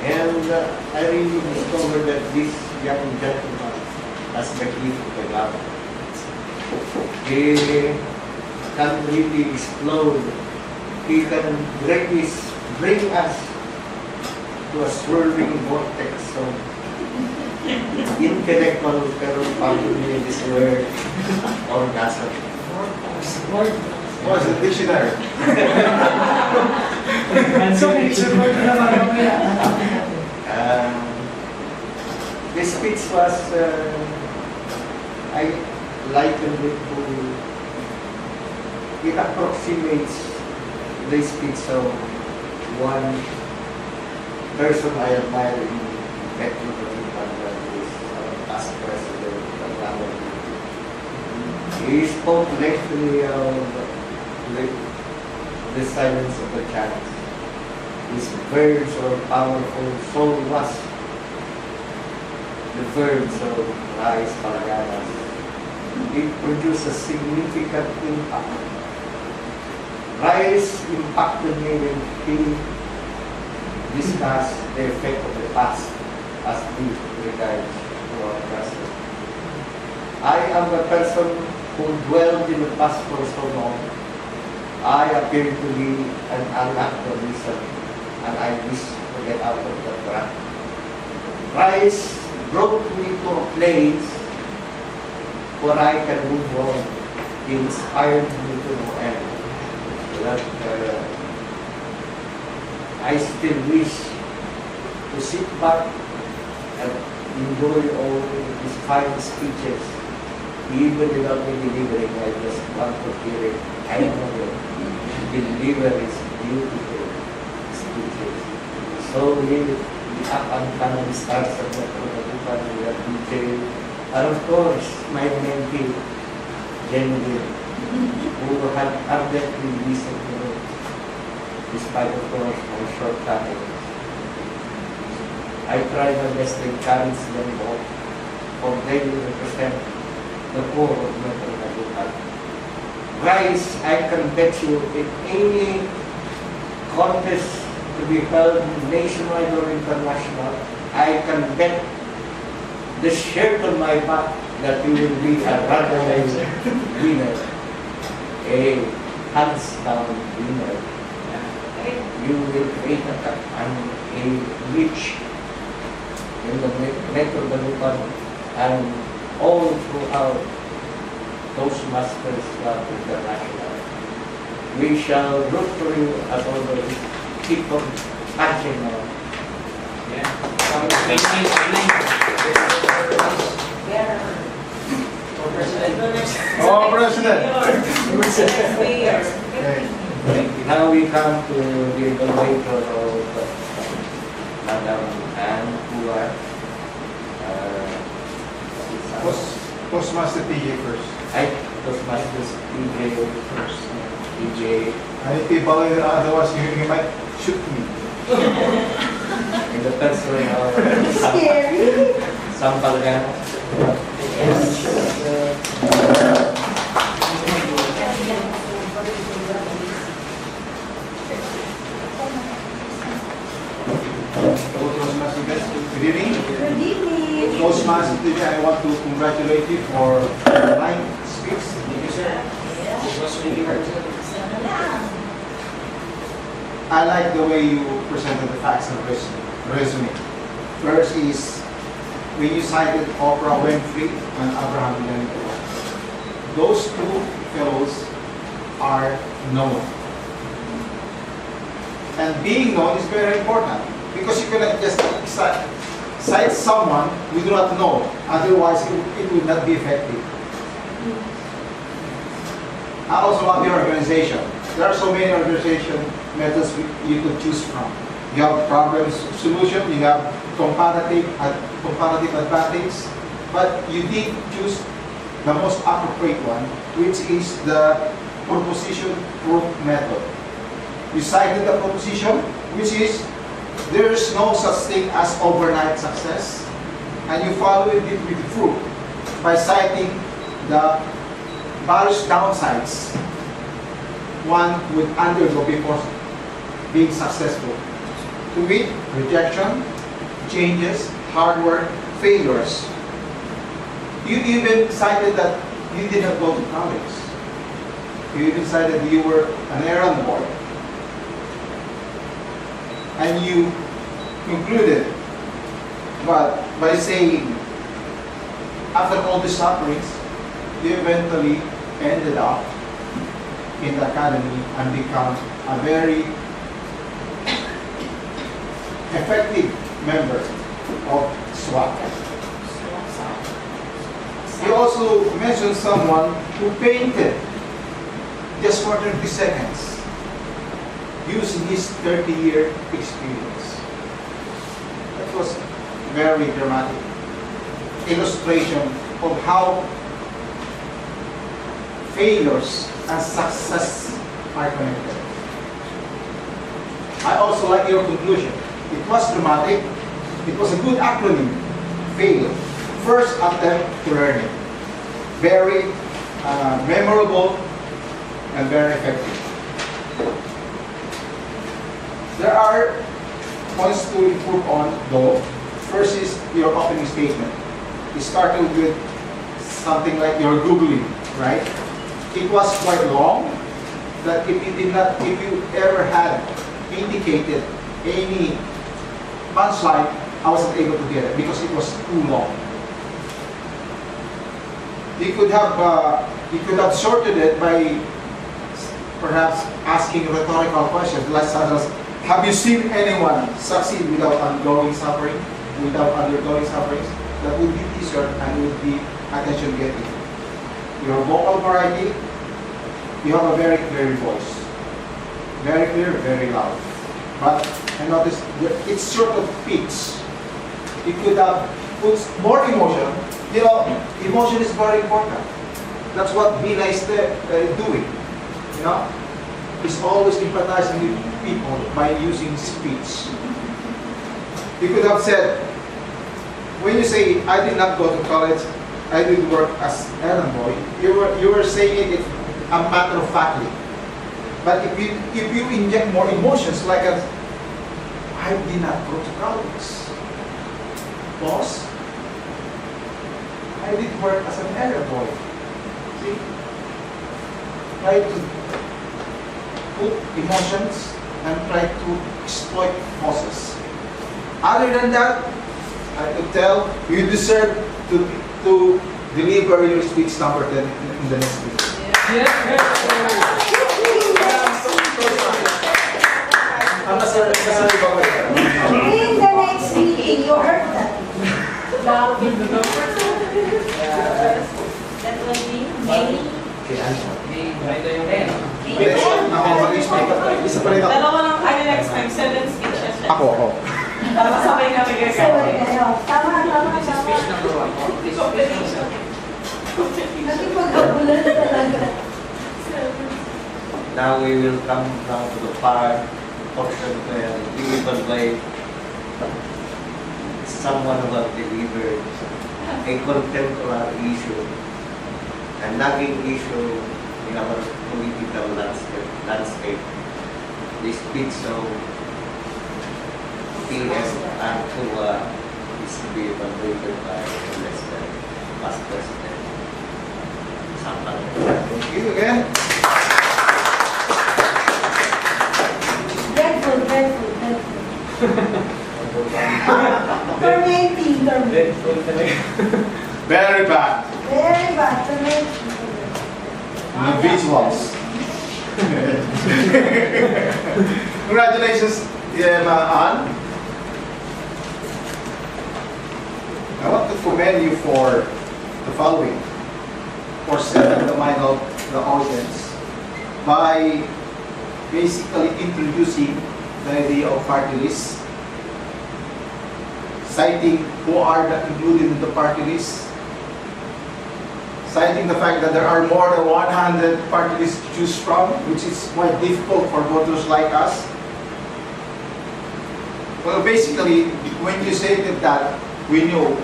And I really discovered that this young gentleman has the gift of the gab. He can really explode. He can bring us to a swirling vortex of intellectual, pero probably this word, orgasm. What's the dictionary? This speech was, I likened it to, it approximates the speech of one person I admire in Metro Dagupan, who is past president of Alma. He spoke lengthily of the silence of the Chimes. His verbs were powerful, so was the verbs of Rhys, Palaganas. It produced a significant impact. Rhys impacted me when he discussed the effect of the past as we regards to our present. I am a person who dwelled in the past for so long. I appear to be an unactive reason, and I wish to get out of that trap. Rhys brought me to a place where I can move on. He inspired me to no end. That I still wish to sit back and enjoy all his fine speeches. Even without me delivering, I just want to hear it. I know that he delivers beautiful speeches. So the up and coming stars of the Dagupan, we have DJ, and of course, my mentee, Jennylyn, who had ardently listened to me, despite of course my shortcomings. I try my best to encourage them both, for they will represent the core of Metro Dagupan. Rhys, I can bet you, in any contest to be held nationwide or international, I can bet the shirt on my back that you will be a recognized winner, a hands down winner. you will create a reach in the Metro Dagupan and all throughout Toastmasters Club International. We shall look for you as always. Keep on punching on. Yeah. Oh, President. Okay. Now we come to the evaluator of Madam Ann Cua. Toastmaster TJ first. I Toastmasters TJ first. TJ I need to evaluate, otherwise you might shoot me. in the person of Scary. some Palaganas. Toastmaster, good evening. Good evening. Toastmaster TJ, I want to congratulate you for 9 speaks. Thank you, sir. I like the way you presented the facts and resume. First is when you cited Oprah Winfrey and Abraham Lincoln. Those two fellows are known. And being known is very important because you cannot just cite someone we do not know, otherwise it will not be effective. I also love your organization. There are so many organization methods you could choose from. You have problem solution, you have comparative advantage, but you did choose the most appropriate one, which is the proposition proof method. You cited the proposition, which is there is no such thing as overnight success, and you follow it with proof by citing the various downsides one would undergo before being successful. To wit, rejection, changes, hard work, failures. You even cited that you did not go to college. You even cited you were an errand boy. And you concluded by saying, after all the sufferings, you eventually ended up in the academy and become a very effective member of SWAT. You also mentioned someone who painted just for 30 seconds using his 30-year experience. That was very dramatic illustration of how failures and success are connected. I also like your conclusion. It was dramatic. It was a good acronym. FAIL. First attempt to learning. Very memorable and very effective. There are points to improve on though. First is your opening statement. You started with something like your Googling, right? It was quite long, that if you ever had indicated any punchline, I wasn't able to get it because it was too long. You could have sorted it by perhaps asking rhetorical questions, like such as, have you seen anyone succeed without undergoing suffering? That would be easier and would be attention getting. Your vocal variety, you have a very clear voice. Very clear, very loud. But I noticed it's sort of pitch. You could have put more emotion. You know, emotion is very important. That's what Vina is doing. You know, it's always empathizing with people by using speech. You could have said, when you say, I did not go to college, I did work as errand boy, you were saying it a matter of factly. But if you inject more emotions, like I did not go to college. Boss, I did work as an errand boy. See? Try to put emotions and try to exploit causes. Other than that, I could tell you deserve to deliver your speech number 10 in the next week. In the next meeting, you heard that. That will be May. Isa pa rin ako. Dalawa lang, next time, 7 speeches. Ako. Para masabay namin So, gagawin. tama. Speech number 1. Nakipaghabulan na talaga. Now we will come down to the part portion where we evaluate someone who has delivered a contemporary issue, a nagging issue in our political landscape. The speech of Fidel Ann Cua is to be evaluated by the past president. Thank you again. Dreadful. Tormenting. Very bad. Very bad. Tormenting. The visuals. Congratulations, Ann. I want to commend you for the following. For setting the mind of the audience by basically introducing the idea of party list, citing who are included in the party list, citing the fact that there are more than 100 party lists to choose from, which is quite difficult for voters like us. Well, basically, when you stated that, we knew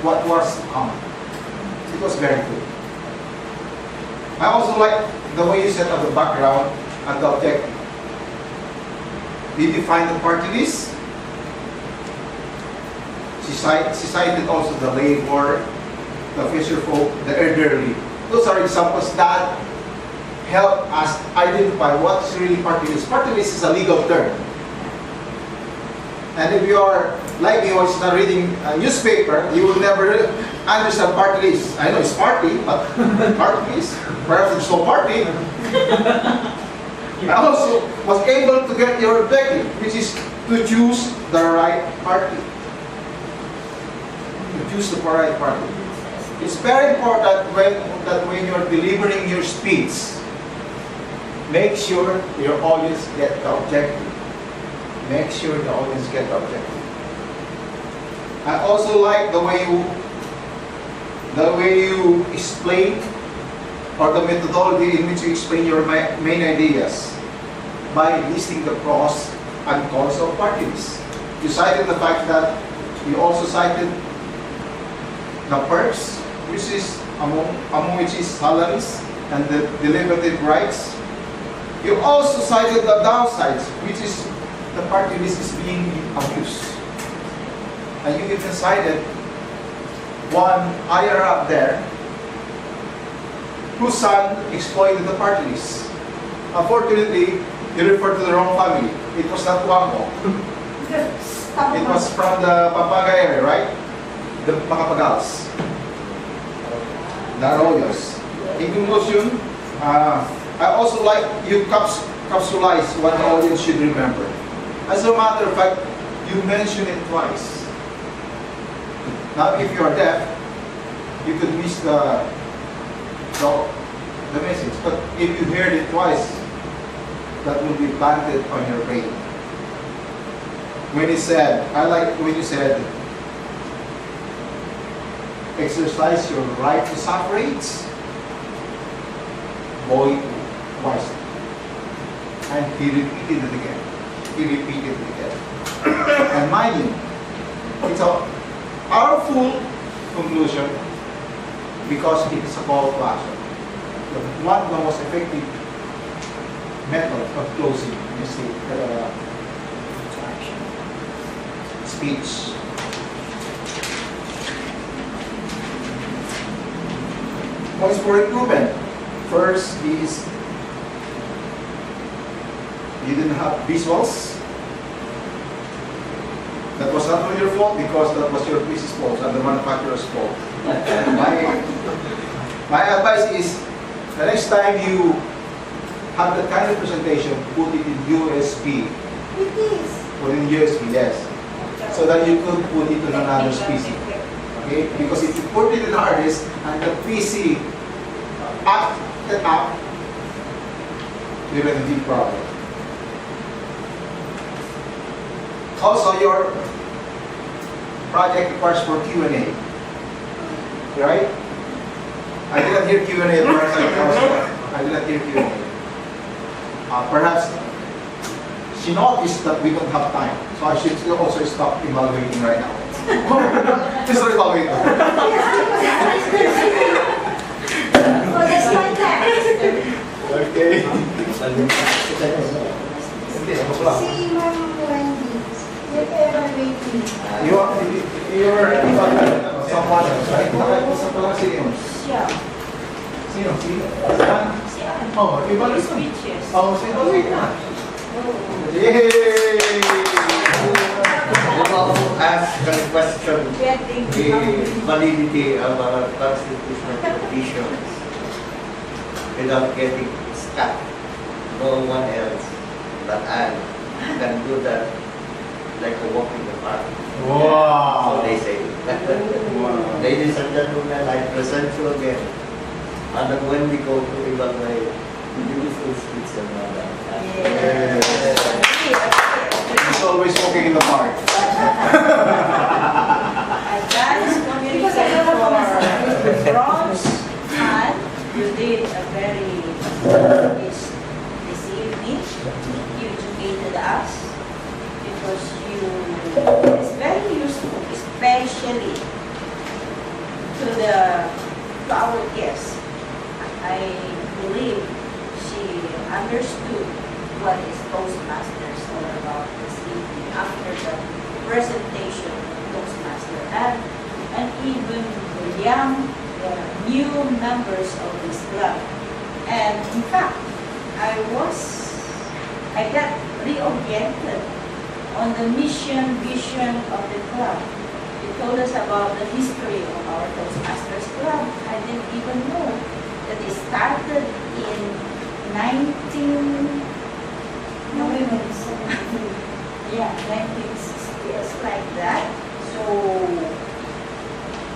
what was coming. It was very good. I also like the way you set up the background and the objective. You define the party list. She cited also the labor, the fisher folk, the elderly. Those are examples that help us identify what's really party list. Party list is a legal term. And if you are like me, who is not reading a newspaper, you will never understand party list. I know it's party, but party list, perhaps it's no party. I also was able to get your objective, which is to choose the right party. To choose the right party. It's very important that when you're delivering your speech, make sure your audience get the objective. Make sure the audience get the objective. I also like the way you explain, or the methodology in which you explain your main ideas by listing the pros and cons of parties. You cited the fact that you also cited the perks, which is among which is salaries and the derivative rights. You also cited the downsides, which is the party list is being abused. And you even cited one higher up there whose son exploited the party list. Unfortunately, he referred to the wrong family. It was not Wangmo. It was from the Pampanga area, right? The Macapagals. The Arroyos. In conclusion, I also like you capsulize what the audience should remember. As a matter of fact, you mentioned it twice. Now, if you are deaf, you could miss the message. But if you heard it twice, that will be planted on your brain. When he said, I like when you said, exercise your right to suffrage, vote wisely. And he repeated it again. And mind you, it's a powerful conclusion because it's a call to action. One of the most effective method of closing speech. Points for improvement. First is you didn't have visuals. That was not your fault because that was your business fault and the manufacturer's fault. My advice is, the next time you have that kind of presentation, put it in USB. It is. Put in USB, yes. So that you could put it on another PC. Okay? Because if you put it in hard disk and the PC acted up, you're going to be problem. Also, your project requires for Q&A. Right? I didn't hear Q&A at first. I didn't hear Q&A. Perhaps she noticed that we don't have time, so I should also stop evaluating right now. Just evaluate. Oh, that's my text. Okay. Si Ma'am Wendy, you're evaluating. You're evaluating someone else, right? Nakaipusan pa lang sino. Siya. Sino? Sino? Siya. Oh, evaluate na. Speeches. Oh, so evaluate na. Oh. Yay! Ask the question, Getting the validity of our constitutional provisions without getting stuck. No one else but I can do that like a walk in the park. Wow! So they say. Ladies and gentlemen, I present you again. And when we go to evaluate beautiful streets and all that. He's always walking in the park. Advanced communication for bronze, and you did a very this evening. You educated us because it's very useful, especially to our guests. I believe she understood what is Toastmasters all about this evening after the presentation of Toastmaster and even the young new members of this club. And in fact, I got reoriented on the mission, vision of the club. You told us about the history of our Toastmasters club. I didn't even know that it started in 1960s, like that. So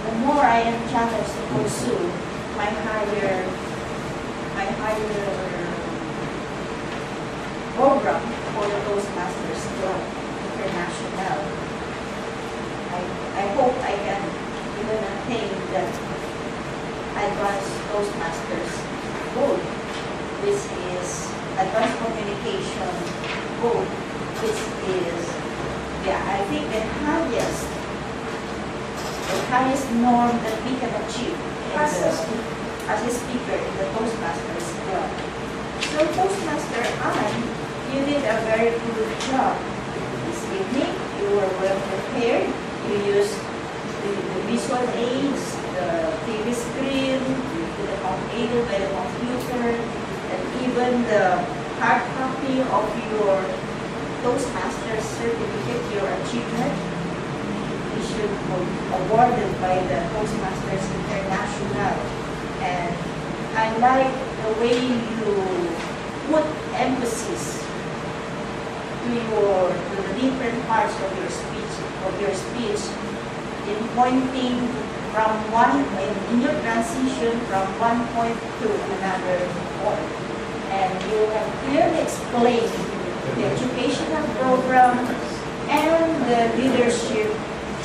the more I am challenged to pursue my higher program for the Toastmasters Club International, I hope I can even attain that advanced Toastmasters goal, which is advanced communication goal, which is, I think the highest norm that we can achieve as a speaker in the Toastmasters Club. So Toastmaster Ann, you did a very good job this evening. You were well prepared. You used the visual aids, the TV screen, aided by the computer, and even the hard copy of your Toastmasters certificate, your achievement, issued awarded by the Toastmasters International. And I like the way you put emphasis to the different parts of your speech, in pointing from in your transition from one point to another point. And you have clearly explained the educational program and the leadership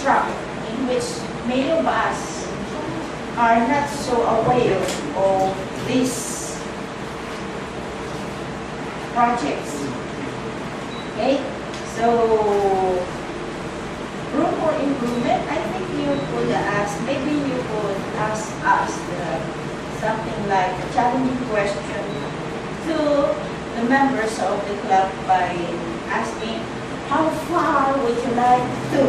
track, in which many of us are not so aware of these projects. Okay, so room for improvement. I think you could ask us something like a challenging question to the members of the club by asking, how far would you like to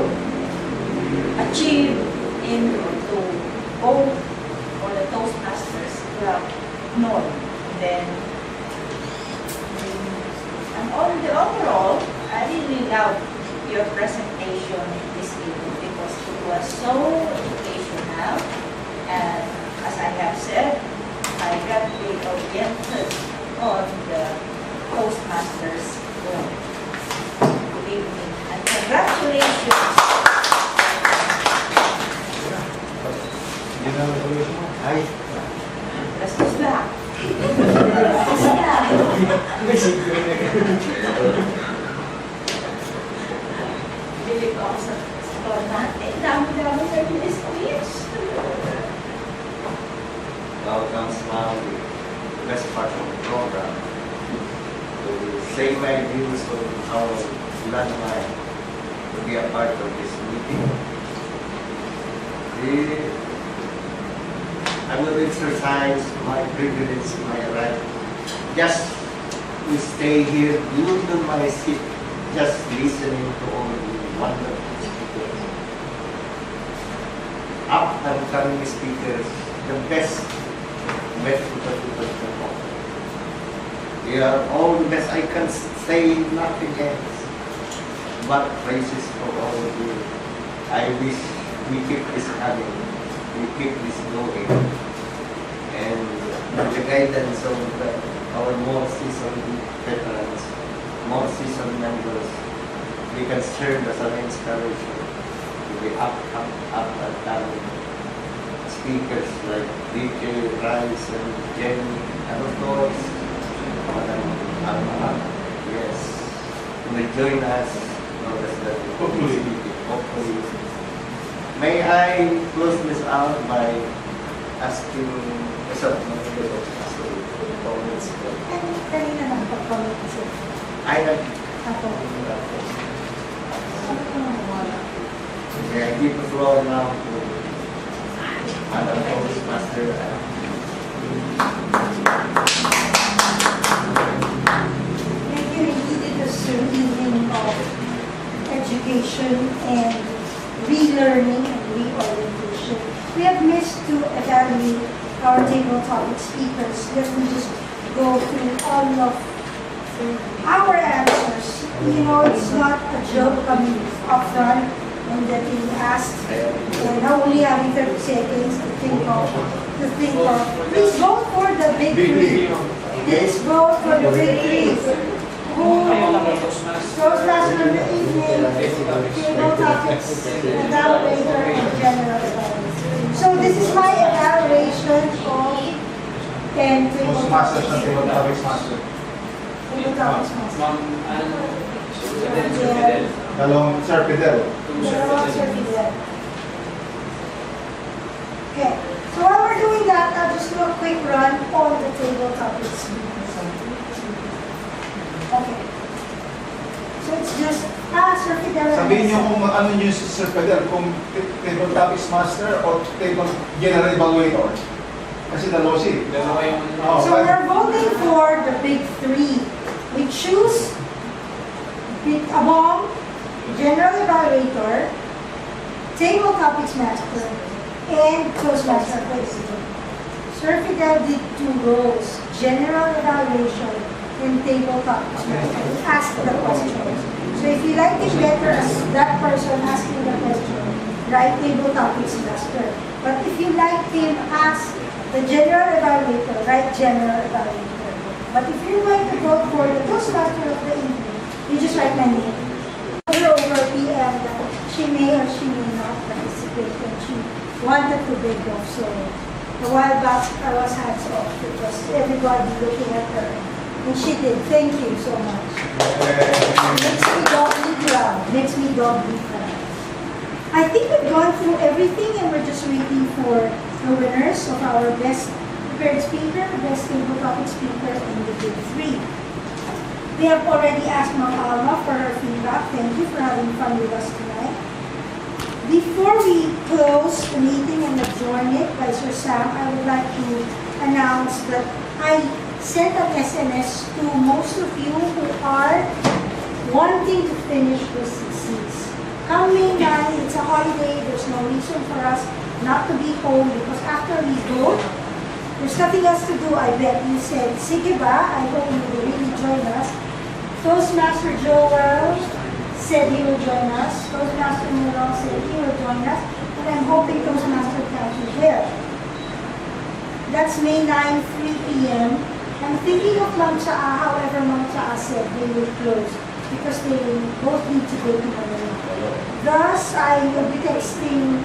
achieve to go for the Toastmasters Club North? Then on the overall, I really love your presentation this evening because it was so educational. And as I have said, I got the oriented on the Toastmasters. Good evening and congratulations. Ay, Gastos lang. Bili ko ako sa store natin. Dami-dami na yung speech. now comes now the best part of the program. To say my views on how landmine to be a part of this meeting. I will exercise my privilege, my right, just to stay here, glued on my seat, just listening to all the wonderful speakers. Up and coming speakers, the best medical people can offer. They are all the best. I can say nothing else but praises for all of you. I wish we keep this coming, we keep this going, and with the guidance of our more seasoned veterans, more seasoned members, we can serve as an inspiration to the up and coming speakers like DJ, Rhys, and Jennylyn, and of course, Madam Alma. Yes, will join us. Hopefully. May I close this out by asking comments? Kanina lang pag-comment kasi. I have. Ako. Okay, I give the floor now to Madam Toastmaster. Thank you. Indeed, it was an evening of education and relearning and reorientation. We have missed to evaluate our table topic speakers. Let me just go through all of our answers. You know, it's not a joke coming up front and getting asked, and now only having 30 seconds to think of. Please vote for the big three. Please vote for the big three. Who goes last for the evening, table topics, evaluator, and general evaluation. So this is my evaluation of 10 table topics. Table topics master. Dalawang Sir Fidel. Okay, so while we're doing that, I'll just do a quick run on the table topics. Okay. So it's just, Sir Fidel. Sabihin niyo kung ano niyo si Sir Fidel, kung table topics master o table general evaluator. Kasi dalawa siya. Dalawa yung... So we're voting for the big three. We choose among general evaluator, table topics master, and Toastmaster president. Sir Fidel did 2 roles, general evaluation and table topics master. He asked the questions. So if you like it better as that person asking the question, write table topics master. But if you like him as the general evaluator, write general evaluator. But if you're going to vote for the Toastmaster of the evening, you just write my name. Over PM that she may or she may not participate when she wanted to break off. So a while back I was hands off because everybody looking at her. And she did. Thank you so much. Makes me doubly proud. Makes me doubly proud. I think we've gone through everything and we're just waiting for the winners of our best prepared speaker, best table topic speaker, and the big three. We have already asked Ma'am Alma for her feedback. Thank you for having fun with us tonight. Before we close the meeting and adjourn it by Sir Sam, I would like to announce that I sent an SMS to most of you who are wanting to finish this thesis. Come May 9, it's a holiday. There's no reason for us not to be home because after we vote, there's nothing else to do. I bet you said, sige ba? I hope you will really join us. Toastmaster Joel said he will join us. Toastmaster Milong said he will join us. And I'm hoping Toastmaster Cathy will. That's May 9, 3 p.m. I'm thinking of Mang Chaa, however Mang Chaa said they will close because they both need to go to Manila. Thus, I will be texting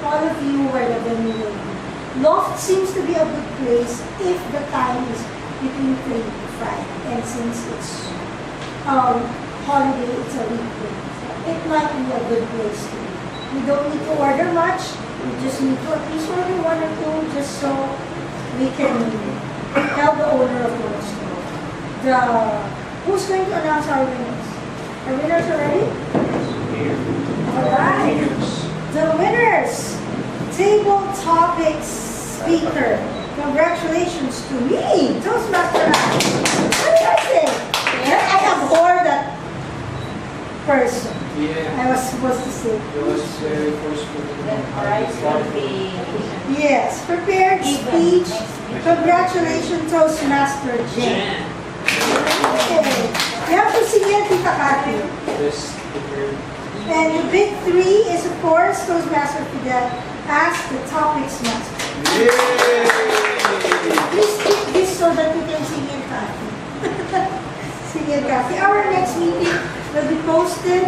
all of you where the venue will be. Loft seems to be a good place if the time is between 3 to 5. And since it's holiday, it's a weekday. It might be a good place to be. We don't need to order much. We just need to at least order 1 or 2 just so we can help the owner of the store. Who's going to announce our winners? Our winners already? Alright. The winners! Table Topics Speaker. Congratulations to me, Toastmaster. What did I say? I abhor that person. Yeah. I was supposed to say. It was very forceful. Alright, will be Yes, prepared speech. Congratulations, Toastmaster Jen. Okay. You have to sing it, Tita Kathy. Best prepared. And the big 3 is, of course, Toastmaster Fidel as the topics master. Yay! Please keep this so that we can sing it, Kathy. Sing it, Kathy. Our next meeting will be posted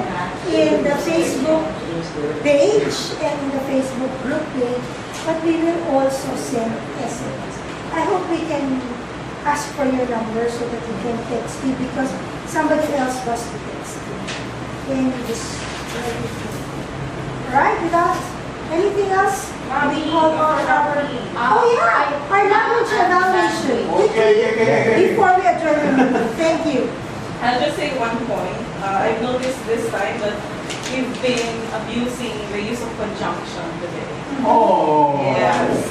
in the Facebook page and in the Facebook group page, but we will also send SMS. I hope we can ask for your number so that we can text you because somebody else was to text you. Can you just alright, without anything else? We call on our language evaluation. Okay. Before we adjourn the meeting. Thank you. I'll just say one point. I've noticed this time that we've been abusing the use of conjunction today. Oh. Yes.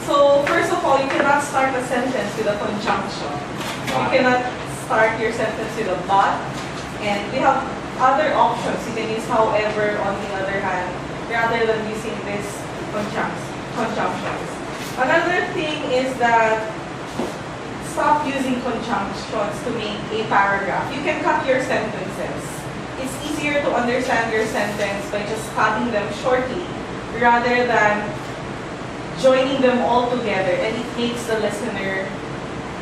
So first of all, you cannot start a sentence with a conjunction. You cannot start your sentence with a but. And we have other options. You can use however on the other hand, rather than using this conjunctions. Another thing is that stop using conjunctions to make a paragraph. You can cut your sentences. It's easier to understand your sentence by just cutting them shortly rather than joining them all together, and it makes the listener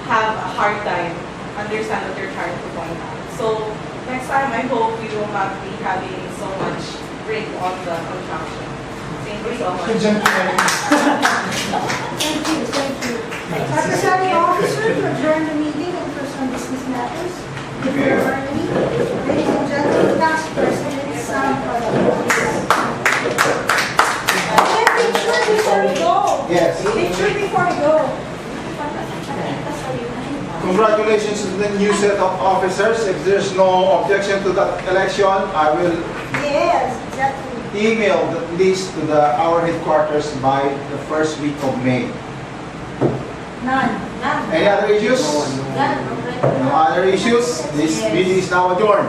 have a hard time understand what you're trying to point out. So next time, I hope we will not be having so much break on the conjunction. Thank you so much. Thank you. Our presiding officer to adjourn the meeting and for some business matters. If there are any, ladies and gentlemen, past president, sound picture before we go. Yes. Picture before we go. Congratulations to the new set of officers. If there's no objection to that election, I will Yes, exactly. email the list to our headquarters by the first week of May. None. Any other issues? No other issues? This meeting is now adjourned.